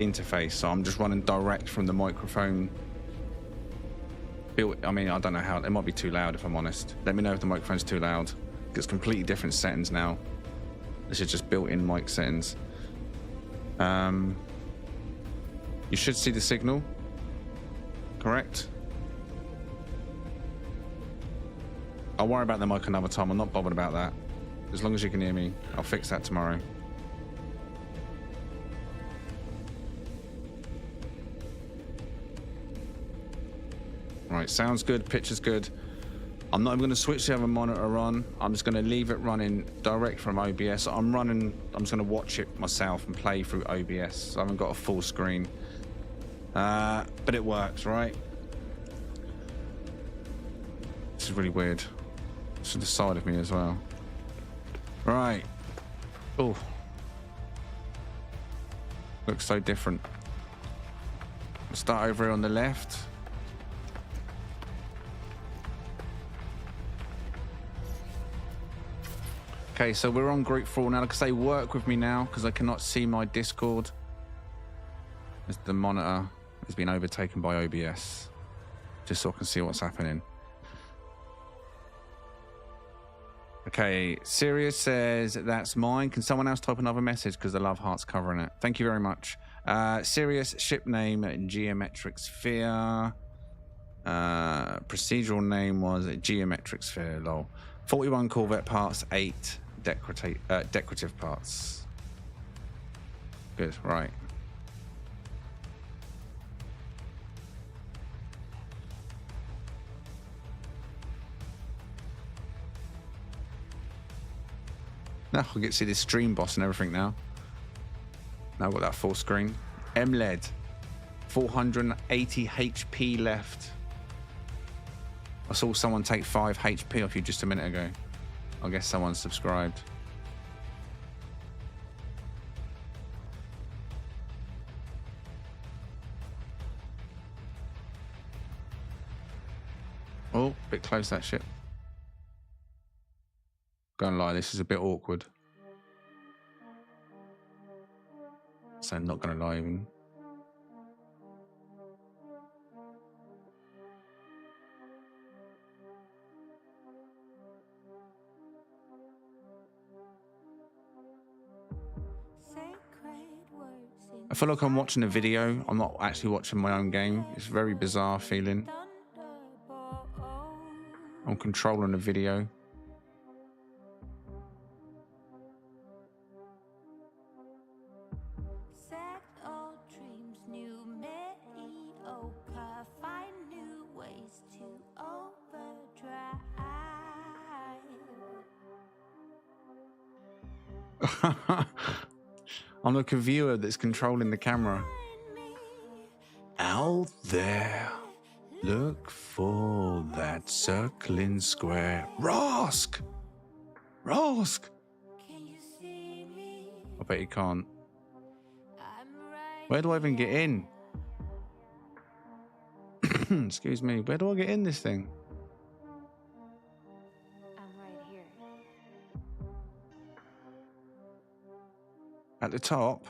interface, so I'm just running direct from the microphone. I mean, I don't know how, it might be too loud if I'm honest. Let me know if the microphone's too loud. It's completely different settings now. This is just built-in mic settings. You should see the signal, correct? I'll worry about the mic another time. I'm not bothered about that. As long as you can hear me, I'll fix that tomorrow. Right, sounds good, picture's good. I'm not even going to switch the other monitor on. I'm just going to leave it running direct from OBS. I'm just going to watch it myself and play through OBS. So I haven't got a full screen. But it works, right? This is really weird. It's to the side of me as well. Right. Oh. Looks so different. We'll start over here on the left. Okay, so we're on group 4 now. Like I say, work with me now because I cannot see my Discord. As the monitor has been overtaken by OBS. Just so I can see what's happening. Okay, Sirius says that's mine. Can someone else type another message because the love heart's covering it? Thank you very much. Sirius, ship name, Geometric Sphere. Procedural name was Geometric Sphere, lol. 41 Corvette parts, 8 decorative parts. Good, right. Now I get to see this stream boss and everything now. Now I've got that full screen. MLED, 480 HP left. I saw someone take 5 HP off you just a minute ago. I guess someone subscribed. Oh, bit close that shit. Gonna lie, this is a bit awkward. So I'm not gonna lie even. I feel like I'm watching a video. I'm not actually watching my own game. It's a very bizarre feeling. I'm controlling a video. I'm like a viewer that's controlling the camera. Out there, look for that circling square. Rask! Rask! I bet you can't. Where do I even get in? Excuse me, where do I get in this thing? At the top.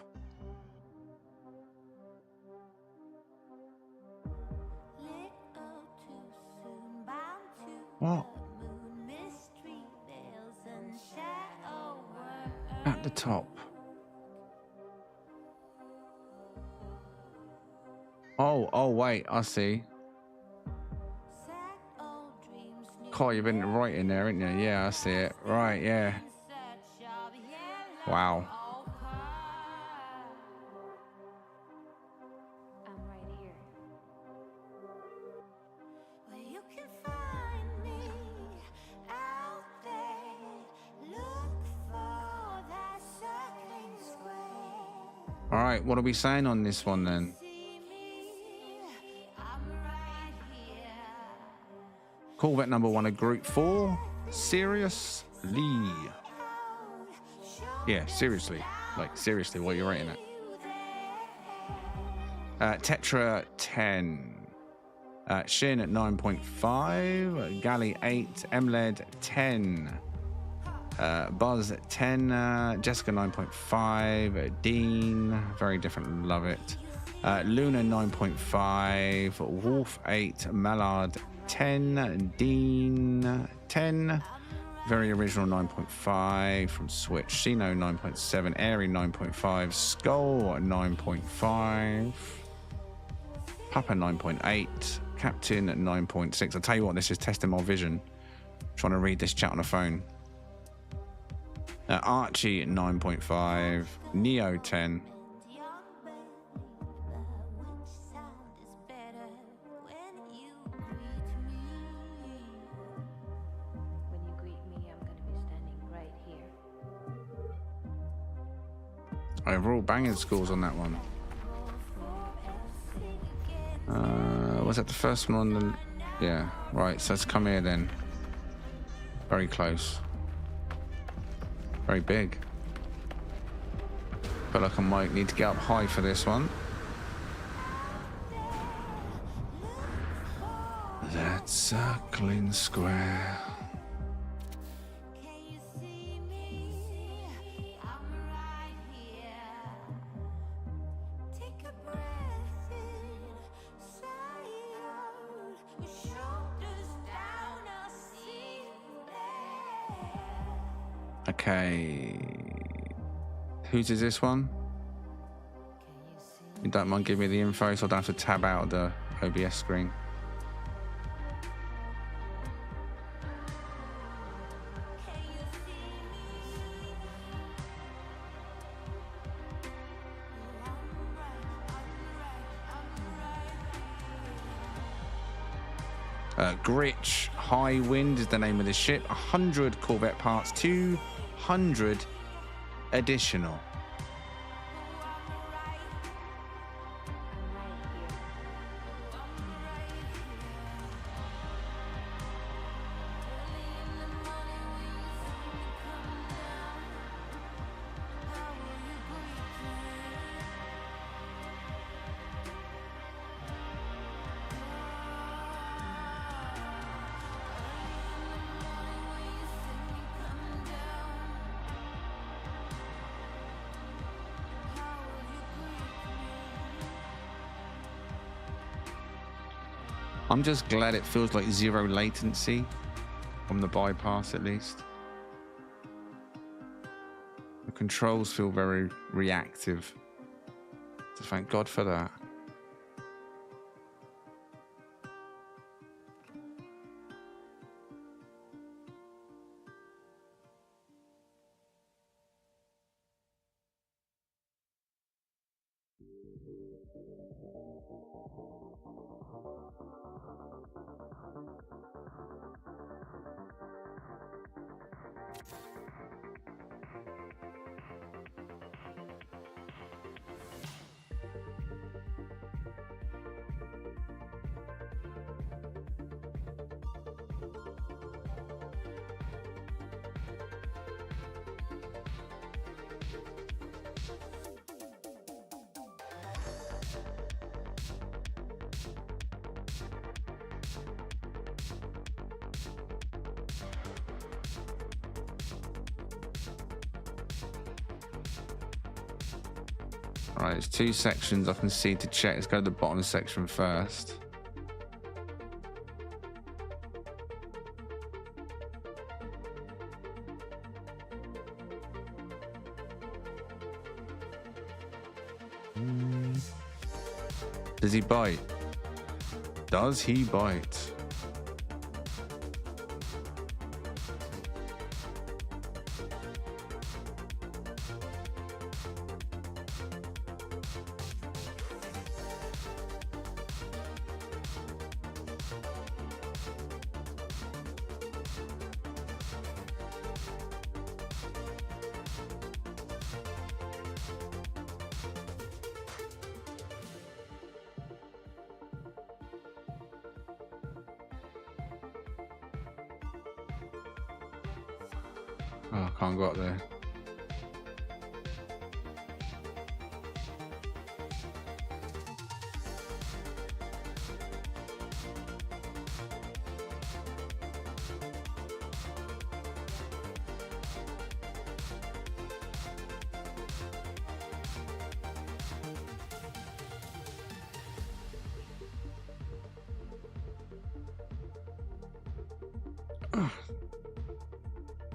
What? At the top. Oh, wait, I see. Carl, you've been right in there, haven't you? Yeah, I see it. Right, yeah. Wow. can find me out there. Look for that circling square. All right, what are we saying on this one then? See me, I'm right here. Corvette number 1 of Group 4. Seriously. Yeah, seriously. Like, seriously, what are you rating it? Tetra 10. Shin at 9.5. Galley 8. MLED 10. Buzz 10. Jessica 9.5. Dean, very different, love it. Luna 9.5. Wolf 8. Mallard 10. Dean 10. Very original 9.5 from Switch. Shino 9.7. Airy 9.5. Skull 9.5. Papa 9.8. Captain 9.6. I'll tell you what, this is testing my vision. Trying to read this chat on the phone. Archie 9.5. Neo 10. Overall banging scores on that one. Was that the first one on the... Yeah, right, so let's come here then. Very close. Very big. Feel like I might need to get up high for this one. That circling square. Okay. Whose is this one? You don't mind giving me the info so I don't have to tab out of the OBS screen. Gritch High Wind is the name of the ship. 100 Corvette parts, 200 additional. I'm just glad it feels like zero latency from the bypass, at least. The controls feel very reactive. So thank God for that. Right, there's two sections I can see to check. Let's go to the bottom section first. Does he bite? Does he bite? Oh, I can't go up there.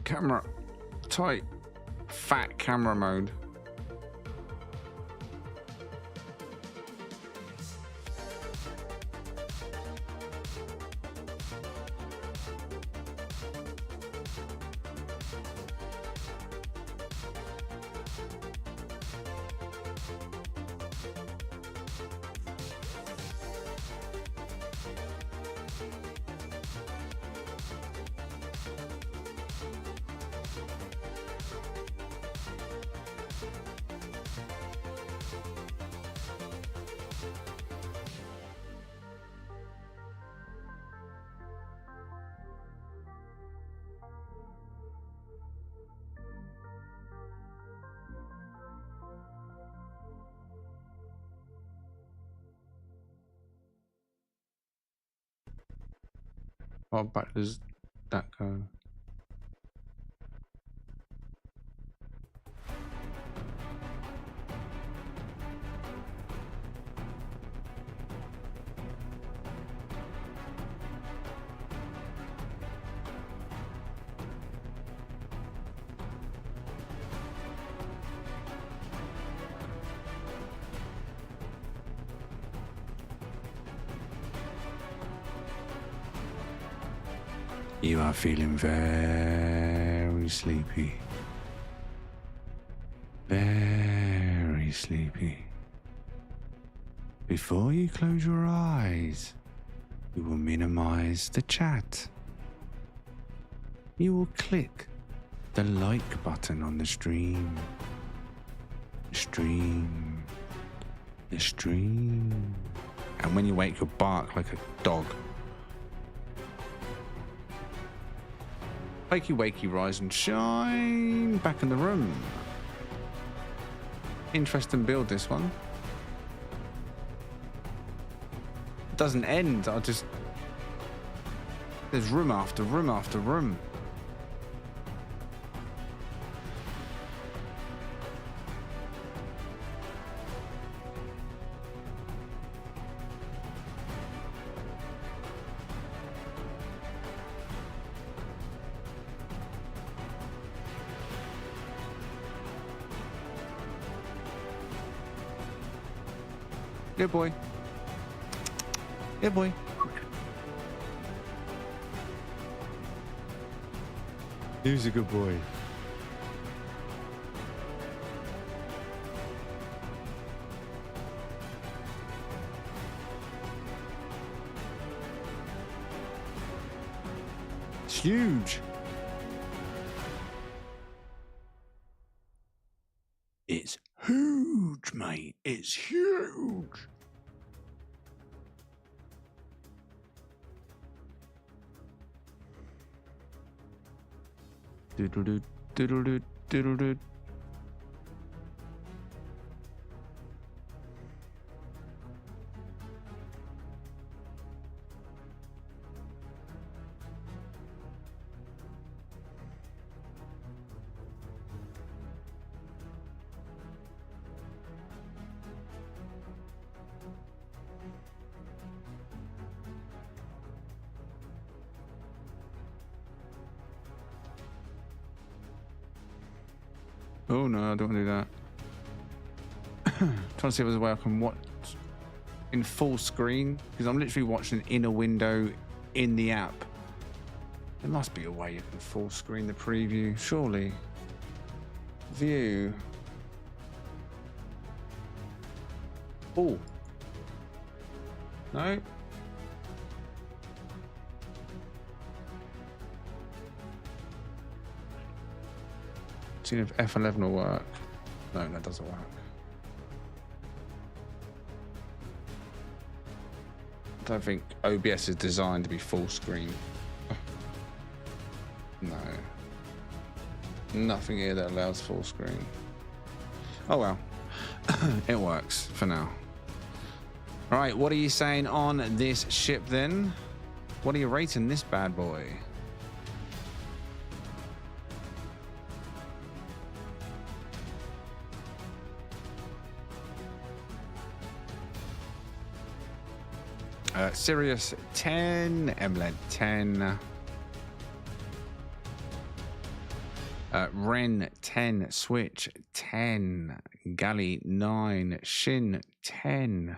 Camera tight, fat camera mode. How back does that go? You are feeling very sleepy. Very sleepy. Before you close your eyes, you will minimize the chat. You will click the like button on the stream. The stream. And when you wake, you'll bark like a dog. Wakey, wakey, rise and shine. Back in the room. Interesting build, this one. It doesn't end. There's room after room after room. Good boy. Good boy. He's a good boy. It's huge. It's huge, mate. It's huge. Doodle-doo, doodle-doo, doodle-doo. Oh no, I don't want to do that. Trying to see if there's a way I can watch in full screen, because I'm literally watching in a window in the app. There must be a way you can full screen the preview, surely. View. Oh. No. Seeing if F11 will work. No, that doesn't work. I don't think OBS is designed to be full screen. No. Nothing here that allows full screen. Oh well. It works for now. Right, what are you saying on this ship then? What are you rating this bad boy? Sirius 10, Emlet 10, Ren 10, Switch 10, Galley 9, Shin 10,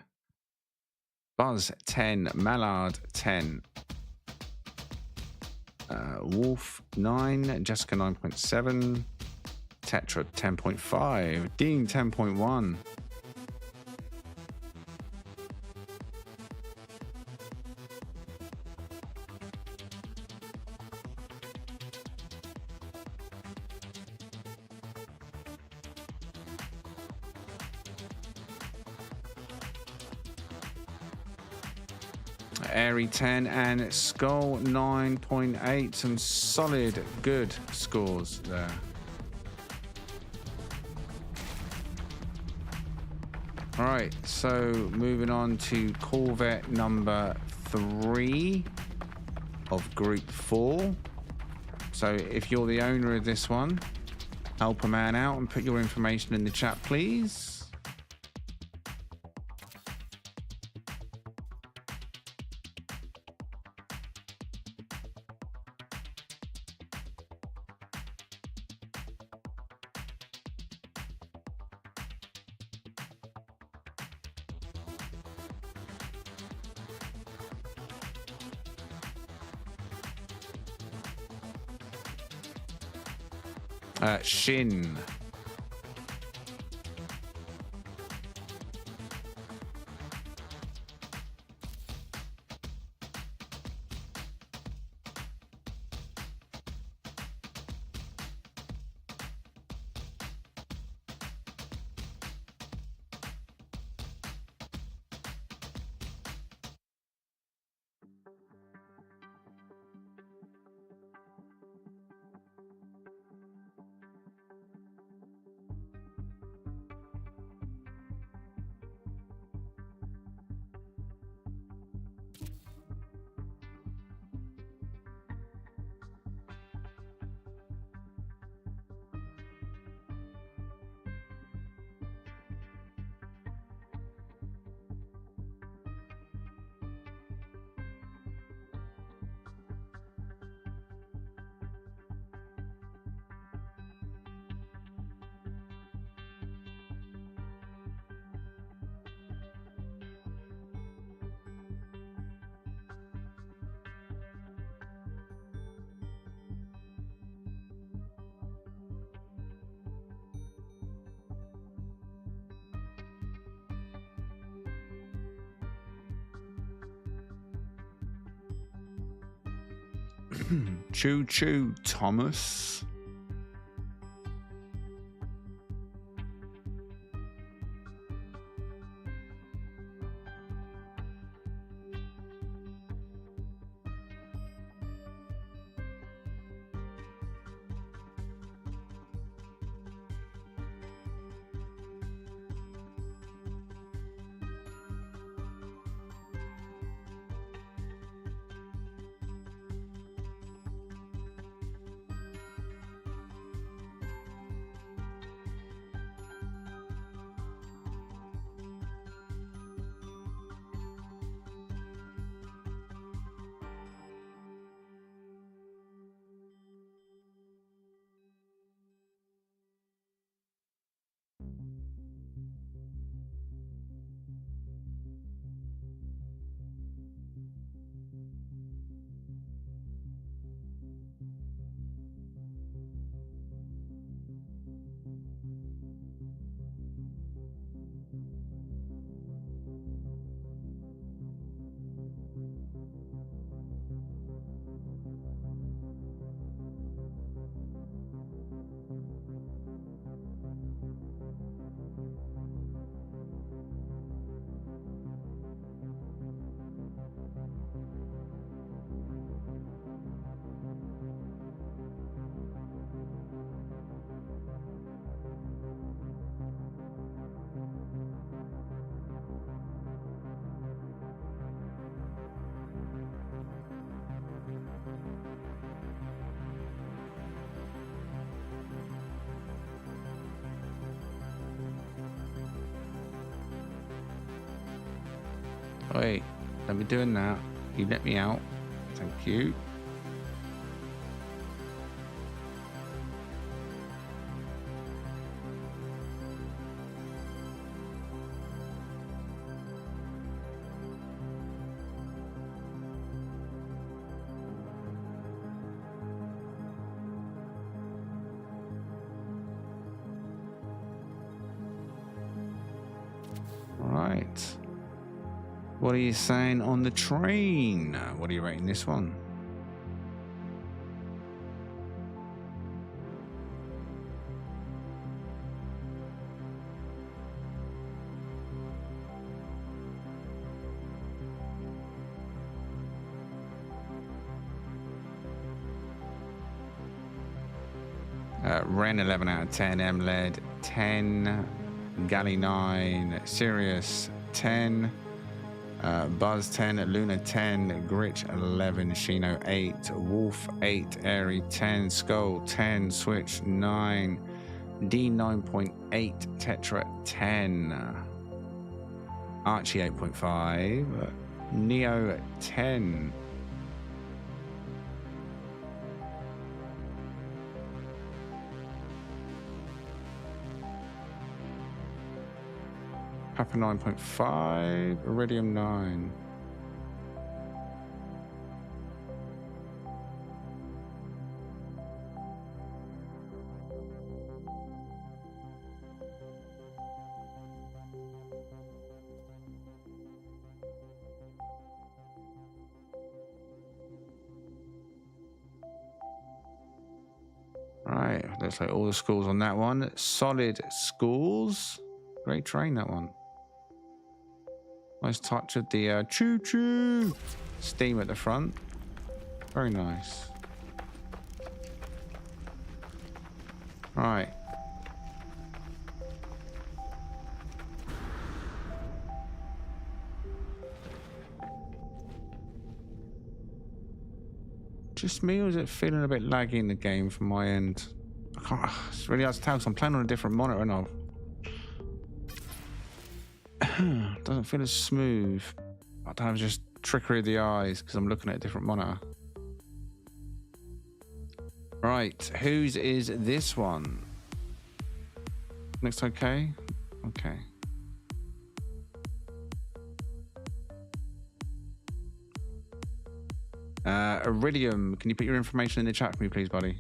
Buzz 10, Mallard 10, Wolf 9, Jessica 9.7, Tetra 10.5, Dean 10.1. Airy 10 and Skull 9.8. Some solid, good scores there. All right, so moving on to Corvette number 3 of Group 4. So if you're the owner of this one, help a man out and put your information in the chat, please. Shin. Choo choo, Thomas. Wait, let me doing that. You let me out. Thank you. Right. What are you saying on the train? What are you rating this one? Ren 11 out of 10, M-Led 10, Galley 9, Sirius 10, Buzz 10, Luna 10, Gritch 11, Shino 8, Wolf 8, Airy 10, Skull 10, Switch 9, D 9.8, Tetra 10, Archie 8.5, Neo 10. Papa 9.5, Iridium 9. Right, looks like all the schools on that one. Solid schools. Great train, that one. Nice touch of the choo-choo steam at the front. Very nice. Right. Just me, or is it feeling a bit laggy in the game from my end? I can't, it's really hard to tell because I'm playing on a different monitor and doesn't feel as smooth. I don't know, it's just trickery of the eyes because I'm looking at a different monitor. Right, whose is this one? Looks okay? Okay. Iridium, can you put your information in the chat for me, please, buddy?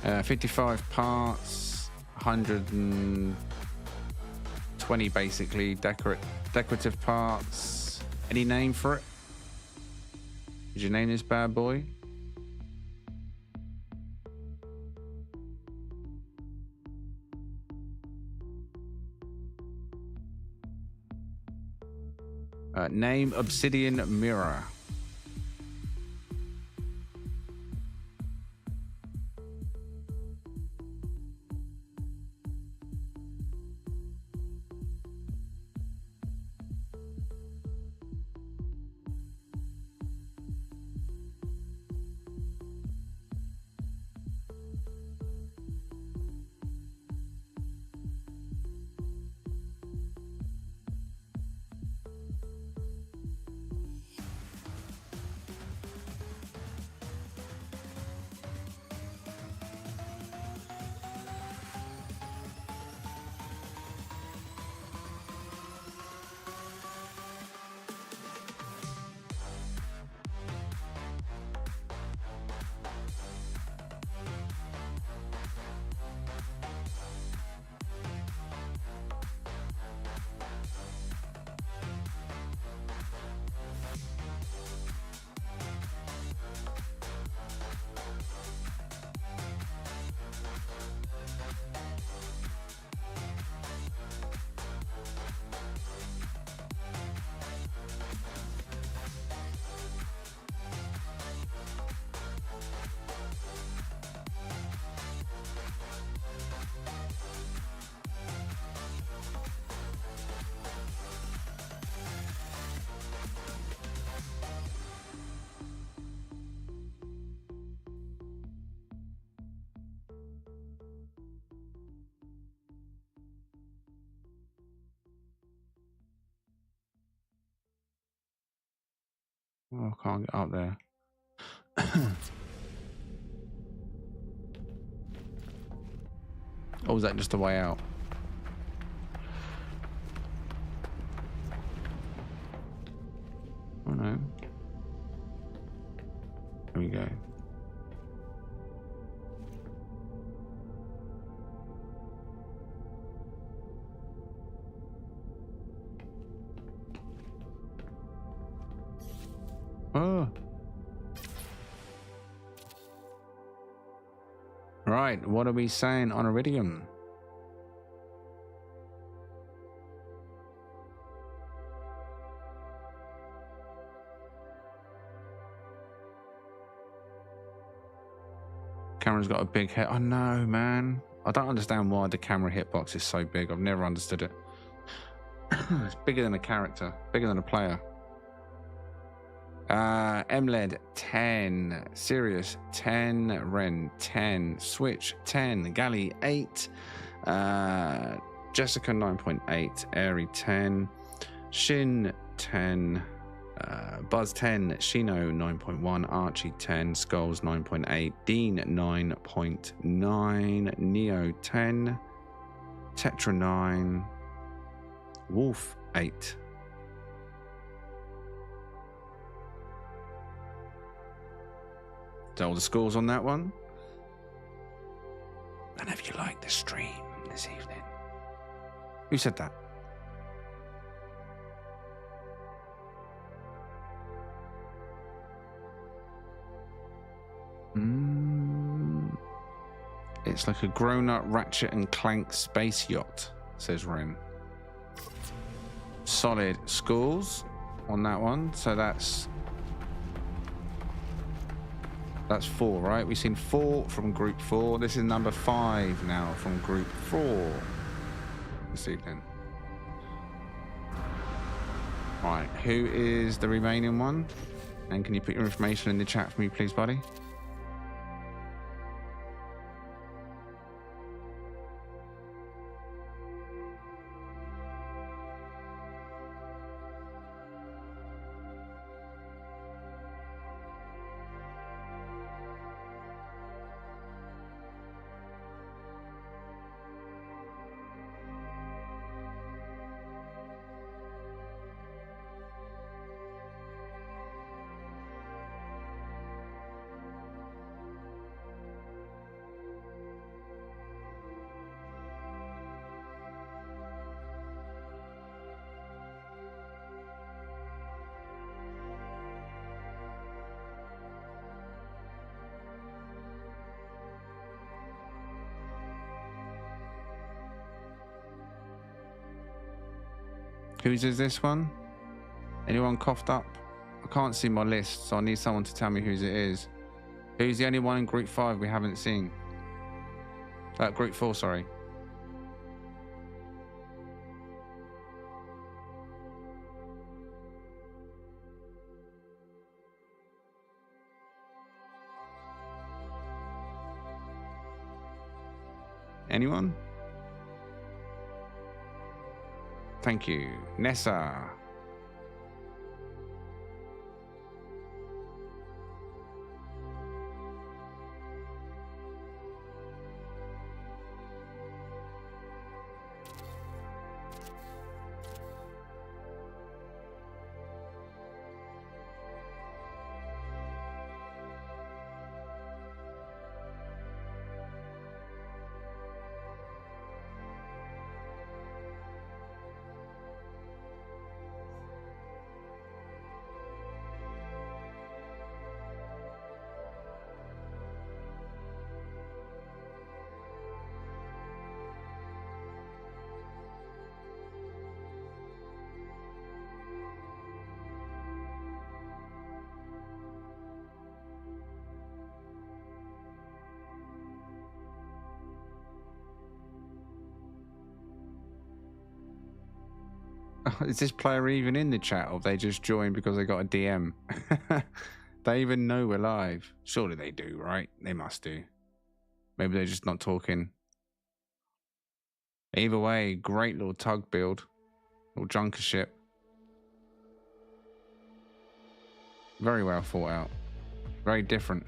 Uh, 55 parts, 120 basically decorative parts. Any name for it? Did you name this bad boy? Name Obsidian Mirror. Oh, I can't get up there. Or was that just a way out? Oh no. There we go. Oh. Right, what are we saying on Iridium? Camera's got a big head. Oh no, man. I don't understand why the camera hitbox is so big. I've never understood it. It's bigger than a character, bigger than a player. MLED 10, Sirius 10, Ren 10, Switch 10, Galley 8, Jessica 9.8, Airy 10, Shin 10, Buzz 10, Shino 9.1, Archie 10, Skulls 9.8, Dean 9.9, Neo 10, Tetra 9, Wolf 8. All the scores on that one. And if you like the stream this evening. Who said that? It's like a grown-up Ratchet and Clank space yacht, says Ren. Solid scores on that one. So that's 4, right? We've seen 4 from Group 4. This is number 5 now from Group 4 this evening. Right, who is the remaining one? And can you put your information in the chat for me, please, buddy? Whose is this one? Anyone coughed up? I can't see my list, so I need someone to tell me whose it is. Who's the only one in Group 5 we haven't seen? Group 4, sorry. Anyone? Thank you. Nessa. Is this player even in the chat, or have they just joined because they got a DM? They even know we're live. Surely they do, right? They must do. Maybe they're just not talking. Either way, great little tug build. Little junker ship. Very well thought out. Very different.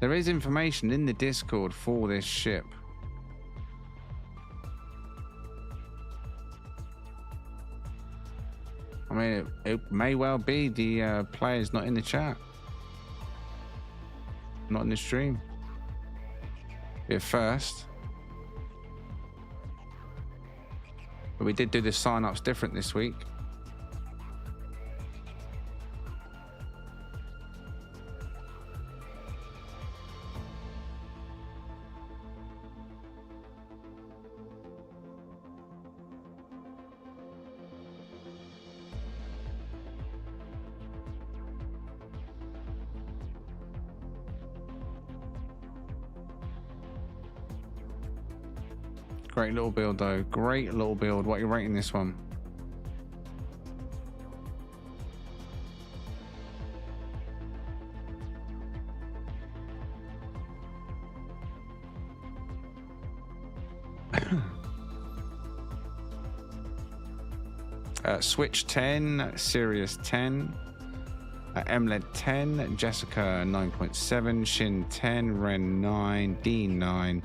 There is information in the Discord for this ship. I mean, it may well be the player's not in the chat. Not in the stream. Be a first. But we did do the sign-ups different this week. Great little build though. Great little build. What are you rating this one? Switch 10, Sirius 10, MLED 10, Jessica 9.7, Shin 10, Ren 9, Dean 9,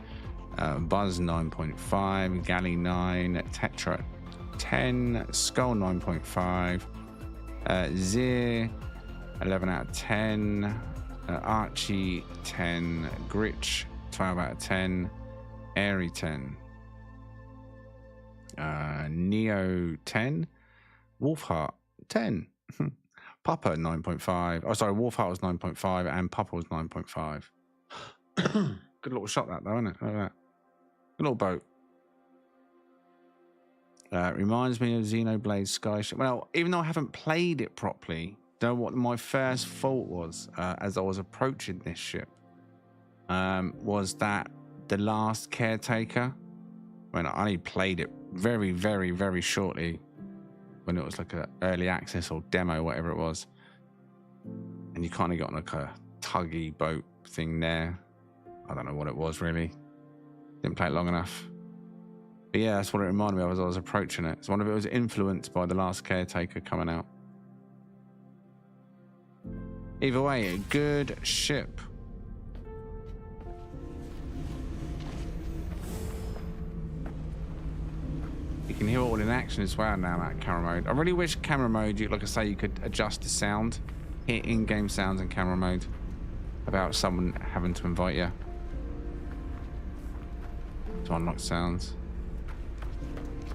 Buzz 9.5, Galley 9, Tetra 10, Skull 9.5, Zir 11 out of 10, Archie 10, Gritch 12 out of 10, Airy 10, Neo 10, Wolfheart 10, Papa 9.5. Oh, sorry, Wolfheart was 9.5 and Papa was 9.5. Good little shot that though, isn't it? Look at that. Good little boat. Reminds me of Xenoblade Skyship. Well, even though I haven't played it properly, know what my first thought was as I was approaching this ship was that the last caretaker, when I only played it very, very, very shortly, when it was like a early access or demo, whatever it was, and you kind of got on like a tuggy boat thing there. I don't know what it was really. Didn't play it long enough. But yeah, that's what it reminded me of as I was approaching it. So one of it was influenced by the last caretaker coming out. Either way, a good ship. You can hear it all in action as well now, that camera mode. I really wish camera mode, like I say, you could adjust the sound, hit in-game sounds in camera mode, without someone having to invite you to unlock sounds.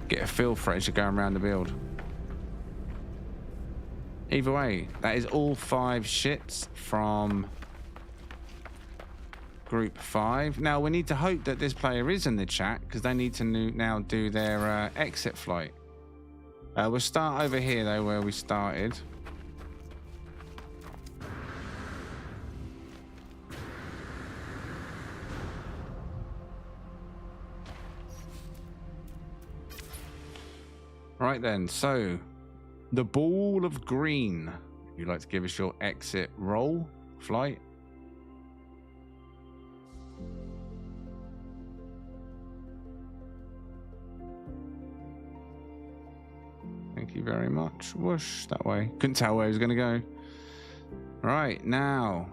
Get a feel for it as you're going around the build. Either way, that is all 5 ships from Group 5. Now, we need to hope that this player is in the chat, because they need to now do their exit flight. We'll start over here, though, where we started. Right then, so the Ball of Green. If you'd like to give us your exit roll, flight. Thank you very much. Whoosh, that way. Couldn't tell where he was going to go. Right, now,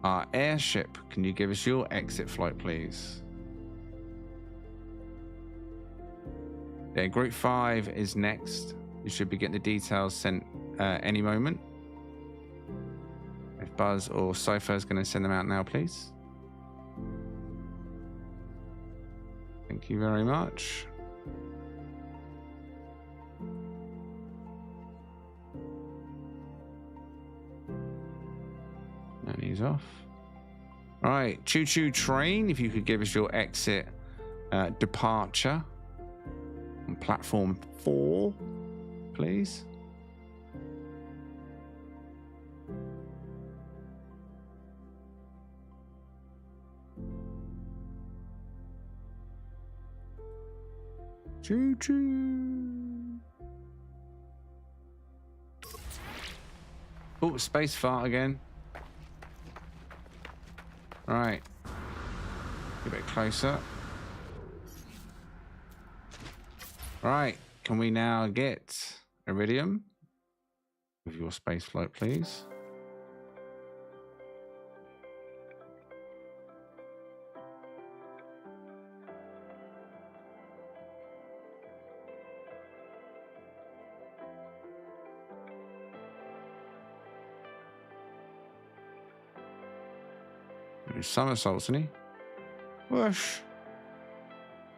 our airship. Can you give us your exit flight, please? Yeah, Group 5 is next. You should be getting the details sent any moment. If Buzz or Cypher is going to send them out now, please. Thank you very much. And he's off. Right, Choo Choo Train, if you could give us your exit departure on platform 4, please. Choo choo. Oh, space fart again. Right. A bit closer. Right. Can we now get Iridium with your space float, please? Somersaults, isn't he? Whoosh.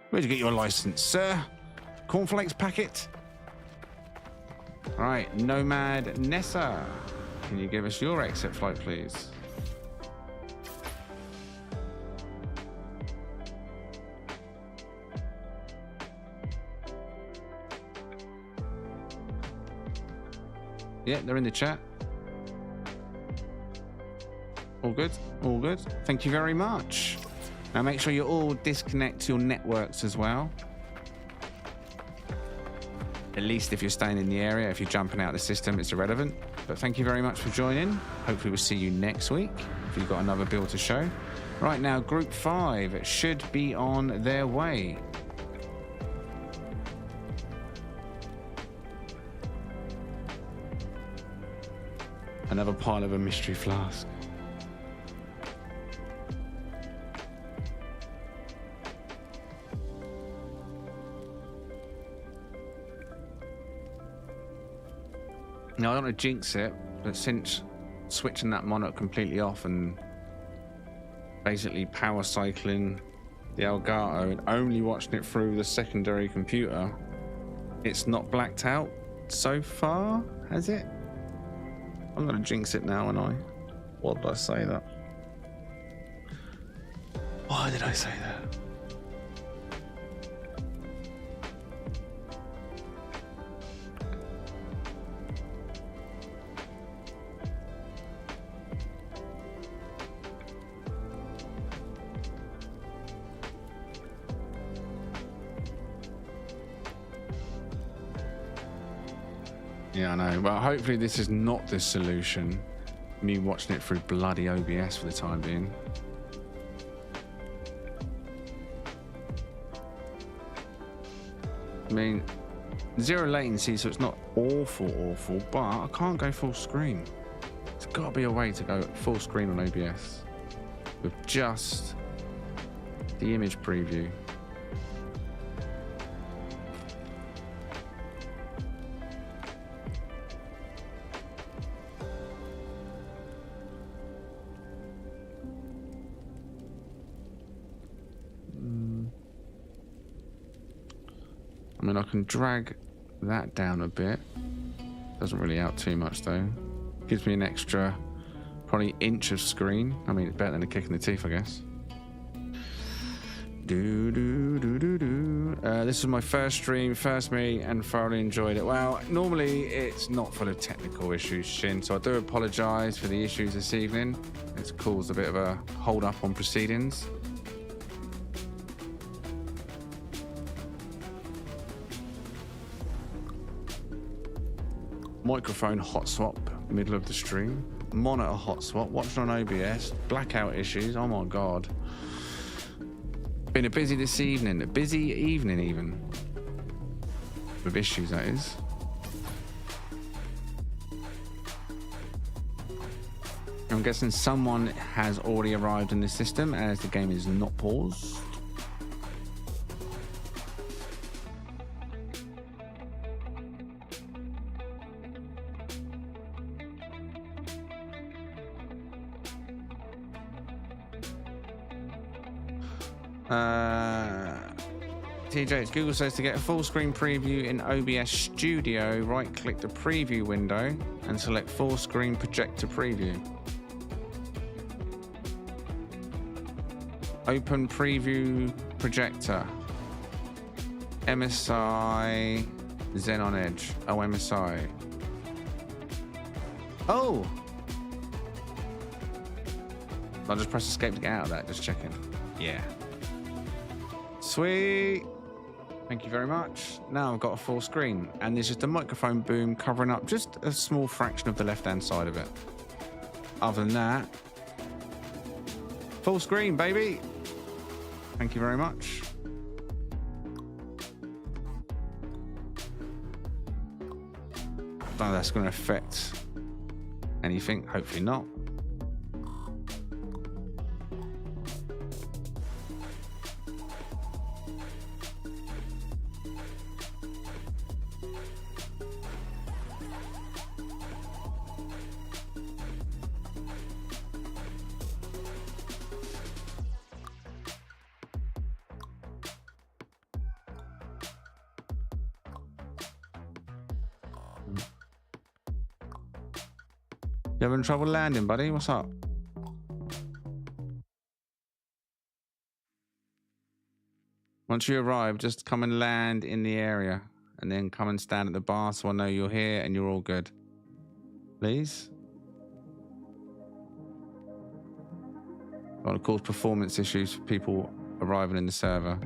Where'd you get your license, sir? Cornflakes packet? Right, Nomad Nessa. Can you give us your exit flight, please? Yeah, they're in the chat. All good, all good. Thank you very much. Now make sure you all disconnect your networks as well. At least if you're staying in the area. If you're jumping out of the system, it's irrelevant. But thank you very much for joining. Hopefully we'll see you next week if you've got another build to show. Right now, Group 5 should be on their way. Another pile of a mystery flask. Now, I don't want to jinx it, but since switching that monitor completely off and basically power cycling the Elgato and only watching it through the secondary computer, it's not blacked out so far, has it? I'm going to jinx it now, and Why did I say that? Why did I say that? Yeah, I know. Well, hopefully this is not the solution. Me watching it through bloody OBS for the time being. I mean, zero latency, so it's not awful, but I can't go full screen. There's got to be a way to go full screen on OBS with just the image preview. I mean, I can drag that down a bit. Doesn't really out too much though. Gives me an extra probably inch of screen. I mean, it's better than a kick in the teeth, I guess. This is my first stream, first me, and thoroughly enjoyed it. Well, normally it's not full of technical issues, Shin, so I do apologise for the issues this evening. It's caused a bit of a hold up on proceedings. Microphone hot swap, middle of the stream. Monitor hot swap, watching on OBS. Blackout issues, oh my god. Been a busy this evening, a busy evening even. With issues, that is. I'm guessing someone has already arrived in the system as the game is not paused. TJ, Google says to get a full screen preview in OBS Studio, right click the preview window and select full screen projector preview. Open preview projector. MSI Xenon Edge. Oh, MSI. Oh! I'll just press escape to get out of that, just checking. Yeah. Sweet. Thank you very much. Now I've got a full screen, and there's just a microphone boom covering up just a small fraction of the left-hand side of it. Other than that, full screen, baby. Thank you very much. Don't know if that's going to affect anything. Hopefully not. You having trouble landing, buddy? What's up? Once you arrive, just come and land in the area and then come and stand at the bar so I know you're here and you're all good. Please? I want to cause performance issues for people arriving in the server.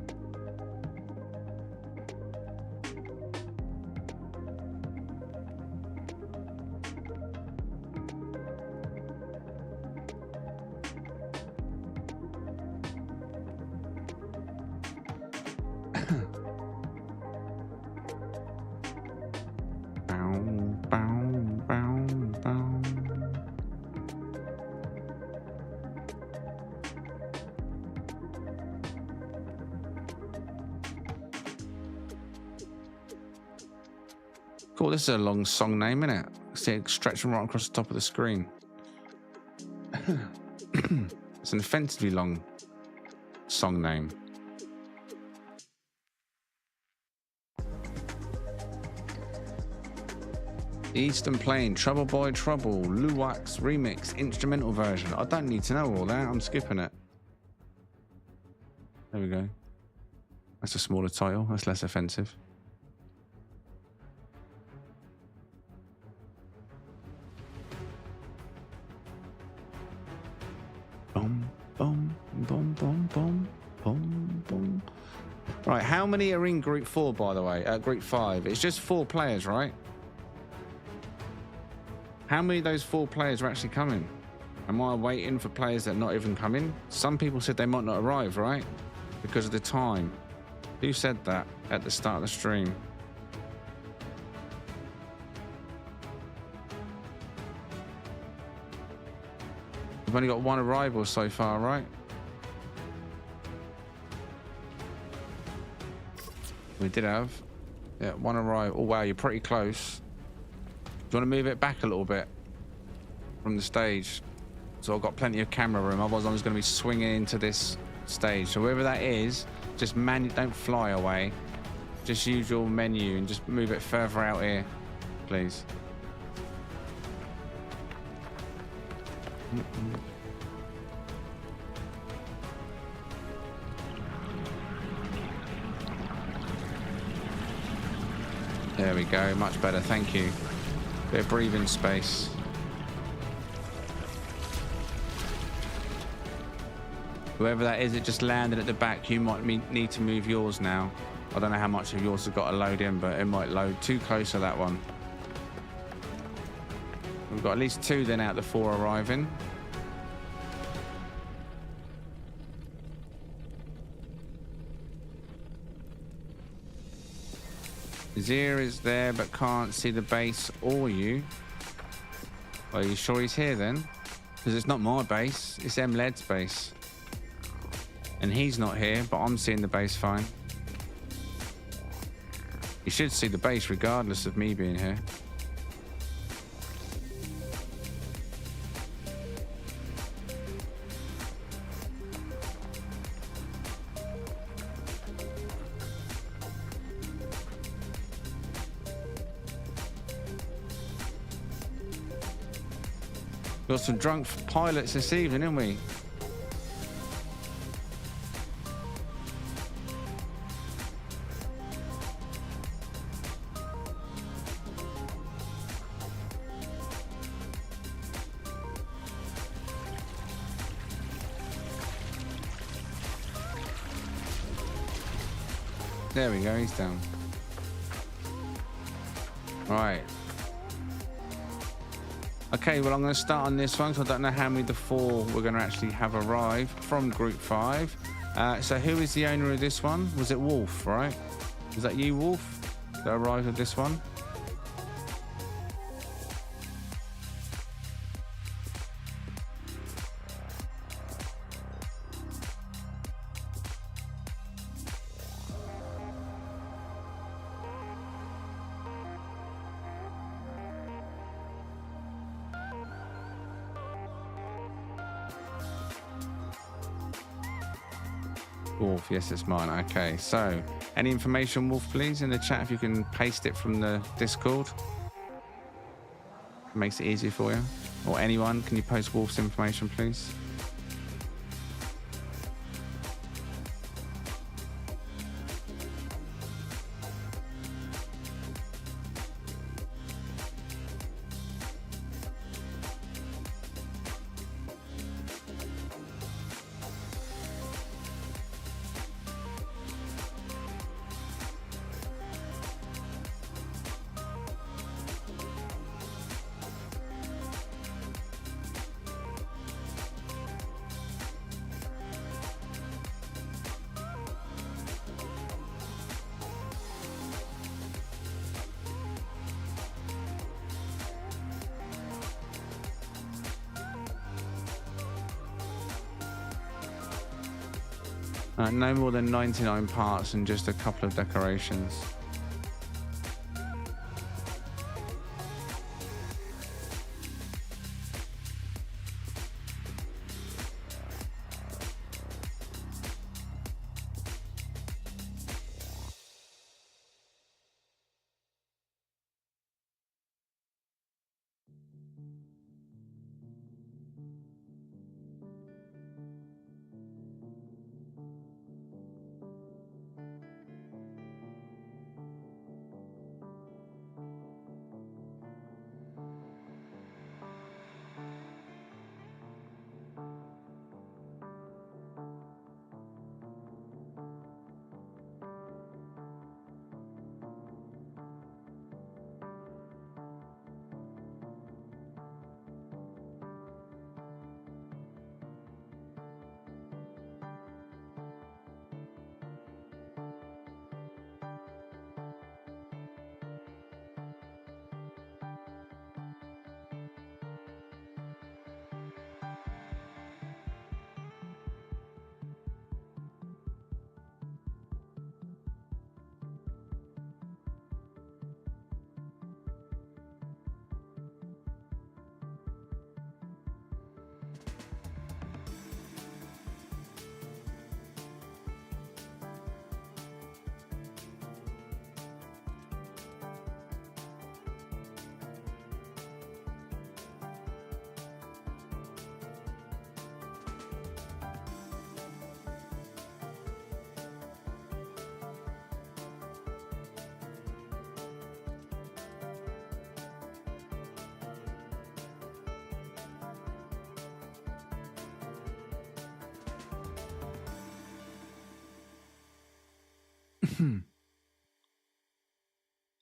Cool, this is a long song name, isn't it? See it stretching right across the top of the screen. It's an offensively long song name. Eastern Plain, Trouble Boy Trouble, Luwak's remix, instrumental version. I don't need to know all that, I'm skipping it. There we go. That's a smaller title, that's less offensive. Boom, boom, boom, boom, boom, boom, boom. Right, how many are in Group 4, by the way? Group 5. It's just 4 players, right? How many of those 4 players are actually coming? Am I waiting for players that are not even coming? Some people said they might not arrive, right? Because of the time. Who said that at the start of the stream? We've only got 1 arrival so far, right? We did have. Yeah, 1 arrival. Oh, wow, you're pretty close. Do you want to move it back a little bit from the stage? So I've got plenty of camera room. Otherwise, I'm just going to be swinging into this stage. So whoever that is, just don't fly away. Just use your menu and just move it further out here, please. There we go, much better, thank you. Bit of breathing space. Whoever that is that just landed at the back, you might need to move yours now. I don't know how much of yours has got to load in, but it might load too close to that one. We've got at least 2 then out of the 4 arriving. Zir is there but can't see the base or you. Are you sure he's here then? Because it's not my base, it's M-Led's base. And he's not here, but I'm seeing the base fine. You should see the base regardless of me being here. Got some drunk pilots this evening, haven't we? There we go, he's down. Right. Okay, well, I'm going to start on this one, so I don't know how many of the 4 we're going to actually have arrive from Group 5. So who is the owner of this one? Was it Wolf, right? Was that you, Wolf, that arrived with this one? Wolf, yes, it's mine. Okay, so any information, Wolf, please, in the chat if you can paste it from the Discord. Makes it easier for you. Or anyone, can you post Wolf's information, please? No more than 99 parts and just a couple of decorations.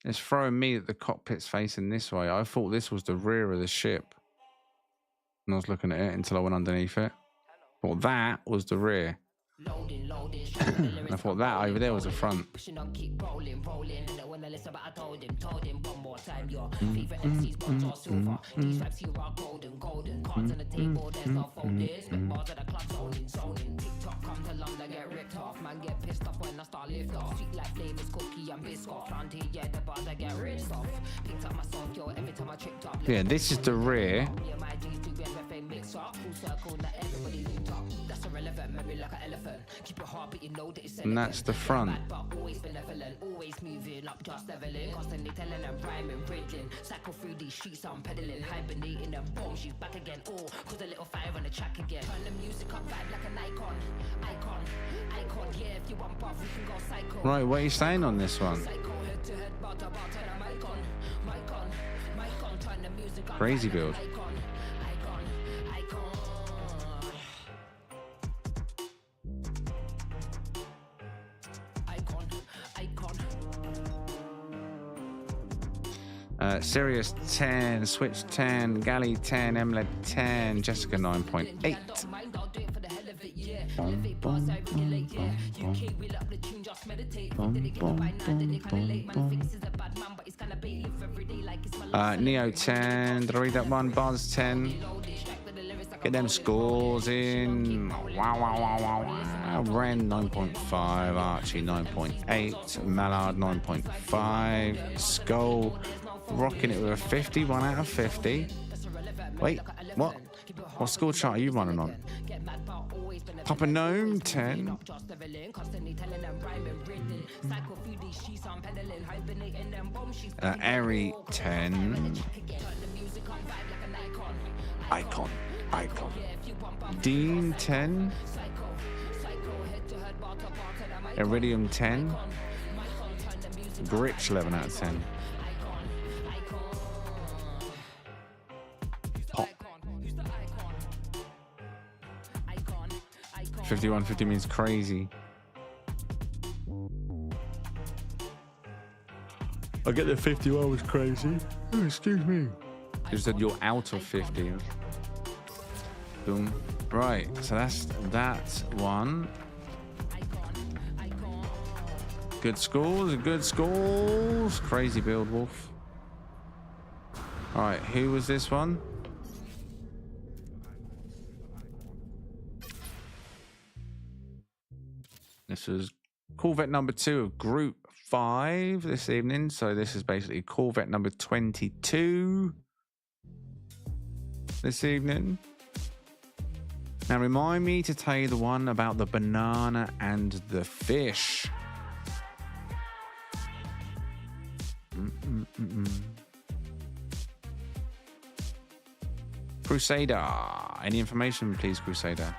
It's throwing me that the cockpit's facing this way. I thought this was the rear of the ship. And I was looking at it until I went underneath it. Thought that was the rear. And I thought that over there was the front. Yeah, this is the rear. And that's the front. Right, what are you saying on this one? Crazy build. Sirius 10, Switch 10, Galley 10, Emled 10, Jessica 9.8. Neo 10, did I read that one? Buzz 10. Get them scores in. Wow, wow, wow, wow, wow. Ren 9.5, Archie 9.8, Mallard 9.5, Skull rocking it with a 50, 1 out of 50. Wait, what? What score chart are you running on? Papa Gnome 10. Airy 10. Icon. Dean 10. Iridium 10. Gritch 11 out of 10. Pop. 5150 means crazy. I get the 51 was crazy. Oh, excuse me. You said you're out of 50. Boom. Right, so that's that one. Good scores. Crazy build, Wolf. Alright, who was this one? This was Corvette number 2 of Group 5 this evening. So this is basically Corvette number 22 this evening. Now remind me to tell you the one about the banana and the fish. Crusader. Any information, please, Crusader?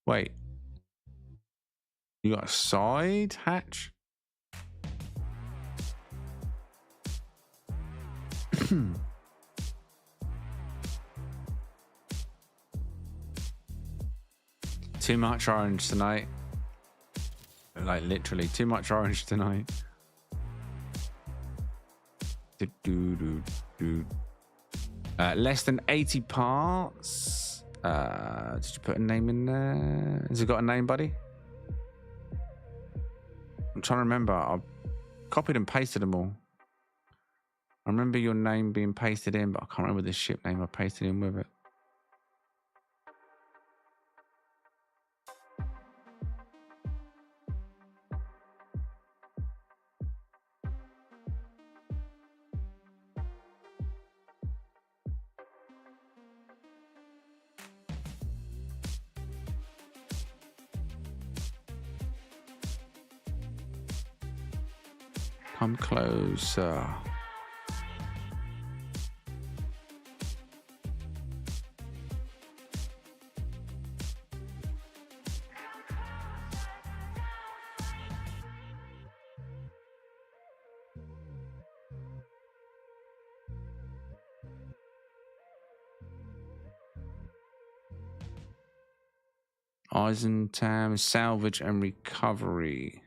Wait. You got a side hatch? Too much orange tonight. Like literally too much orange tonight. Less than 80 parts. Did you put a name in there? Has it got a name, buddy? I'm trying to remember. I copied and pasted them all. I remember your name being pasted in, but I can't remember the ship name I pasted in with it. Come closer. Eisentam, salvage and recovery.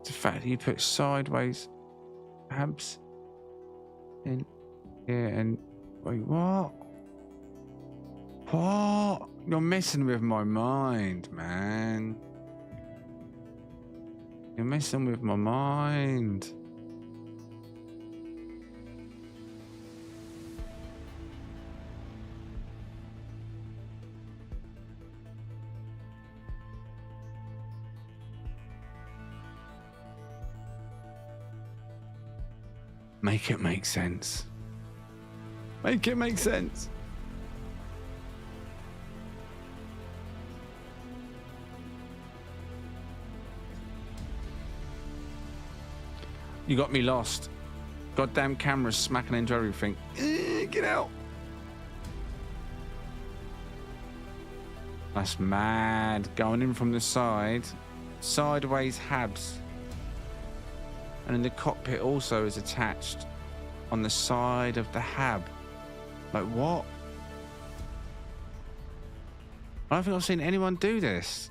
The fact you put sideways abs in here and wait, what? What? You're messing with my mind, man. You're messing with my mind. Make it make sense. Make it make sense. You got me lost. Goddamn cameras smacking into everything. Get out. That's mad. Going in from the side. Sideways habs. And then the cockpit also is attached on the side of the hab. Like what? I don't think I've seen anyone do this.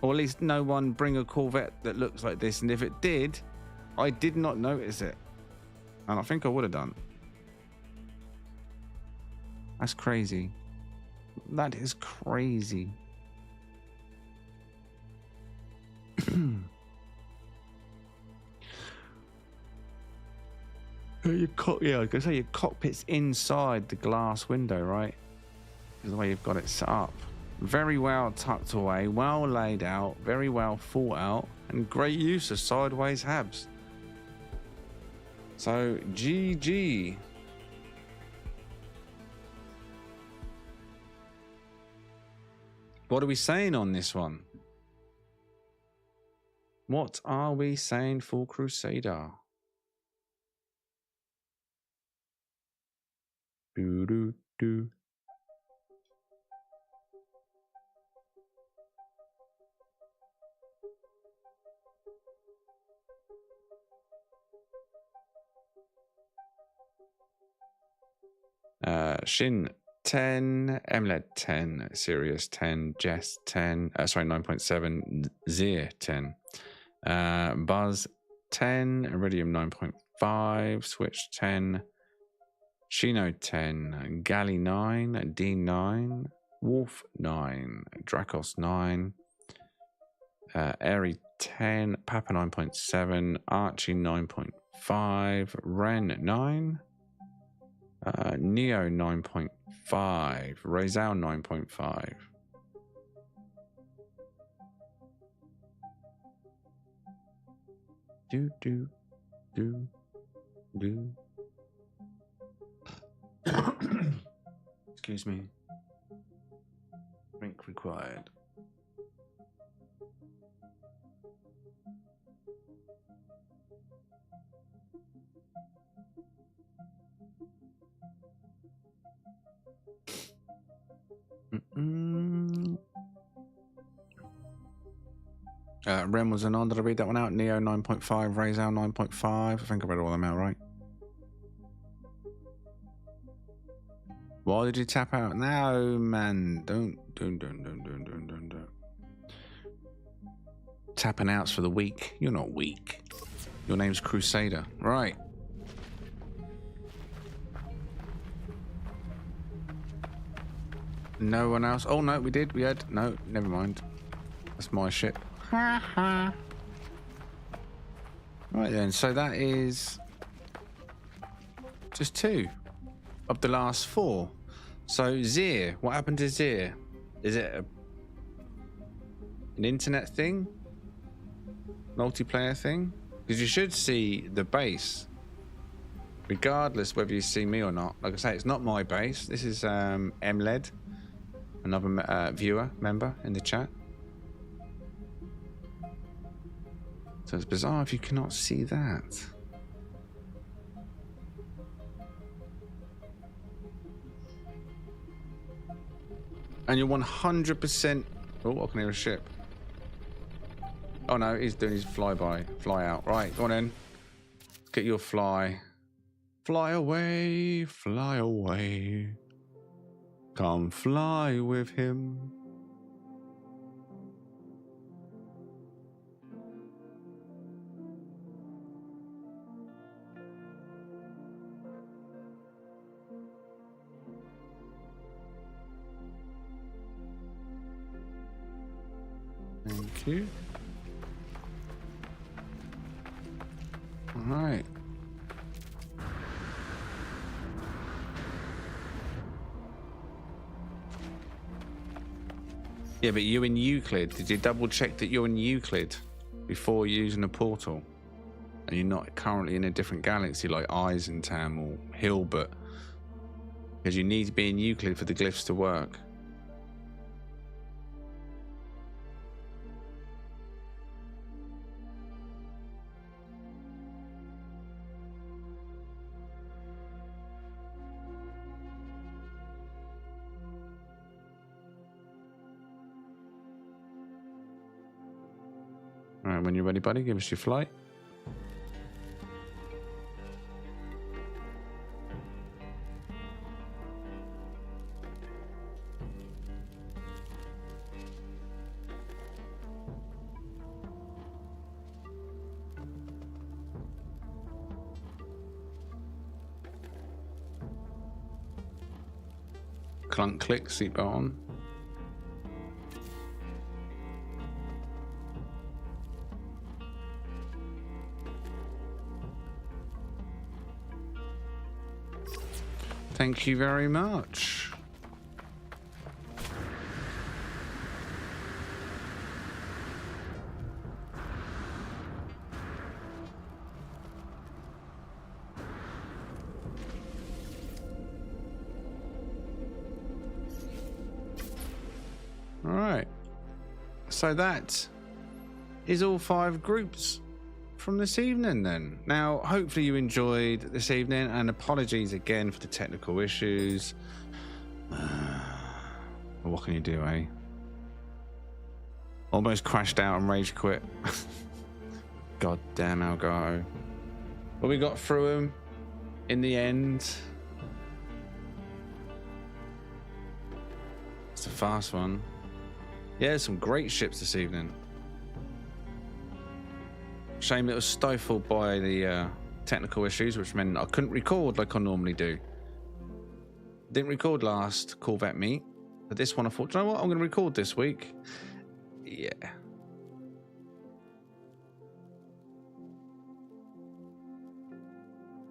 Or at least no one bring a Corvette that looks like this. And if it did, I did not notice it. And I think I would have done. That's crazy. That is crazy. Yeah, I was gonna say your cockpit's inside the glass window, right? Is the way you've got it set up. Very well tucked away, well laid out, very well thought out, and great use of sideways habs. So GG. What are we saying on this one? What are we saying for Crusader? Do. Shin 10, MLED 10, Sirius 10, Jess 10, 9.7, Zir 10, Buzz 10, Iridium 9.5, Switch 10, Shino 10, Galley 9, Dean 9, Wolf 9, Dracos 9, Airy 10, Papa 9.7, Archie 9.5, Ren 9, Neo 9.5, Razal 9.5. Do. Excuse me. Drink required. Rem was an on. Did I read that one out? Neo 9.5, Razal 9.5. I think I read all of them out right. Why did you tap out? No, man. Don't. Tapping out's for the weak. You're not weak. Your name's Crusader. Right. No one else? Oh, no, we did. We had... No, never mind. That's my ship. Right then, so that is just 2 of the last 4. So Zir, what happened to Zir? Is it an internet thing? Multiplayer thing? Because you should see the base, regardless whether you see me or not. Like I say, it's not my base. This is MLED, another viewer member in the chat. So it's bizarre if you cannot see that. And you're 100%... Oh, I can hear a ship. Oh no, he's doing his flyby, fly out. Right, go on in. Let's get your fly. Fly away, fly away. Come fly with him. Thank you. All right. Yeah, but you in Euclid. Did you double check that you're in Euclid before using a portal? And you're not currently in a different galaxy like Eisentam or Hilbert? Because you need to be in Euclid for the glyphs to work. All right, when you're ready, buddy, give us your flight. Clunk, click, seatbelt on. Thank you very much. All right. So that is all 5 groups from this evening then. Now, hopefully you enjoyed this evening, and apologies again for the technical issues. What can you do, eh? Almost crashed out and rage quit. God damn Elgato. But we got through them in the end. It's a fast one. Yeah, some great ships this evening. Shame it was stifled by the technical issues, which meant I couldn't record like I normally do. Didn't record last Corvette meet, but this one I thought, you know what, I'm going to record this week. Yeah.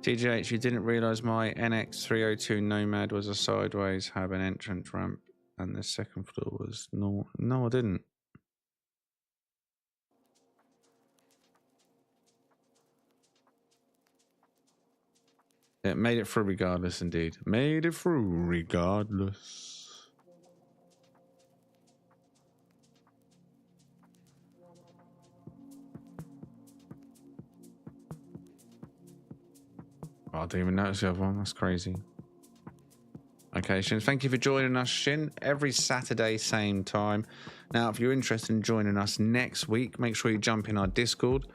TGH, you didn't realise my NX302 Nomad was a sideways hab and entrance ramp, and the second floor was no, I didn't. It made it through regardless, indeed. Made it through regardless. Oh, I didn't even notice the other one. That's crazy. Okay, Shin, thank you for joining us, Shin. Every Saturday, same time. Now, if you're interested in joining us next week, make sure you jump in our Discord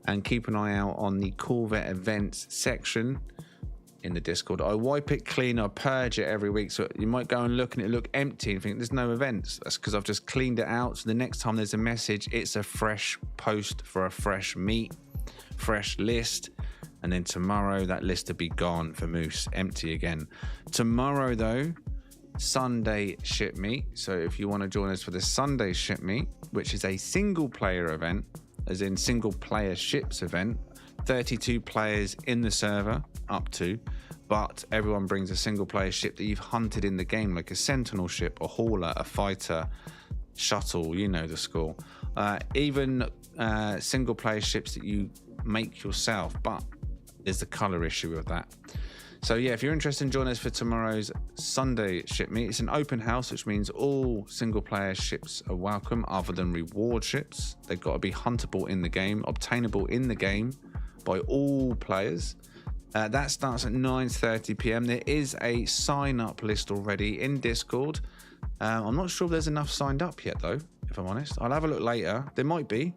and keep an eye out on the Corvette events section in the Discord. I wipe it clean, I purge it every week, so you might go and look and it look empty and think there's no events. That's because I've just cleaned it out, so the next time there's a message, it's a fresh post for a fresh meet, fresh list, and then tomorrow that list will be gone for Moose, empty again. Tomorrow though, Sunday ship meet, so if you want to join us for the Sunday ship meet, which is a single player event, as in single player ships event, 32 players in the server, up to, but everyone brings a single player ship that you've hunted in the game, like a sentinel ship, a hauler, a fighter, shuttle, you know the score. Even single player ships that you make yourself, but there's the color issue with that. So yeah, if you're interested in joining us for tomorrow's Sunday ship meet, it's an open house, which means all single player ships are welcome other than reward ships. They've got to be huntable in the game, obtainable in the game by all players. That starts at 9:30 p.m. There is a sign-up list already in Discord. I'm not sure if there's enough signed up yet, though, if I'm honest. I'll have a look later. There might be.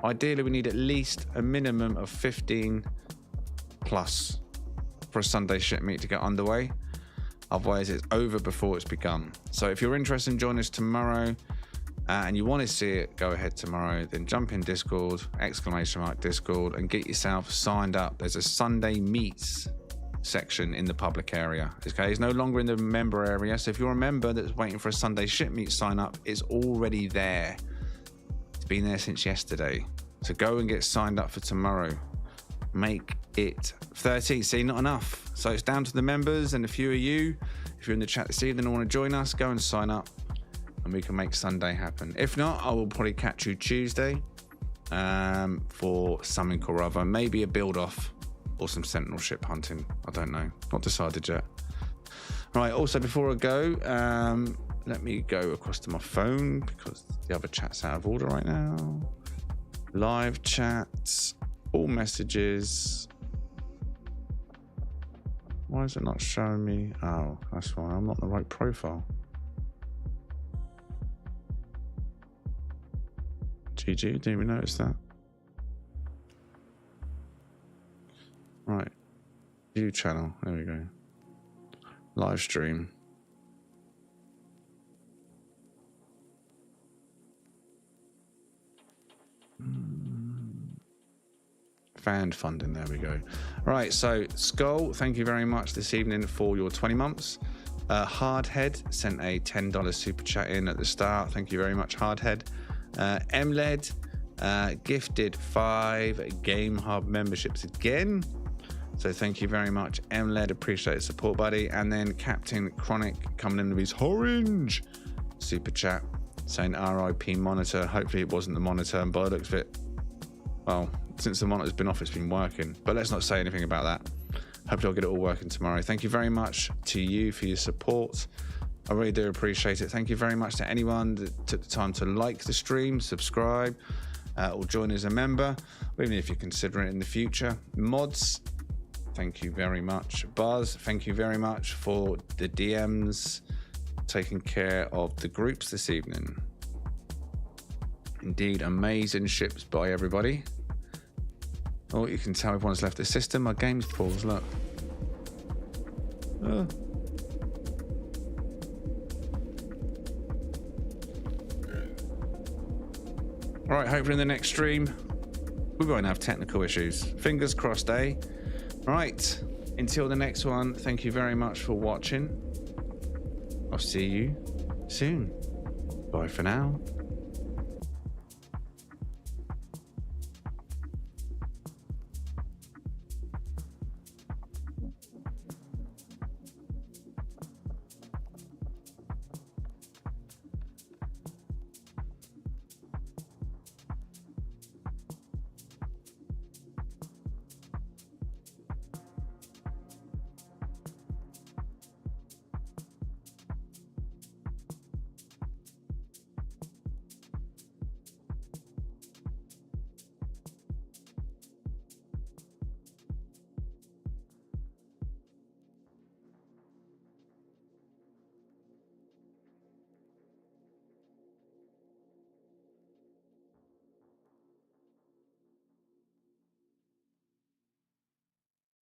Ideally, we need at least a minimum of 15 plus for a Sunday ship meet to get underway. Otherwise, it's over before it's begun. So if you're interested in joining us tomorrow, and you want to see it, go ahead tomorrow, then jump in Discord, !Discord, and get yourself signed up. There's a Sunday meets section in the public area. Okay, it's no longer in the member area, so if you're a member that's waiting for a Sunday ship meet sign up, it's already there. It's been there since yesterday. So go and get signed up for tomorrow. Make it 30. See, not enough. So it's down to the members, and a few of you, if you're in the chat this evening and want to join us, go and sign up, and we can make Sunday happen. If not, I will probably catch you Tuesday for something or other. Maybe a build-off or some sentinel ship hunting. I don't know. Not decided yet. Right, also before I go, let me go across to my phone because the other chat's out of order right now. Live chats, all messages. Why is it not showing me? Oh, that's why I'm not in the right profile. GG, didn't even notice that. Right. View channel. There we go. Live stream. Fan funding, there we go. Right, so Skull, thank you very much this evening for your 20 months. Hardhead sent a $10 super chat in at the start. Thank you very much, Hardhead. MLED gifted 5 Game Hub memberships again. So thank you very much, MLED. Appreciate the support, buddy. And then Captain Chronic coming in with his orange super chat saying RIP monitor. Hopefully it wasn't the monitor, and by the looks of it, well, since the monitor's been off, it's been working. But let's not say anything about that. Hopefully I'll get it all working tomorrow. Thank you very much to you for your support. I really do appreciate it. Thank you very much to anyone that took the time to like the stream, subscribe, or join as a member, or even if you're considering it in the future. Mods, thank you very much. Buzz, thank you very much for the DMs, taking care of the groups this evening. Indeed, amazing ships by everybody. Oh, you can tell everyone's left the system. My game's paused, look. Oh. Alright, hopefully in the next stream we won't have technical issues. Fingers crossed, eh? Alright, until the next one, thank you very much for watching. I'll see you soon. Bye for now.